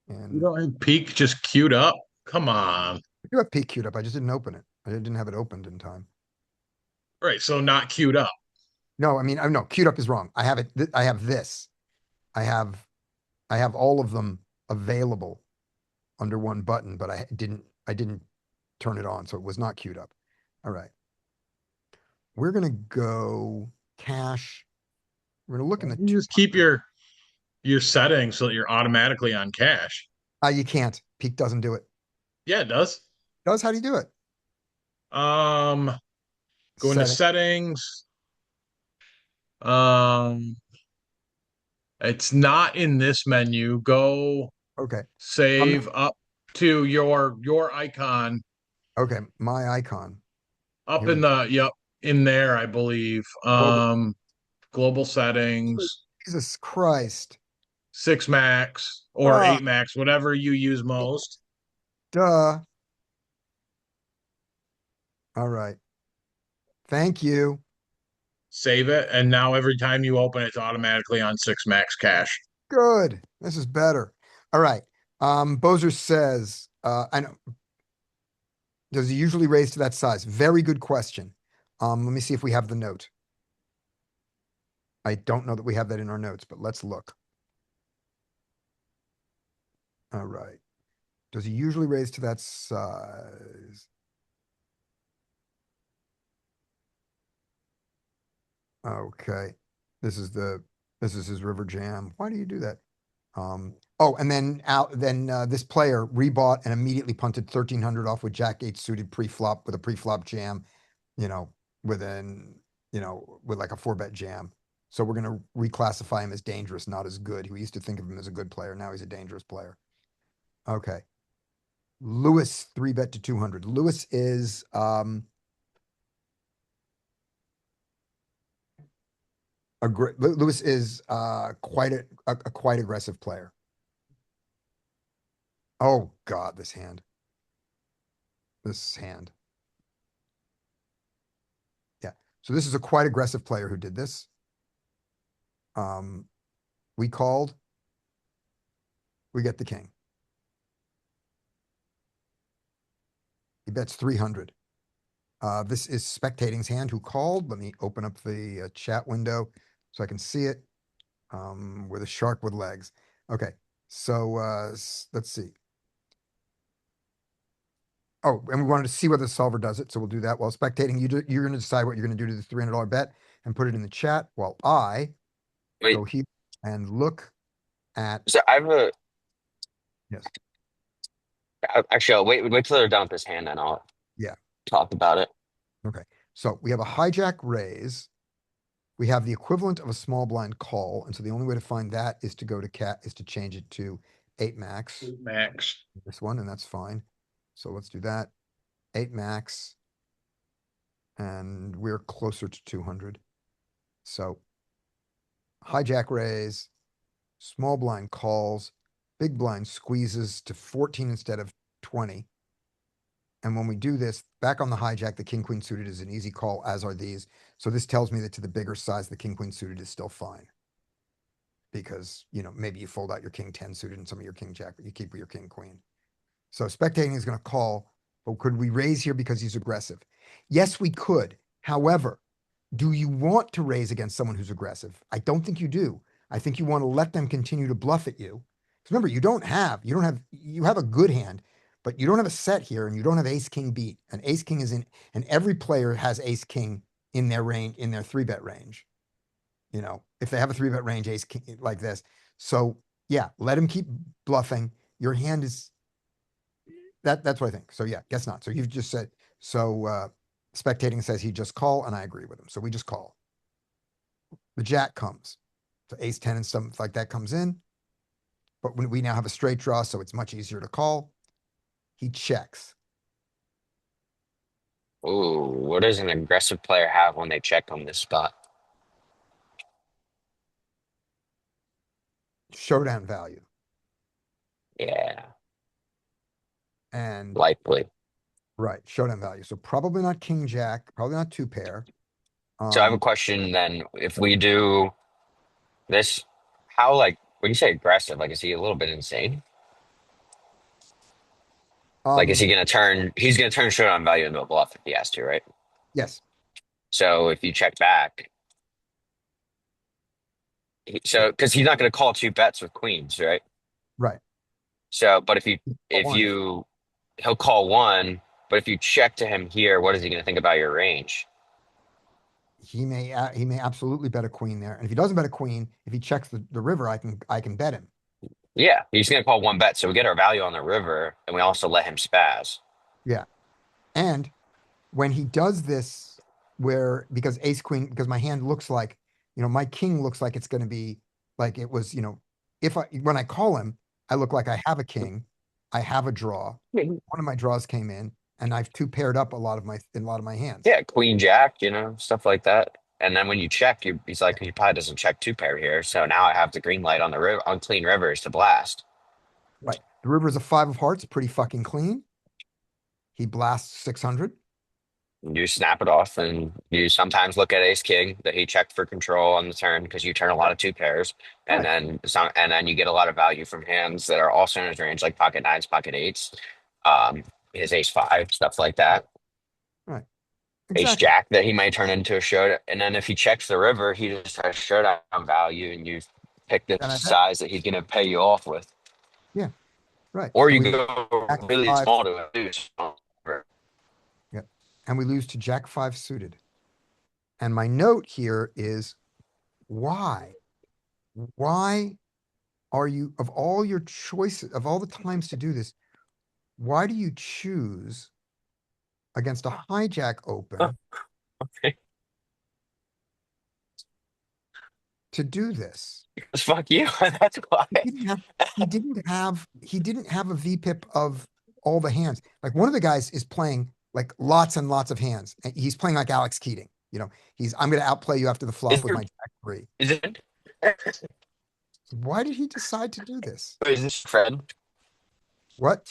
C: You
B: And
C: don't have peak just queued up. Come on.
B: I do have P queued up. I just didn't open it. I didn't have it opened in time.
C: Right, so not queued up.
B: No, I mean, no, queued up is wrong. I have it. I have this. I have all of them available under one button, but I didn't turn it on, so it was not queued up. All right. We're gonna go cash. We're gonna look in the
C: You just keep your settings so that you're automatically on cash.
B: you can't. Peak doesn't do it.
C: Yeah, it does.
B: Does how do you do it?
C: Go into
B: Setting.
C: settings. It's not in this menu. Go
B: Okay.
C: save up to your icon
B: Okay, my icon.
C: Up
B: Here
C: in
B: we-
C: the in there, I believe. Global settings,
B: Jesus Christ.
C: 6 max or
B: Ah,
C: 8 max, whatever you use most.
B: duh. All right. Thank you.
C: Save it, and now every time you open it, it's automatically on 6 max cache.
B: Good. This is better. All right. Bozer says, I know. Does he usually raise to that size? Very good question. Let me see if we have the note. I don't know that we have that in our notes, but let's look. All right. Does he usually raise to that size? Okay. This is his river jam. Why do you do that? Oh, and then this player rebought and immediately punted 1300 off with Jack 8 suited pre-flop with a pre-flop jam, you know, with like a 4-bet jam. So we're gonna reclassify him as dangerous, not as good. We used to think of him as a good player. Now he's a dangerous player. Okay. Lewis 3-bet to 200. Lewis is Lewis is quite a quite aggressive player. Oh God, this hand. Yeah. So this is a quite aggressive player who did this. We called. We get the king. He bets 300. This is Spectating's hand who called. Let me open up the chat window so I can see it. With a shark with legs. Okay. So let's see. Oh, and we wanted to see whether the solver does it. So we'll do that while spectating. You're going to decide what you're going to do to the $300 bet and put it in the chat while I
D: Wait,
B: go here and look at.
D: so I have a
B: Yes.
D: actually. I'll wait till they're done with this hand, and I'll
B: Yeah.
D: talk about it.
B: Okay. So we have a hijack raise. We have the equivalent of a small blind call. And so the only way to find that is to go to is to change it to 8 max.
C: 8 max.
B: This one, and that's fine. So let's do that. 8 max. And we're closer to 200. So hijack raise, small blind calls, big blind squeezes to 14 instead of 20. And when we do this, back on the hijack, the king queen suited is an easy call, as are these. So this tells me that to the bigger size, the king queen suited is still fine. Because, maybe you fold out your king 10 suited and some of your king jack, but you keep with your king queen. So spectating is going to call, but could we raise here because he's aggressive? Yes, we could. However, do you want to raise against someone who's aggressive? I don't think you do. I think you want to let them continue to bluff at you. Because remember, you have a good hand, but you don't have a set here and you don't have ace king beat. And ace king is in, and every player has ace king in their range, in their 3-bet range. If they have a 3-bet range, ace king like this. So yeah, let him keep bluffing. Your hand is that's what I think. So yeah, guess not. So you've just said, spectating says he just call, and I agree with him. So we just call. The jack comes. So ace 10 and something like that comes in. But when we now have a straight draw, so it's much easier to call. He checks.
D: Ooh, what does an aggressive player have when they check on this spot?
B: Showdown value.
D: Yeah,
B: And
D: likely.
B: right, showdown value. So probably not king jack, probably not 2-pair.
D: So I have a question then. If we do this, how when you say aggressive, is he a little bit insane? Is he gonna turn? He's gonna turn showdown value into a bluff if he has to, right?
B: Yes.
D: So if you check back, because he's not gonna call 2 bets with queens, right?
B: Right.
D: So, but
B: One.
D: he'll call 1, but if you check to him here, what is he gonna think about your range?
B: He may absolutely bet a queen there. And if he doesn't bet a queen, if he checks the river, I can bet him.
D: Yeah, he's gonna call 1 bet, so we get our value on the river, and we also let him spaz.
B: Yeah. And when he does this, because ace queen, because my hand looks like, my king looks like it's going to be like it was, when I call him, I look like I have a king, I have a draw. One of my draws came in, And I've two paired up in a lot of my hands.
D: Yeah, queen jack, stuff like that. And then when you check, he's like, he probably doesn't check two pair here. So now I have the green light on the river on clean rivers to blast.
B: Right. The river is a 5 of hearts, pretty fucking clean. He blasts 600.
D: You snap it off, and you sometimes look at ace king that he checked for control on the turn because you turn a lot of two pairs, and then you get a lot of value from hands that are also in his range, like pocket nines, pocket eights, his ace five, stuff like that.
B: Right.
D: Ace
B: Exactly.
D: jack that he might turn into a showdown, and then if he checks the river, he just has showdown value, and you pick the
B: And I bet.
D: size that he's going to pay you off with,
B: Yeah. Right.
D: or
B: And
D: you
B: we
D: go
B: jack
D: really
B: 5.
D: small to a deuce.
B: Yep. And we lose to jack 5 suited. And my note here is why? Why are you, of all your choices, of all the times to do this, why do you choose against a hijack open
D: Okay.
B: to do this?
D: Fuck you. That's why.
B: He didn't have a VPIP of all the hands. Like one of the guys is playing like lots and lots of hands. And he's playing like Alex Keating. I'm going to outplay you after the flop with my jack 3.
D: Is it?
B: Why did he decide to do this?
D: Is this your friend?
B: What?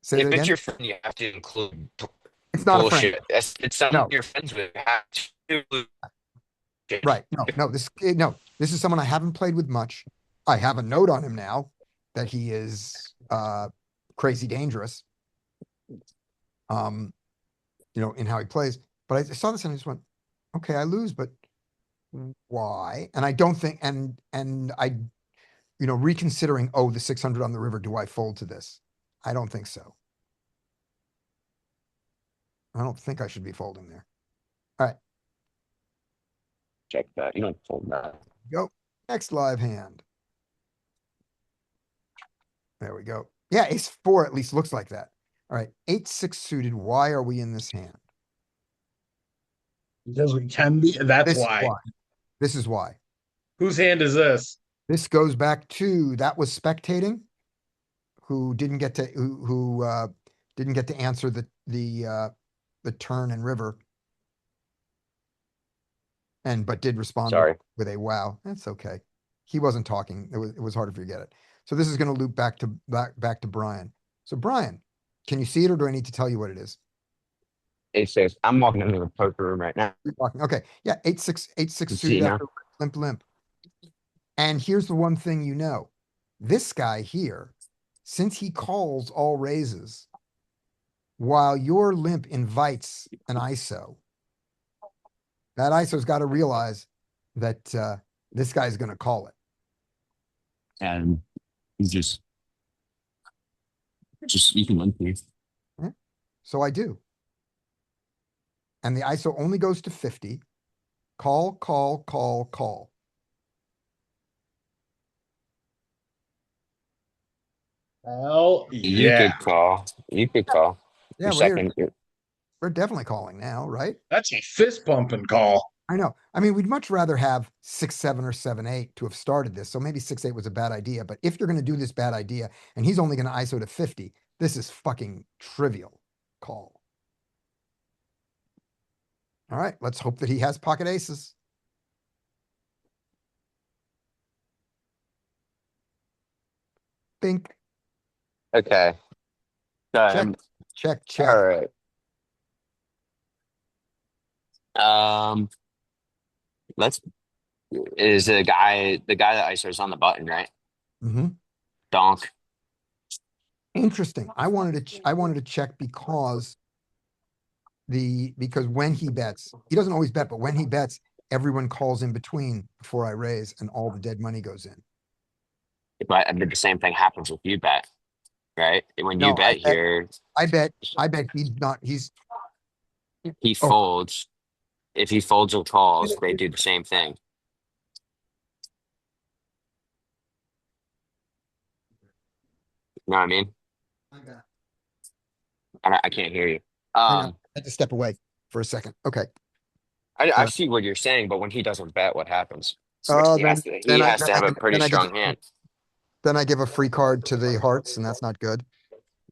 B: Say
D: If
B: that
D: it's
B: again?
D: your friend, you have to include
B: It's not a friend.
D: bullshit. It's something
B: No.
D: you're friends with. You have to include bullshit.
B: Right. No, this is someone I haven't played with much. I have a note on him now that he is crazy dangerous. In how he plays. But I saw this and I just went, okay, I lose, but why? And I don't think and I reconsidering, the 600 on the river, do I fold to this? I don't think so. I don't think I should be folding there. All right.
D: Check that. You don't fold that.
B: Go. Next live hand. There we go. Yeah, ace 4 at least looks like that. All right, 8-6 suited. Why are we in this hand?
C: Because we can be. That's
B: This is
C: why.
B: This is why.
C: Whose hand is this?
B: This goes back to that was spectating, who didn't get to didn't get to answer the turn and river, but did respond
D: Sorry.
B: with a wow. That's okay. He wasn't talking. It was hard to forget it. So this is going to loop back to Brian. So Brian, can you see it, or do I need to tell you what it is?
D: It says I'm walking into the poker room right now.
B: You're talking. Okay. Yeah. 8-6
D: You
B: suited
D: see now?
B: after limp. And here's the one thing this guy here, since he calls all raises, while your limp invites an ISO, that ISO's got to realize that this guy's going to call it.
D: And you just you can limp me.
B: So I do. And the ISO only goes to 50. Call, call, call, call.
C: Hell
D: You
C: yeah.
D: could call. You could call.
B: Yeah,
D: Your second.
B: we're definitely calling now, right?
C: That's a fist bumping call.
B: I know. I mean, we'd much rather have 6-7 or 7-8 to have started this. So maybe 6-8 was a bad idea. But if you're going to do this bad idea, and he's only going to ISO to 50, this is fucking trivial call. All right, let's hope that he has pocket aces. Bink.
D: Okay.
B: Check.
D: All right. Is the guy that ISO's on the button, right?
B: Mm-hmm.
D: Donk.
B: Interesting. I wanted to check because when he bets, he doesn't always bet, but when he bets, everyone calls in between before I raise, and all the dead money goes in.
D: But the same thing happens with you bet, right? When you bet here,
B: I bet
D: he folds. If he folds or calls, they do the same thing. You know what I mean? I can't hear you.
B: I had to step away for a second. Okay.
D: I see what you're saying, but when he doesn't bet, what happens? He has to have a pretty strong hand.
B: Then I give a free card to the hearts, and that's not good.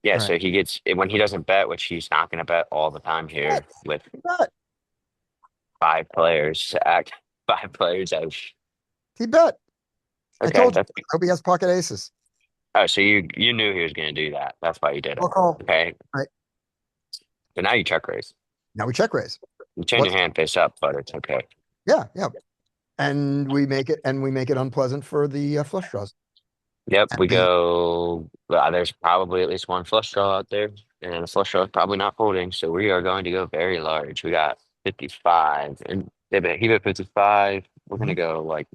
D: Yeah,
B: All
D: so
B: right.
D: he gets when he doesn't bet, which he's not going to bet all the time
B: Bet.
D: here with
B: Bet.
D: 5 players to act 5 players out.
B: He bet. I
D: Okay,
B: told you.
D: that's
B: I hope he has pocket aces.
D: oh, so you knew he was going to do that. That's why you did it.
B: We'll call.
D: Okay,
B: All right.
D: so now you check raise.
B: Now we check raise.
D: You turn
B: What's
D: your hand face up, but it's okay.
B: yeah, yeah. And we make it unpleasant for the flush draws.
D: Yep,
B: And
D: we
B: the
D: go. There's probably at least one flush draw out there, and the flush draw is probably not folding. So we are going to go very large. We got 55, and he bet 55. We're gonna go like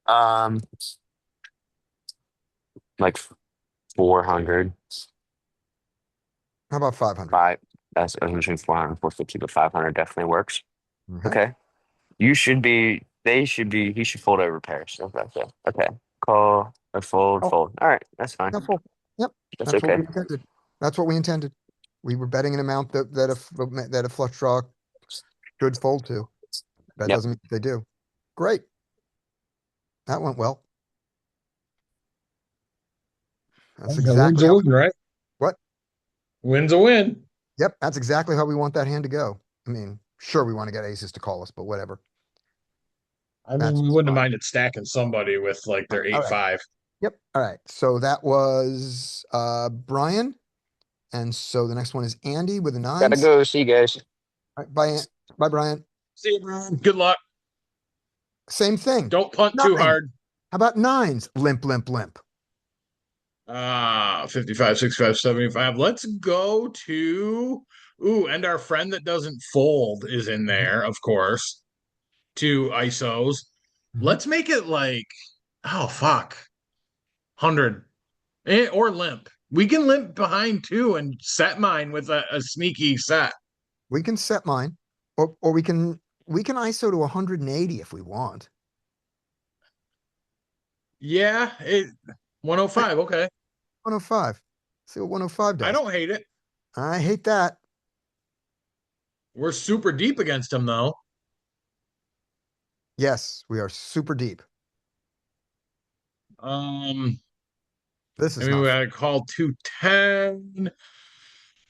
D: um like 400.
B: how about 500?
D: Five. That's between 400 and 450, but 500 definitely works.
B: Okay.
D: Okay, you should be. They should be. He should fold over pairs. Okay. Okay. Call or fold.
B: Oh,
D: Fold. All right, that's fine.
B: yeah, full. Yep.
D: That's
B: That's what
D: okay.
B: we intended. That's what we intended. We were betting an amount that a flush draw should fold to. That
D: Yep.
B: doesn't mean they do. Great. That went well. That's
C: Win's
B: exactly
C: a
B: how
C: win, right?
B: what?
C: Win's a win.
B: Yep, that's exactly how we want that hand to go. I mean, sure, we want to get aces to call us, but whatever.
C: I mean,
B: That's
C: we wouldn't have
B: fine.
C: minded stacking somebody with like their
B: All right.
C: 8-5.
B: Yep. All right. So that was Brian. And so the next one is Andy with the
D: Gotta
B: nines.
D: go. See you guys.
B: All right, bye, Brian.
C: See you, Brian. Good luck.
B: Same thing.
C: Don't punt too
B: Nine.
C: hard.
B: How about nines? Limp, limp, limp.
C: 55, 65, 75. Let's go to and our friend that doesn't fold is in there, of course. 2 ISOs.
B: Mhm.
C: Let's make it like, oh fuck. 100. Or limp. We can limp behind two and set mine with a sneaky set.
B: We can set mine, or we can ISO to 180 if we want.
C: Yeah, 105. Okay.
B: 105. See what 105 does.
C: I don't hate it.
B: I hate that.
C: We're super deep against him though.
B: Yes, we are super deep.
C: I
B: This is
C: mean, we
B: not.
C: gotta call 210.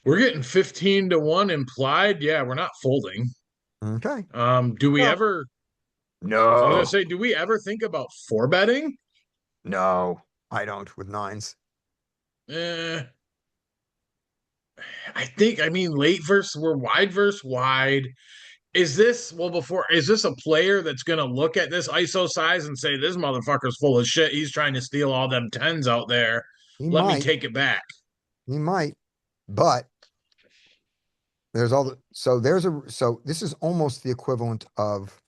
C: We're getting 15 to 1 implied. Yeah, we're not folding.
B: Okay.
C: Do we
B: No.
C: ever I was
B: No.
C: gonna say, do we ever think about four betting?
B: No, I don't with nines.
C: I mean we're wide versus wide. Is this a player that's gonna look at this ISO size and say this motherfucker's full of shit? He's trying to steal all them tens out there.
B: He
C: Let me
B: might.
C: take it back.
B: He might, but there's all the so this is almost the equivalent of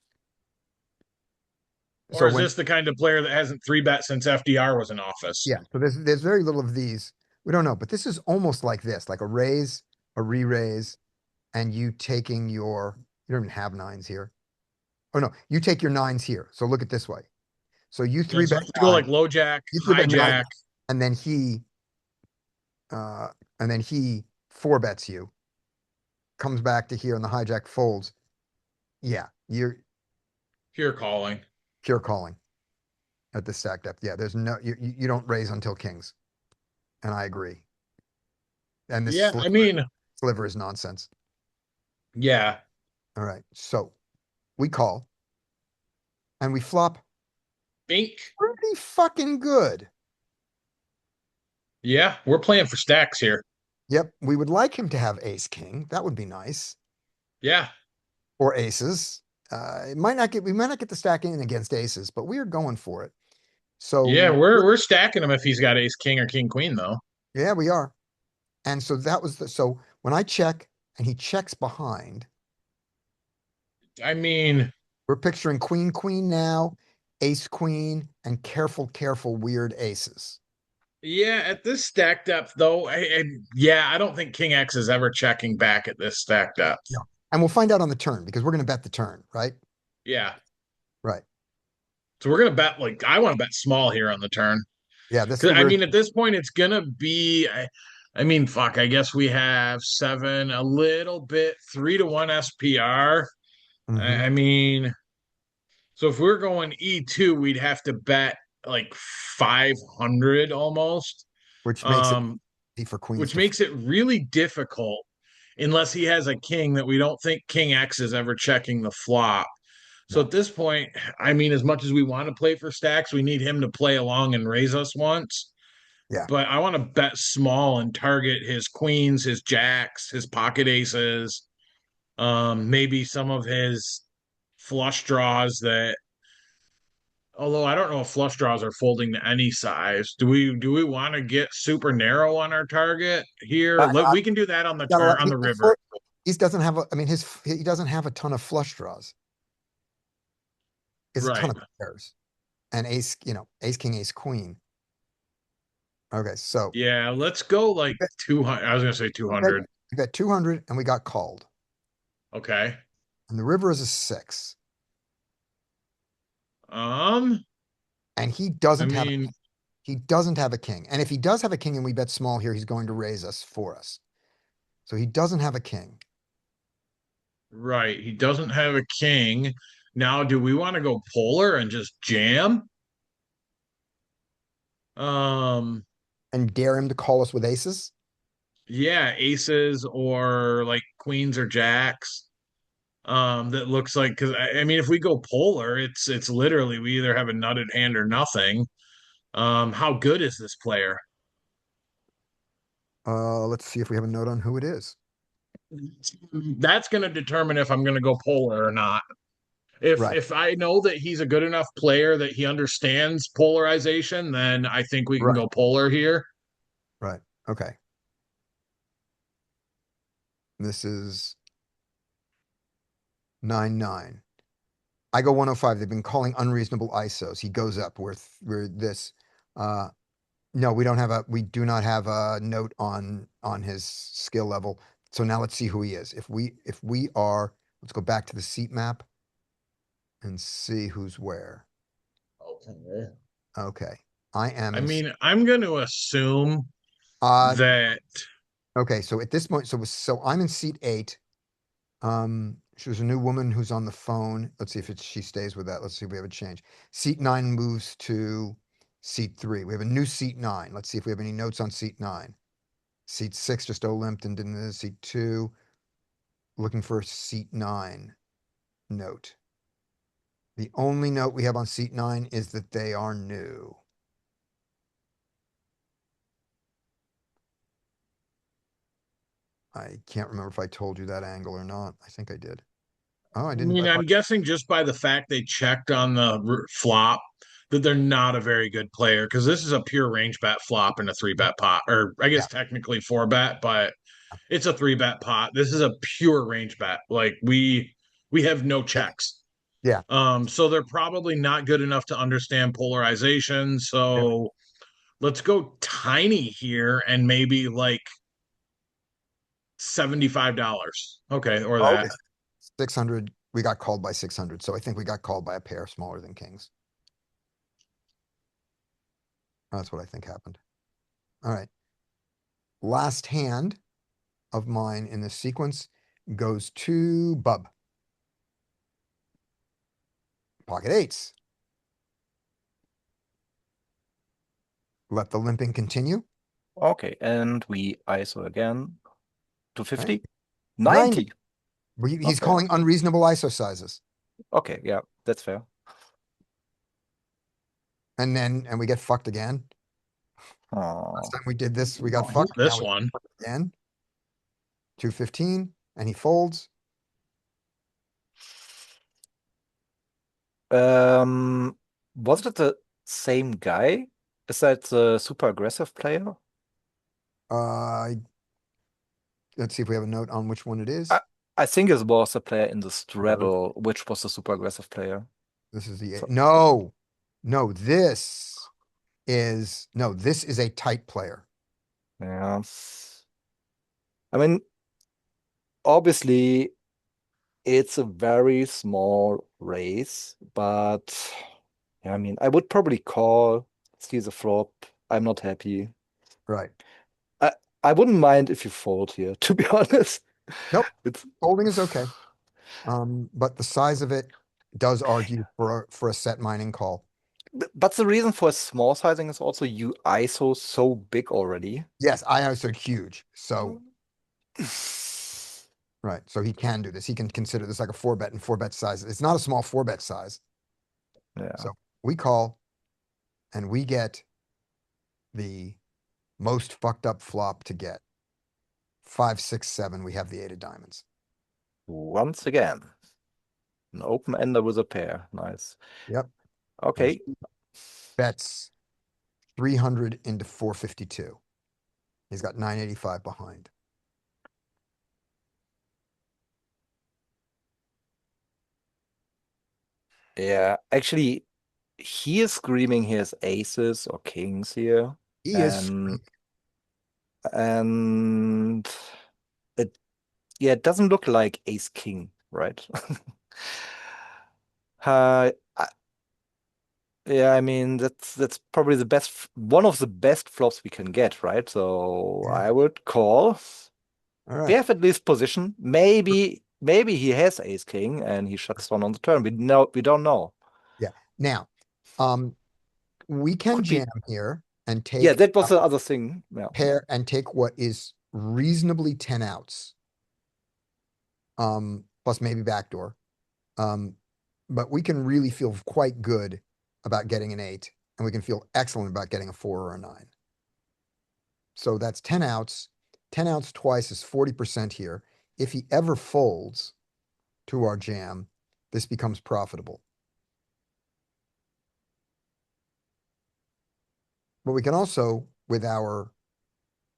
C: Or is this the kind of player that hasn't 3-bet since FDR was in office?
B: yeah, so there's very little of these. We don't know, but this is almost like this, like a raise, a re-raise, and you taking your you don't even have nines here. Oh no, you take your nines here. So look at this way. So you
C: So
B: three
C: if
B: bet
C: you go like
B: nine,
C: low jack,
B: you three bet nine,
C: hijack.
B: and then he four bets you, comes back to here and the hijack folds. Yeah, you're
C: Pure calling.
B: pure calling at the stack depth. Yeah, there's no you don't raise until kings. And I agree. And this
C: Yeah, I mean,
B: sliver is nonsense.
C: yeah.
B: All right. So we call and we flop
C: Bink.
B: pretty fucking good.
C: Yeah, we're playing for stacks here.
B: Yep. We would like him to have ace king. That would be nice.
C: Yeah.
B: Or aces. We might not get the stack in against aces, but we are going for it. So
C: Yeah, we're stacking him if he's got ace king or king queen though.
B: yeah, we are. And so that was so when I check and he checks behind,
C: I mean,
B: we're picturing queen, queen now, ace, queen, and careful, weird aces.
C: yeah, at this stack depth though, I don't think King X is ever checking back at this stack depth.
B: Yeah. And we'll find out on the turn because we're going to bet the turn, right?
C: Yeah.
B: Right.
C: So we're gonna bet I want to bet small here on the turn.
B: Yeah. This
C: I mean, at this point, it's gonna be. I mean, fuck. I guess we have 7, a little bit 3-1 SPR. I mean, so if we're going E2, we'd have to bet like 500 almost.
B: which makes it for queens.
C: which makes it really difficult unless he has a king that we don't think King X is ever checking the flop. So
B: No.
C: at this point, I mean, as much as we want to play for stacks, we need him to play along and raise us once.
B: Yeah.
C: But I want to bet small and target his queens, his jacks, his pocket aces, maybe some of his flush draws that, although I don't know if flush draws are folding to any size. Do we want to get super narrow on our target here? We can do that on the turn on the river.
B: He doesn't have a, I mean, he doesn't have a ton of flush draws. It's a ton
C: Right.
B: of pairs. And ace, ace, king, ace, queen. Okay, so
C: Yeah, let's go like 200. I was gonna say 200.
B: we got 200 and we got called.
C: Okay.
B: And the river is a 6.
C: Um,
B: And he
C: I
B: doesn't have
C: mean,
B: he doesn't have a king. And if he does have a king and we bet small here, he's going to raise us for us. So he doesn't have a king.
C: right. He doesn't have a king. Now, do we want to go polar and just jam? Um,
B: And dare him to call us with aces?
C: yeah, aces or like queens or jacks. That looks like because I mean, if we go polar, it's literally we either have a nutted hand or nothing. How good is this player?
B: Let's see if we have a note on who it is.
C: That's going to determine if I'm going to go polar or not. If
B: Right.
C: if I know that he's a good enough player that he understands polarization, then I think we can
B: Right.
C: go polar here.
B: Right. Okay. This is 9-9. I go 105. They've been calling unreasonable ISOs. He goes up. We're this. No, we do not have a note on his skill level. So now let's see who he is. If we are, let's go back to the seat map and see who's where.
C: Okay.
B: Okay. I am
C: I
B: in,
C: mean, I'm going to assume
B: uh,
C: that
B: okay. So at this point, so I'm in seat 8. There's a new woman who's on the phone. Let's see if she stays with that. Let's see if we have a change. Seat 9 moves to seat 3. We have a new seat 9. Let's see if we have any notes on seat 9. Seat 6 just limped and didn't. Seat 2, looking for seat 9 note. The only note we have on seat 9 is that they are new. I can't remember if I told you that angle or not. I think I did. Oh, I
C: I
B: didn't.
C: mean, I'm guessing just by the fact they checked on the flop that they're not a very good player because this is a pure range bet flop and a 3-bet pot, or I guess
B: Yeah.
C: technically 4-bet, but it's a 3-bet pot. This is a pure range bet. Like we have no checks.
B: Yeah.
C: So they're probably not good enough to understand polarization. So let's go tiny here and maybe like $75. Okay, or that.
B: Okay. 600. We got called by 600. So I think we got called by a pair smaller than kings. That's what I think happened. All right. Last hand of mine in this sequence goes to Bub. Pocket 8s. Let the limping continue.
E: Okay, and we ISO again to 50.
B: Right.
E: 90.
B: He's
E: Okay.
B: calling unreasonable ISO sizes.
E: Okay, yeah, that's fair.
B: And we get fucked again.
E: Oh,
B: Last time we did this, we got fucked.
C: This
B: Now we
C: one.
B: get fucked again. 215, and he folds.
E: was it the same guy? Is that the super aggressive player?
B: Let's see if we have a note on which one it is.
E: I think it was the player in the straddle, which was the super aggressive player.
B: This is the
E: So-
B: no, this is a tight player.
E: Yeah. I mean, obviously, it's a very small race, but yeah, I mean, I would probably call, see the flop. I'm not happy.
B: Right.
E: I wouldn't mind if you fold here, to be honest.
B: Nope.
E: It's
B: Folding is okay. But the size of it does argue for a set mining call.
F: But the reason for small sizing is also you ISO so big already.
B: Yes, I also huge. So, right. So he can do this. He can consider this like a 4-bet and 4-bet size. It's not a small 4-bet size.
F: Yeah.
B: So we call and we get the most fucked up flop to get. 5, 6, 7. We have the 8 of diamonds.
F: Once again, an open ender with a pair. Nice.
B: Yep.
F: Okay.
B: Bets 300 into 452. He's got 985 behind.
F: Yeah. Actually, he is screaming he has aces or kings here.
B: He is
F: And and it yeah, it doesn't look like ace king, right? Yeah, I mean that's probably the best one of the best flops we can get, right? So
B: Yeah.
F: I would call.
B: all
F: We
B: right.
F: have at least position. Maybe he has ace king and he shuts down on the turn. We don't know.
B: Yeah. Now, we can
F: Could be.
B: jam here and
F: Yeah,
B: take
F: that was
B: a
F: the other thing. Yeah.
B: pair and take what is reasonably 10 outs. Plus maybe backdoor. But we can really feel quite good about getting an 8, and we can feel excellent about getting a 4 or a 9. So that's 10 outs. 10 outs twice is 40% here. If he ever folds to our jam, this becomes profitable. But we can also, with our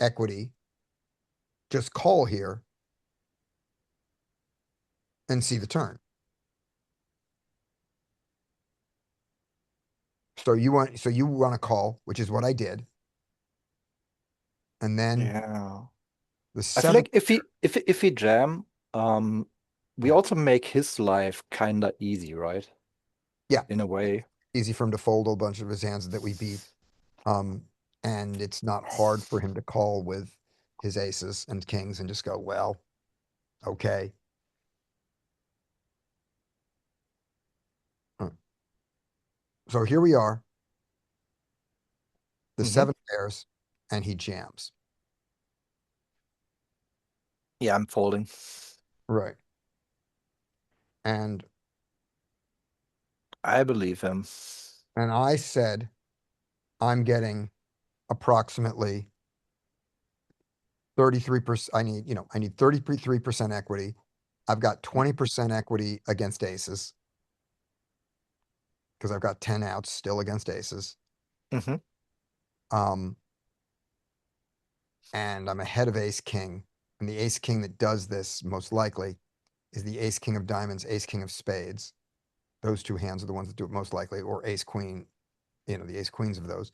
B: equity, just call here and see the turn. So you want to call, which is what I did. And then
F: Yeah.
B: the
F: I feel like
B: 7th,
F: if we jam, we
B: Yeah.
F: also make his life kinda easy, right?
B: Yeah.
F: In a way.
B: easy for him to fold a bunch of his hands that we beat. And it's not hard for him to call with his aces and kings and just go, well, okay. Huh. So here we are, the
F: Mhm.
B: 7 pairs, and he jams.
F: Yeah, I'm folding.
B: Right. And
F: I believe him.
B: I said, I'm getting approximately 33%. I need 33% equity. I've got 20% equity against aces because I've got 10 outs still against aces.
F: Mhm.
B: And I'm ahead of ace king. And the ace king that does this most likely is the ace king of diamonds, ace king of spades. Those two hands are the ones that do it most likely, or ace queen, the ace queens of those.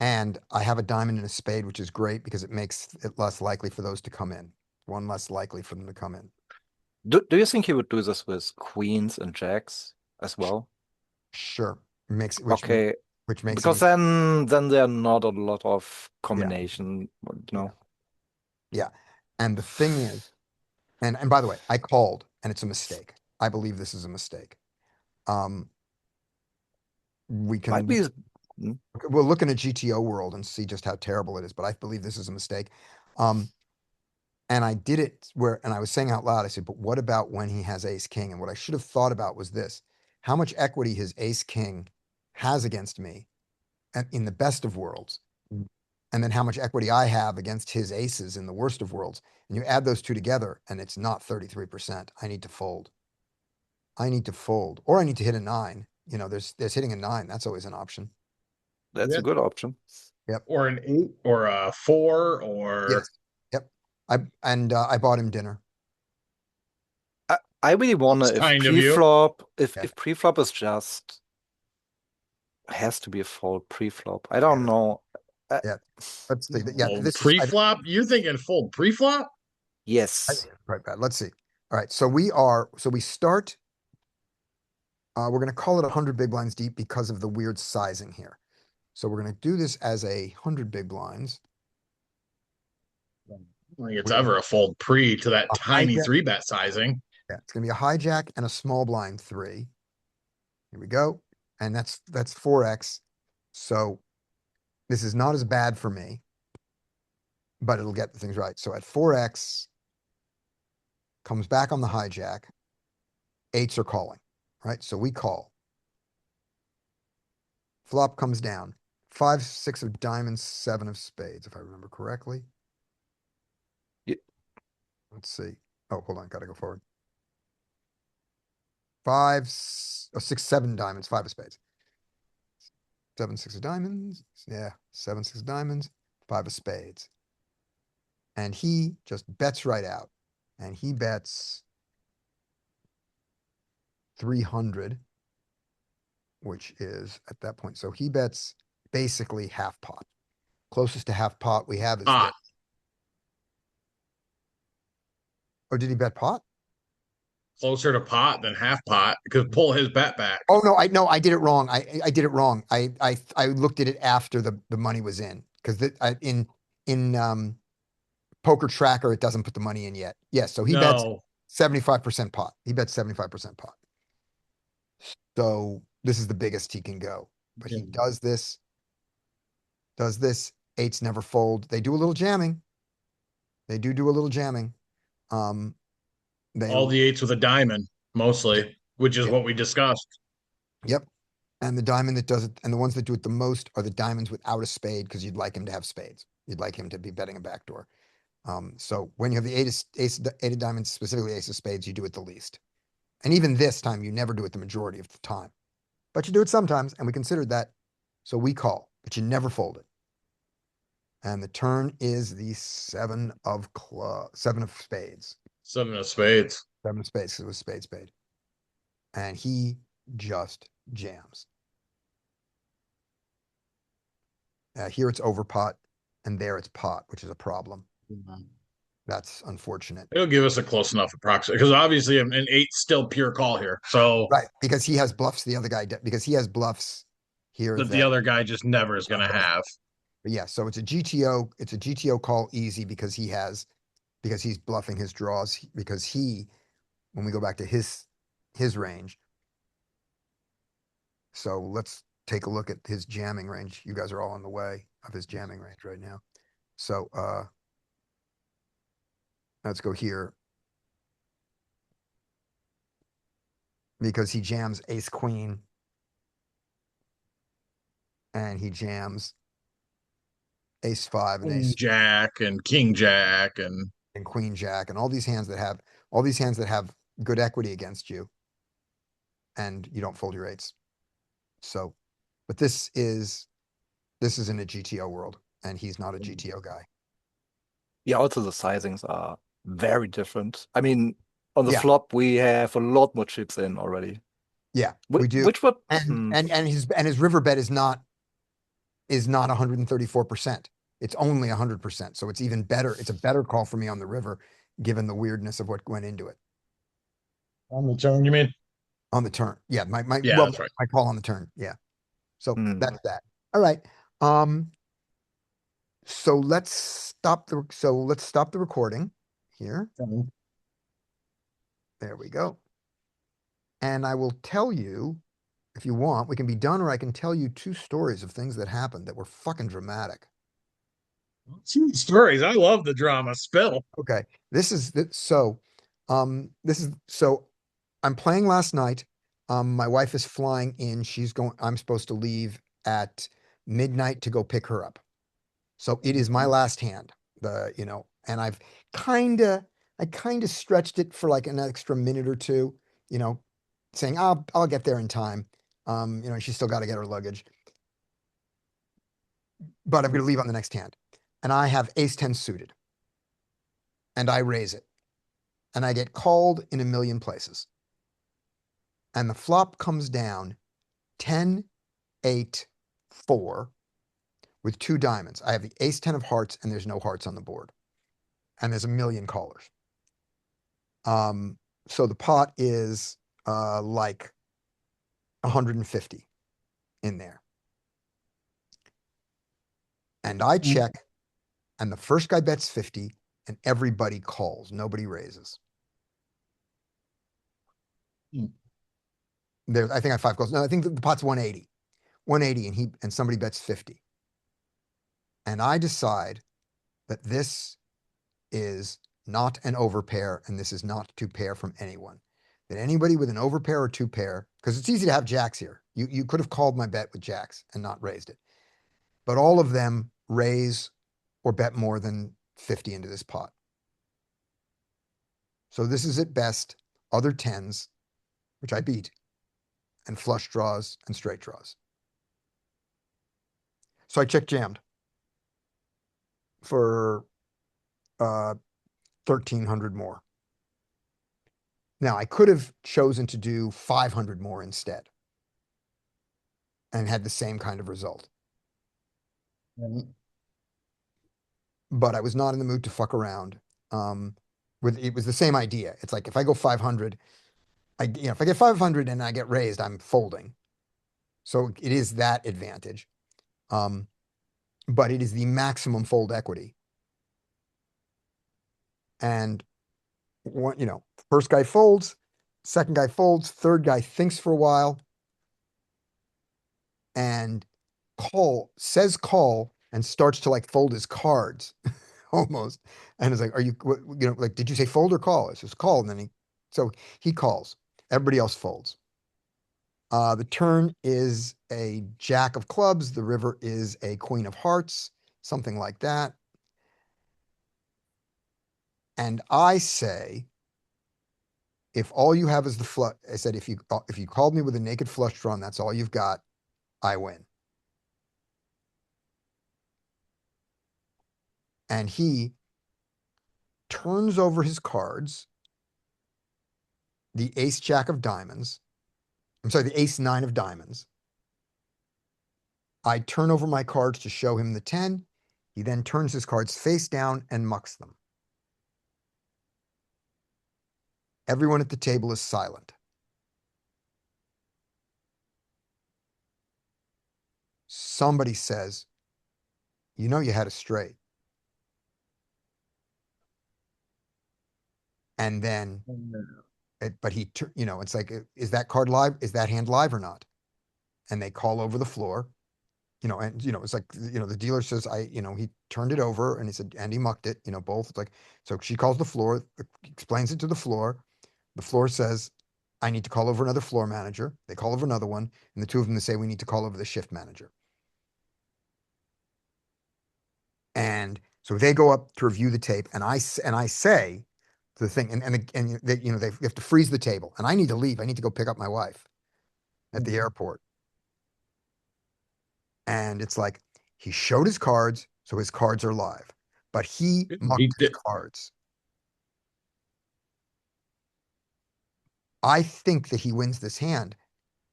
B: And I have a diamond and a spade, which is great because it makes it less likely for those to come in. One less likely for them to come in.
F: Do you think he would do this with queens and jacks as well?
B: Sure. Makes
F: Okay,
B: which makes
F: because
B: it
F: then there are not a lot of combination,
B: yeah. And the thing is, and by the way, I called and it's a mistake. I believe this is a mistake. We
F: Might
B: can
F: be.
B: we'll look in a GTO world and see just how terrible it is, but I believe this is a mistake. And I did it and I was saying out loud, I said, but what about when he has ace king? And what I should have thought about was this, how much equity his ace king has against me in the best of worlds. And then how much equity I have against his aces in the worst of worlds. And you add those two together and it's not 33%. I need to fold. Or I need to hit a 9. There's hitting a 9. That's always an option.
F: That's
C: Yeah.
F: a good option.
B: Yep.
C: Or an 8 or a 4 or
B: Yes. Yep. I bought him dinner.
F: I really wonder
C: It's
F: if
C: kind of you.
F: pre-flop,
B: Yeah.
F: if pre-flop is just has to be a fold pre-flop. I don't know.
B: Yeah. Let's see. Yeah,
C: Fold
B: this is
C: pre-flop. You thinking fold pre-flop?
F: Yes.
B: right bad. Let's see. All right. So we start. We're going to call it 100 big blinds deep because of the weird sizing here. So we're going to do this as 100 big blinds.
C: I don't think it's ever a fold pre to that
B: I
C: tiny
B: get-
C: 3-bet sizing.
B: Yeah, it's gonna be a hijack and a small blind 3. Here we go. And that's 4x. So this is not as bad for me, but it'll get the things right. So at 4x, comes back on the hijack. 8s are calling, right? So we call. Flop comes down. 5, 6 of diamonds, 7 of spades, if I remember correctly.
F: Yeah.
B: Let's see. Oh, hold on, gotta go forward. 5, 6, 7 diamonds, 5 of spades. 7, 6 of diamonds. Yeah, 7, 6 of diamonds, 5 of spades. And he just bets right out. And he bets 300, which is at that point. So he bets basically half pot. Closest to half pot we have is
C: Ah,
B: this. Or did he bet pot?
C: closer to pot than half pot. Could pull his bet back.
B: Oh no, I did it wrong. I did it wrong. I looked at it after the money was in because in Poker Tracker it doesn't put the money in yet. Yes, so he bets
C: No.
B: 75% pot. He bets 75% pot. So this is the biggest he can go. But he does this. Eights never fold. They do a little jamming. They do a little jamming. They
C: All the 8s with a diamond, mostly, which is
B: Yep.
C: what we discussed.
B: Yep. And the diamond that does it, and the ones that do it the most are the diamonds without a spade, because you'd like him to have spades. You'd like him to be betting a backdoor. So when you have the eight of diamonds, specifically ace of spades, you do it the least. And even this time, you never do it the majority of the time. But you do it sometimes, and we considered that. So we call, but you never fold it. And the turn is the 7 of spades.
C: 7 of spades.
B: 7 of spades, 'cause it was spade, spade. And he just jams. Here it's over pot, and there it's pot, which is a problem. That's unfortunate.
C: It'll give us a close enough approximate because obviously an 8 still pure call here. So
B: Right, because he has bluffs, the other guy, because he has bluffs here
C: that the other guy just never is going to have.
B: But yeah, so it's a GTO call easy because he's bluffing his draws, because when we go back to his range. So let's take a look at his jamming range. You guys are all on the way of his jamming range right now. So let's go here. Because he jams ace queen. And he jams ace 5 and ace
C: Jack and king jack and
B: queen jack and all these hands that have good equity against you, and you don't fold your 8s. So, but this is in a GTO world, and he's not a GTO guy.
F: Yeah, also the sizings are very different. I mean, on the
B: Yeah.
F: flop we have a lot more chips in already.
B: Yeah, we do.
F: Which would
B: And his river bet is not 134%. It's only 100%. So it's even better. It's a better call for me on the river, given the weirdness of what went into it.
C: on the turn, you mean?
B: On the turn. Yeah,
C: Yeah,
B: well,
C: that's right.
B: my call on the turn. Yeah. So
F: Hmm.
B: that's that. All right. So let's stop the recording here. There we go. And I will tell you, if you want, we can be done, or I can tell you 2 stories of things that happened that were fucking dramatic.
C: Stories. I love the drama. Spill.
B: Okay. So I'm playing last night. My wife is flying in. I'm supposed to leave at midnight to go pick her up. So it is my last hand, and I kind of stretched it for like an extra minute or two, saying I'll get there in time. She's still got to get her luggage, but I'm going to leave on the next hand. And I have ace 10 suited, and I raise it, and I get called in a million places. And the flop comes down 10, 8, 4 with 2 diamonds. I have the ace 10 of hearts, and there's no hearts on the board. And there's a million callers. So the pot is like 150 in there. And I check, and the first guy bets 50, and everybody calls. Nobody raises. There, I think I have 5 calls. No, I think the pot's 180. 180 and somebody bets 50. And I decide that this is not an overpair and this is not to pair from anyone. That anybody with an overpair or 2 pair, because it's easy to have jacks here. You could have called my bet with jacks and not raised it. But all of them raise or bet more than 50 into this pot. So this is at best other 10s, which I beat, and flush draws and straight draws. So I check jammed for 1,300 more. Now I could have chosen to do 500 more instead and had the same kind of result. But I was not in the mood to fuck around. It was the same idea. It's like if I go 500, if I get 500 and I get raised, I'm folding. So it is that advantage. But it is the maximum fold equity. And first guy folds, second guy folds, third guy thinks for a while and says call and starts to like fold his cards almost. And it's like, like, did you say fold or call? It says call. And then he calls. Everybody else folds. The turn is a jack of clubs. The river is a queen of hearts, something like that. And I say, if all you have is the flush, I said, if you called me with a naked flush draw and that's all you've got, I win. And he turns over his cards, the ace jack of diamonds. I'm sorry, the ace 9 of diamonds. I turn over my cards to show him the 10. He then turns his cards face down and mucks them. Everyone at the table is silent. Somebody says, you had a straight. And then, but it's like, is that card live? Is that hand live or not? And they call over the floor, it's like, the dealer says, he turned it over and he said, and he mucked it, both. It's like, so she calls the floor, explains it to the floor. The floor says, I need to call over another floor manager. They call over another one. And the two of them, they say, we need to call over the shift manager. And so they go up to review the tape. And I say the thing, and they have to freeze the table. And I need to leave. I need to go pick up my wife at the airport. And it's like, he showed his cards, so his cards are live. But he mucked his cards. I think that he wins this hand,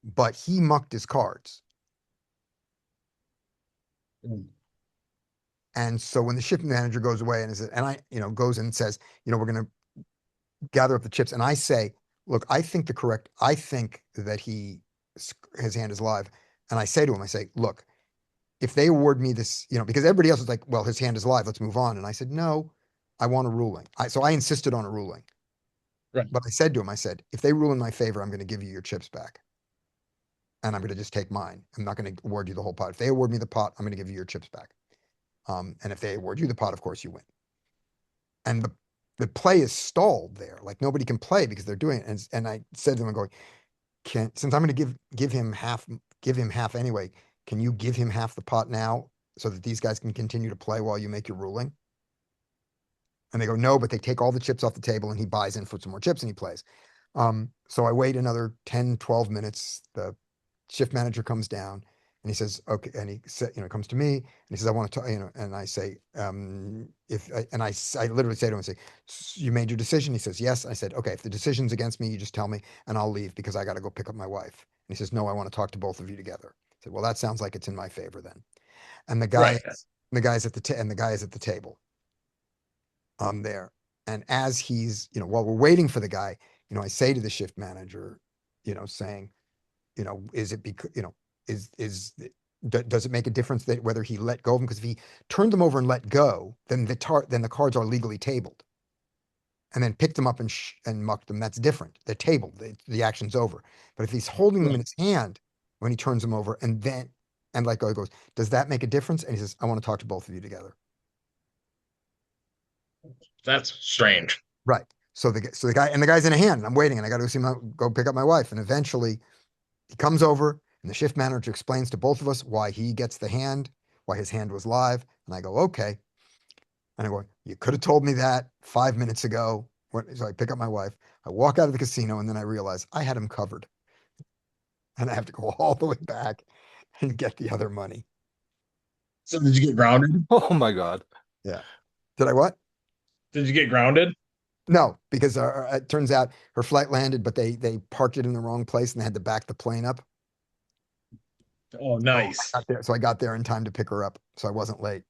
B: but he mucked his cards. And so when the shift manager goes away goes and says, we're going to gather up the chips. And I say, look, I think that his hand is live. And I say to him, look, if they award me this, because everybody else is like, well, his hand is live, let's move on. And I said, no, I want a ruling. So I insisted on a ruling.
C: Right.
B: But I said to him, if they rule in my favor, I'm going to give you your chips back. And I'm going to just take mine. I'm not going to award you the whole pot. If they award me the pot, I'm going to give you your chips back. And if they award you the pot, of course you win. And the play is stalled there. Like nobody can play because they're doing it. And I said to them, I'm going, since I'm going to give him half anyway, can you give him half the pot now so that these guys can continue to play while you make your ruling? And they go, no, but they take all the chips off the table and he buys in for some more chips and he plays. So I wait another 10, 12 minutes. The shift manager comes down and he says, okay. And he said, comes to me and he says, I want to talk, and I say, I literally say to him, I say, you made your decision? He says, yes. I said, okay, if the decision's against me, you just tell me and I'll leave because I got to go pick up my wife. And he says, no, I want to talk to both of you together. I said, well, that sounds like it's in my favor then. And the guy, the guy's at the table there. And as he's, while we're waiting for the guy, I say to the shift manager, saying, is it because, does it make a difference that whether he let go of them? Because if he turned them over and let go, then the cards are legally tabled. and then picked them up and mucked them, that's different. They're tabled, the action's over. But if he's holding them in his hand when he turns them over and let go, he goes, does that make a difference? And he says, I want to talk to both of you together.
C: That's strange.
B: Right. So the guy's in a hand, and I'm waiting, and I got to go pick up my wife. And eventually he comes over, and the shift manager explains to both of us why he gets the hand, why his hand was live. And I go, okay. And I go, you could have told me that 5 minutes ago. So I pick up my wife. I walk out of the casino, and then I realize I had him covered. And I have to go all the way back and get the other money.
C: So did you get grounded?
F: Oh my God.
B: Yeah. Did I what?
C: Did you get grounded?
B: No, because it turns out her flight landed, but they parked it in the wrong place and they had to back the plane up.
C: Oh, nice.
B: So I got there in time to pick her up, so I wasn't late.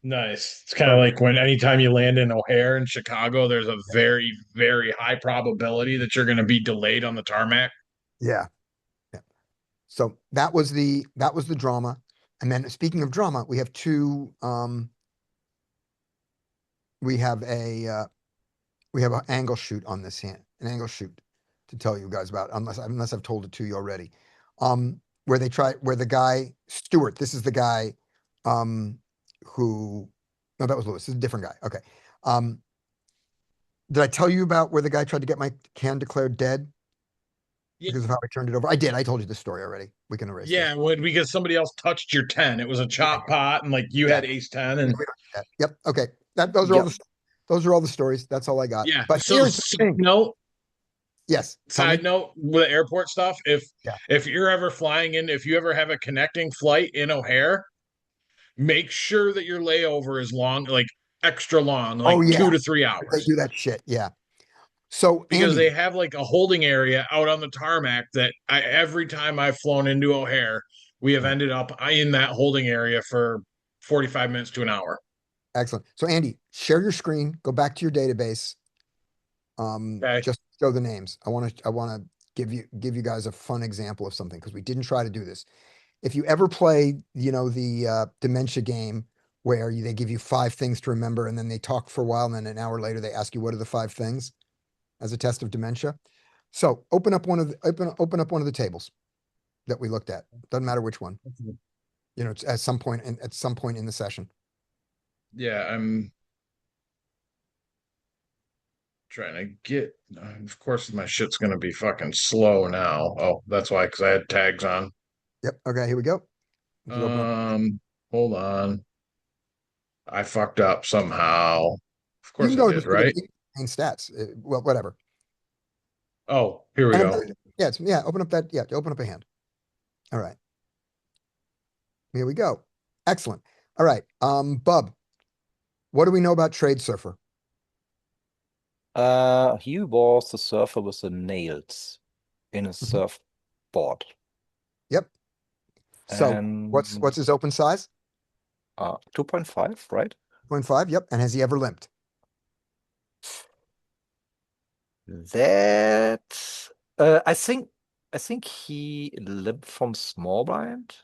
C: Nice. It's kind of like when anytime you land in O'Hare in Chicago, there's a very, very high probability that you're going to be delayed on the tarmac.
B: Yeah. Yeah. So that was the drama. And then speaking of drama, we have an angle shoot on this hand, an angle shoot to tell you guys about, unless I've told it to you already. Where the guy, Stewart, this is the guy, no, that was Lewis. This is a different guy. Okay. Did I tell you about where the guy tried to get my can declared dead?
C: Yeah.
B: Because of how I turned it over? I did. I told you the story already. We can erase
C: Yeah, because somebody else touched your 10. It was a chop pot, and like you had ace 10, and
B: Yep. Okay. Those are all the stories. That's all I got.
C: yeah.
B: But
C: So,
B: here's the thing. Yes.
C: Side note with the airport stuff,
B: Yeah.
C: if you're ever flying in, if you ever have a connecting flight in O'Hare, make sure that your layover is long, like extra long, like 2 to 3
B: They
C: hours.
B: do that shit. Yeah. So
C: Because
B: Andy,
C: they have like a holding area out on the tarmac that every time I've flown into O'Hare, we have ended up in that holding area for 45 minutes to an hour.
B: excellent. So Andy, share your screen, go back to your database.
C: Okay.
B: Just show the names. I want to give you guys a fun example of something because we didn't try to do this. If you ever play, the dementia game where they give you 5 things to remember and then they talk for a while and then an hour later they ask you what are the 5 things as a test of dementia. So open up one of the tables that we looked at. Doesn't matter which one. It's at some point in the session.
C: Yeah, I'm trying to get. Of course, my shit's gonna be fucking slow now. Oh, that's why, because I had tags on.
B: Yep. Okay, here we go. If you open up,
C: Hold on. I fucked up somehow. Of
B: you
C: course
B: can
C: I
B: go
C: did,
B: just look at
C: right?
B: the main stats. Well, whatever.
C: Oh, here we go.
B: Open up that. Yeah, open up a hand. All right. Here we go. Excellent. All right. Bub, what do we know about Trade Surfer?
F: He was the surfer with the nails in a surfboard.
B: Yep. So
F: And
B: what's his open size?
F: 2.5, right?
B: 0.5. Yep. And has he ever limped?
F: That I think he limped from small blind.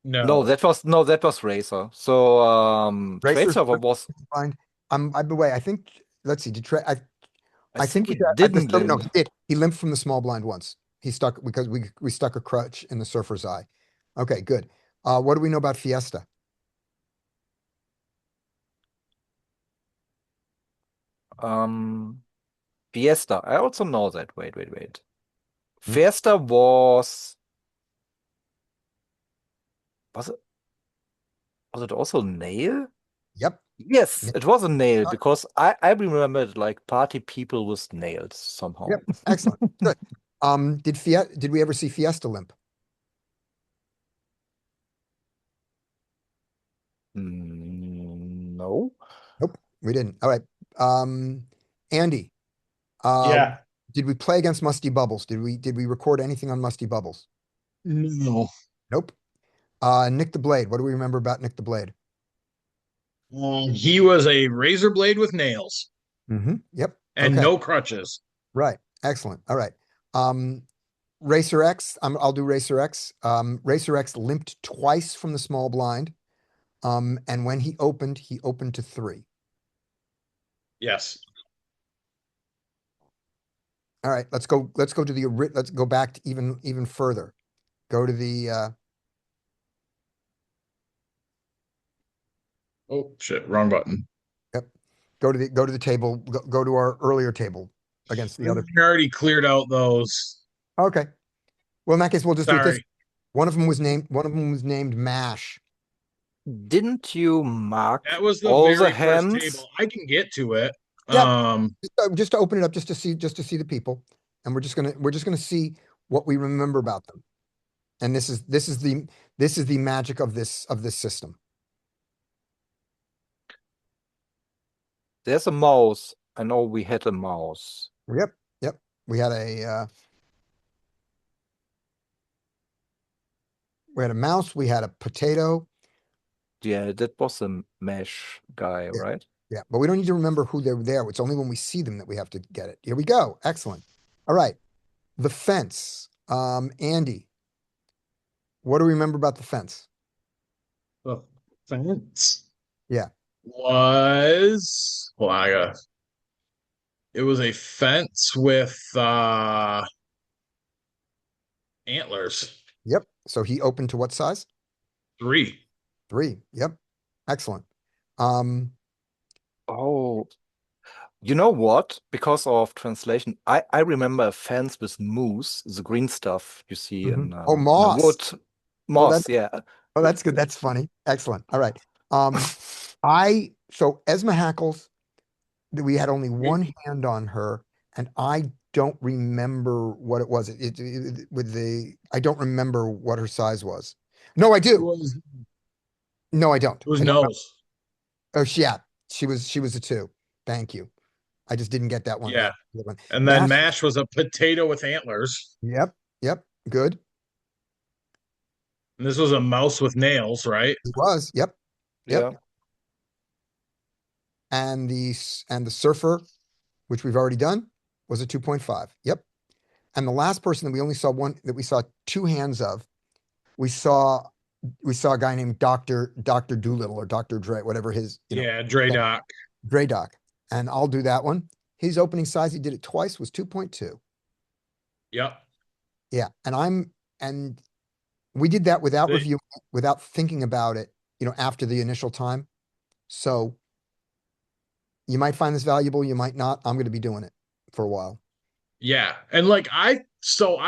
F: No, that was Racer. So Trade
B: Racer's
F: Server was
B: blind. By the way, I think let's see.
F: I think he
B: at this
F: didn't
B: time, no,
F: limp.
B: he did. He limped from the small blind once. He stuck because we stuck a crutch in the surfer's eye. Okay, good. What do we know about Fiesta?
F: Fiesta. I also know that. Wait. Fiesta was it also nail?
B: Yep.
F: Yes, it was a nail
B: Uh,
F: because I remembered like party people with nails somehow.
B: Yep. Excellent. Good. Did we ever see Fiesta limp?
F: No.
B: Nope, we didn't. All right. Andy,
C: Yeah.
B: did we play against Musty Bubbles? Did we record anything on Musty Bubbles?
C: No.
B: Nope. Nick the Blade. What do we remember about Nick the Blade?
C: He was a razor blade with nails
B: Yep.
C: and
B: Okay.
C: no crutches.
B: Right. Excellent. All right. Racer X. I'll do Racer X. Racer X limped twice from the small blind. And when he opened to 3.
C: Yes.
B: All right, let's go to let's go back to even further. Go to the
C: Oh shit, wrong button.
B: yep. Go to the table, go to our earlier table against the other.
C: I already cleared out those.
B: Okay. Well, in that case, we'll just do it this.
C: Sorry.
B: One of them was named Mash.
F: Didn't you mark
C: That was the
F: all the
C: very first
F: hands?
C: table. I can get to it.
B: Yeah. Just to open it up, just to see the people, and we're just gonna see what we remember about them. And this is the magic of this system.
F: There's a mouse. I know we had a mouse.
B: Yep. We had a mouse. We had a potato.
F: Yeah, that was a mesh guy,
B: Yeah.
F: right?
B: Yeah, but we don't need to remember who they were there. It's only when we see them that we have to get it. Here we go. Excellent. All right. The fence. Andy, what do we remember about the fence?
C: The fence.
B: Yeah.
C: Was well, it was a fence with antlers.
B: Yep. So he opened to what size?
C: 3.
B: 3. Yep. Excellent.
F: Oh, you know what? Because of translation, I remember a fence with moose, the green stuff you see in
B: Oh, moss.
F: wood. Moss, yeah.
B: Oh, that's good. That's funny. Excellent. All right. So Esma Hackles, we had only one hand on her, and I don't remember what it was. I don't remember what her size was. No, I do. No, I don't.
C: It was
B: I don't remember.
C: nose.
B: Oh, yeah. She was a 2. Thank you. I just didn't get that one.
C: Yeah.
B: That one.
C: And then Mash was a potato with antlers.
B: Yep. Good.
C: And this was a mouse with nails, right?
B: It was. Yep.
F: Yeah.
B: And the surfer, which we've already done, was a 2.5. Yep. And the last person that we saw 2 hands of, we saw a guy named Dr. Doolittle or Dr. Dre, whatever his,
C: Dre Doc.
B: Dre Doc. And I'll do that one. His opening size, he did it twice, was 2.2.
C: Yep.
B: Yeah. And we did that without reviewing, without thinking about it, after the initial time. So you might find this valuable, you might not. I'm going to be doing it for a while.
C: Yeah. And I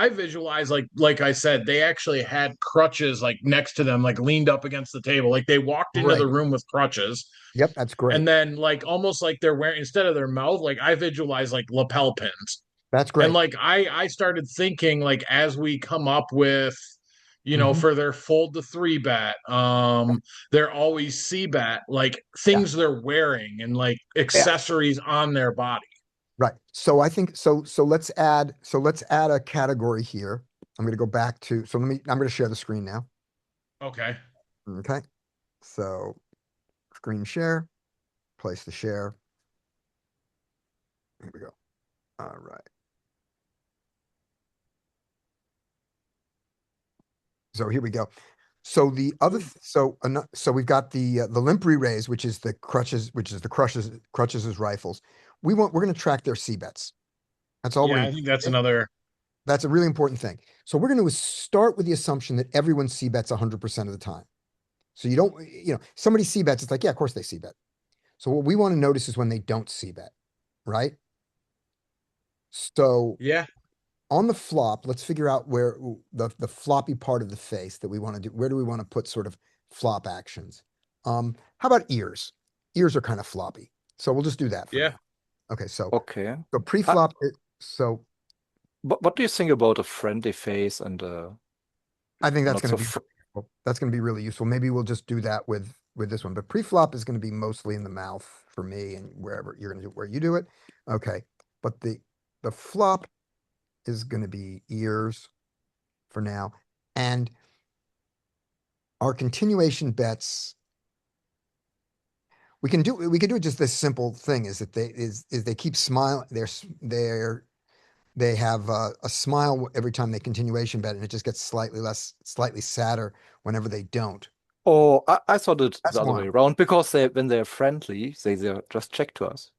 C: visualize like I said, they actually had crutches next to them, leaned up against the table. They walked into the room with crutches.
B: Yep, that's great.
C: And then almost like they're wearing, instead of their mouth, I visualize lapel pins.
B: That's great.
C: And I started thinking as we come up with, for their fold to 3 bet, they're always C bet, things they're wearing and accessories on their body.
B: Right. So I think so let's add a category here. I'm going to go back to, I'm going to share the screen now.
C: Okay.
B: Okay. So screen share, place the share. Here we go. All right. So here we go. So the other, so we've got the limp re-raise, which is the crutches, crutches as rifles. We're going to track their C bets. That's all.
C: Yeah, I think that's
B: that's a really important thing. So we're going to start with the assumption that everyone C bets 100% of the time. So you don't, somebody C bets, it's yeah, of course they C bet. So what we want to notice is when they don't C bet, right? So
C: yeah.
B: On the flop, let's figure out where the floppy part of the face that we want to do. Where do we want to put sort of flop actions? How about ears? Ears are kind of floppy. So we'll just do that for now. Okay, so pre-flop.
F: What do you think about a friendly face and
B: I think that's going to be that's going to be really useful. Maybe we'll just do that with this one. But pre-flop is going to be mostly in the mouth for me, and wherever you're going to do where you do it. Okay, but the flop is going to be ears for now, and our continuation bets. We can do it just this simple thing is that they keep smiling. They have a smile every time they continuation bet, and it just gets slightly sadder whenever they don't.
F: Oh, I thought it the other way around, because when they're friendly, they just check to us.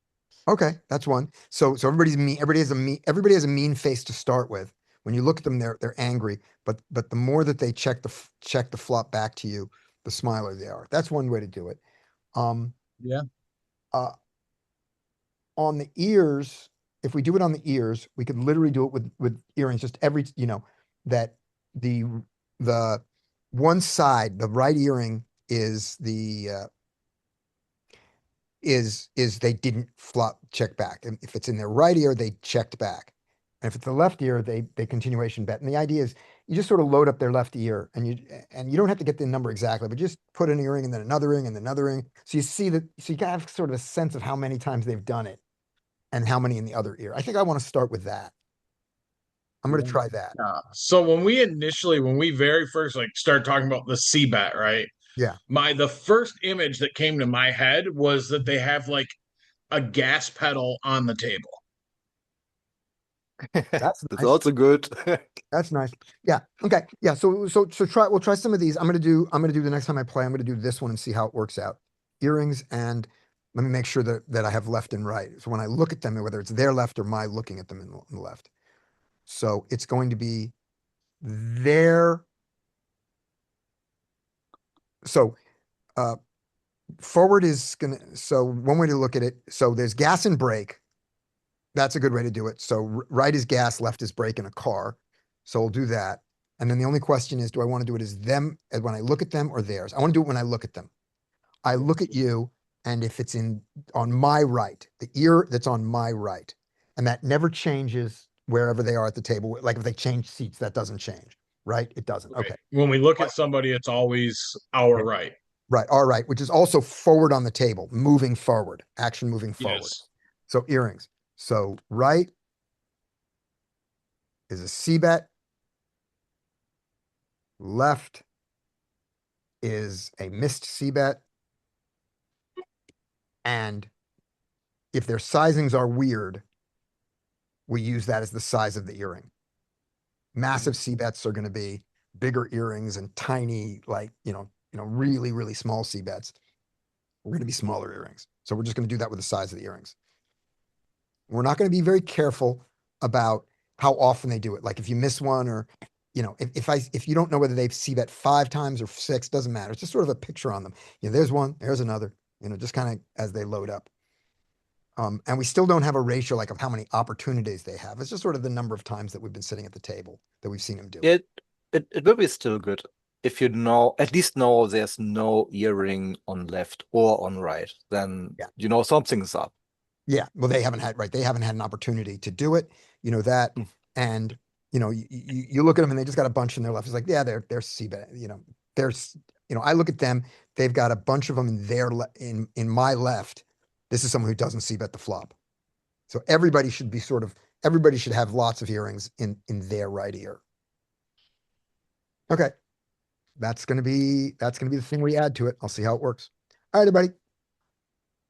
B: Okay, that's one. So everybody's mean. Everybody has a mean face to start with. When you look at them, they're angry. But the more that they check the flop back to you, the smiler they are. That's one way to do it. Um,
C: Yeah.
B: uh, on the ears, if we do it on the ears, we could literally do it with earrings. Just every, that the one side, the right earring is is they didn't flop check back. And if it's in their right ear, they checked back. And if it's the left ear, they continuation bet. And the idea is you just sort of load up their left ear and you don't have to get the number exactly, but just put an earring and then another ring and then another ring. So you see that, so you can have sort of a sense of how many times they've done it and how many in the other ear. I think I want to start with that. I'm going to try that.
C: So when we very first like start talking about the C bet, right?
B: Yeah.
C: The first image that came to my head was that they have like a gas pedal on the table.
B: That's
F: That's
B: nice.
F: also good.
B: That's nice. Yeah. Okay. Yeah. So we'll try some of these. I'm gonna do the next time I play, I'm gonna do this one and see how it works out. Earrings, and let me make sure that I have left and right. So when I look at them, whether it's their left or my looking at them in the left. So it's going to be their, so forward is gonna, so one way to look at it, so there's gas and brake. That's a good way to do it. So right is gas, left is brake in a car. So we'll do that. And then the only question is, do I want to do it as them, as when I look at them, or theirs? I want to do it when I look at them. I look at you, and if it's on my right, the ear that's on my right, and that never changes wherever they are at the table. Like if they change seats, that doesn't change, right? It doesn't.
C: Right.
B: Okay.
C: When we look at somebody, it's always our right.
B: Right. All right. Which is also forward on the table, moving forward, action moving forward.
C: Yes.
B: So earrings. So right is a C bet. Left is a missed C bet. And if their sizings are weird, we use that as the size of the earring. Massive C bets are going to be bigger earrings, and tiny, like, really, really small C bets. We're going to be smaller earrings. So we're just going to do that with the size of the earrings. We're not going to be very careful about how often they do it. Like if you miss one, or, if you don't know whether they've C bet 5 times or 6, doesn't matter. It's just sort of a picture on them. There's one, there's another, just kind of as they load up. And we still don't have a ratio like of how many opportunities they have. It's just sort of the number of times that we've been sitting at the table that we've seen them do it.
F: It will be still good if you at least know there's no earring on left or on right. Then something's up.
B: Yeah, well, they haven't had an opportunity to do it, that, and you look at them and they just got a bunch in their left. It's like, yeah, they're C-bet, there's, I look at them, they've got a bunch of them in in my left. This is someone who doesn't C-bet the flop. So everybody should have lots of earrings in their right ear. Okay. That's gonna be the thing we add to it. I'll see how it works. All right, everybody.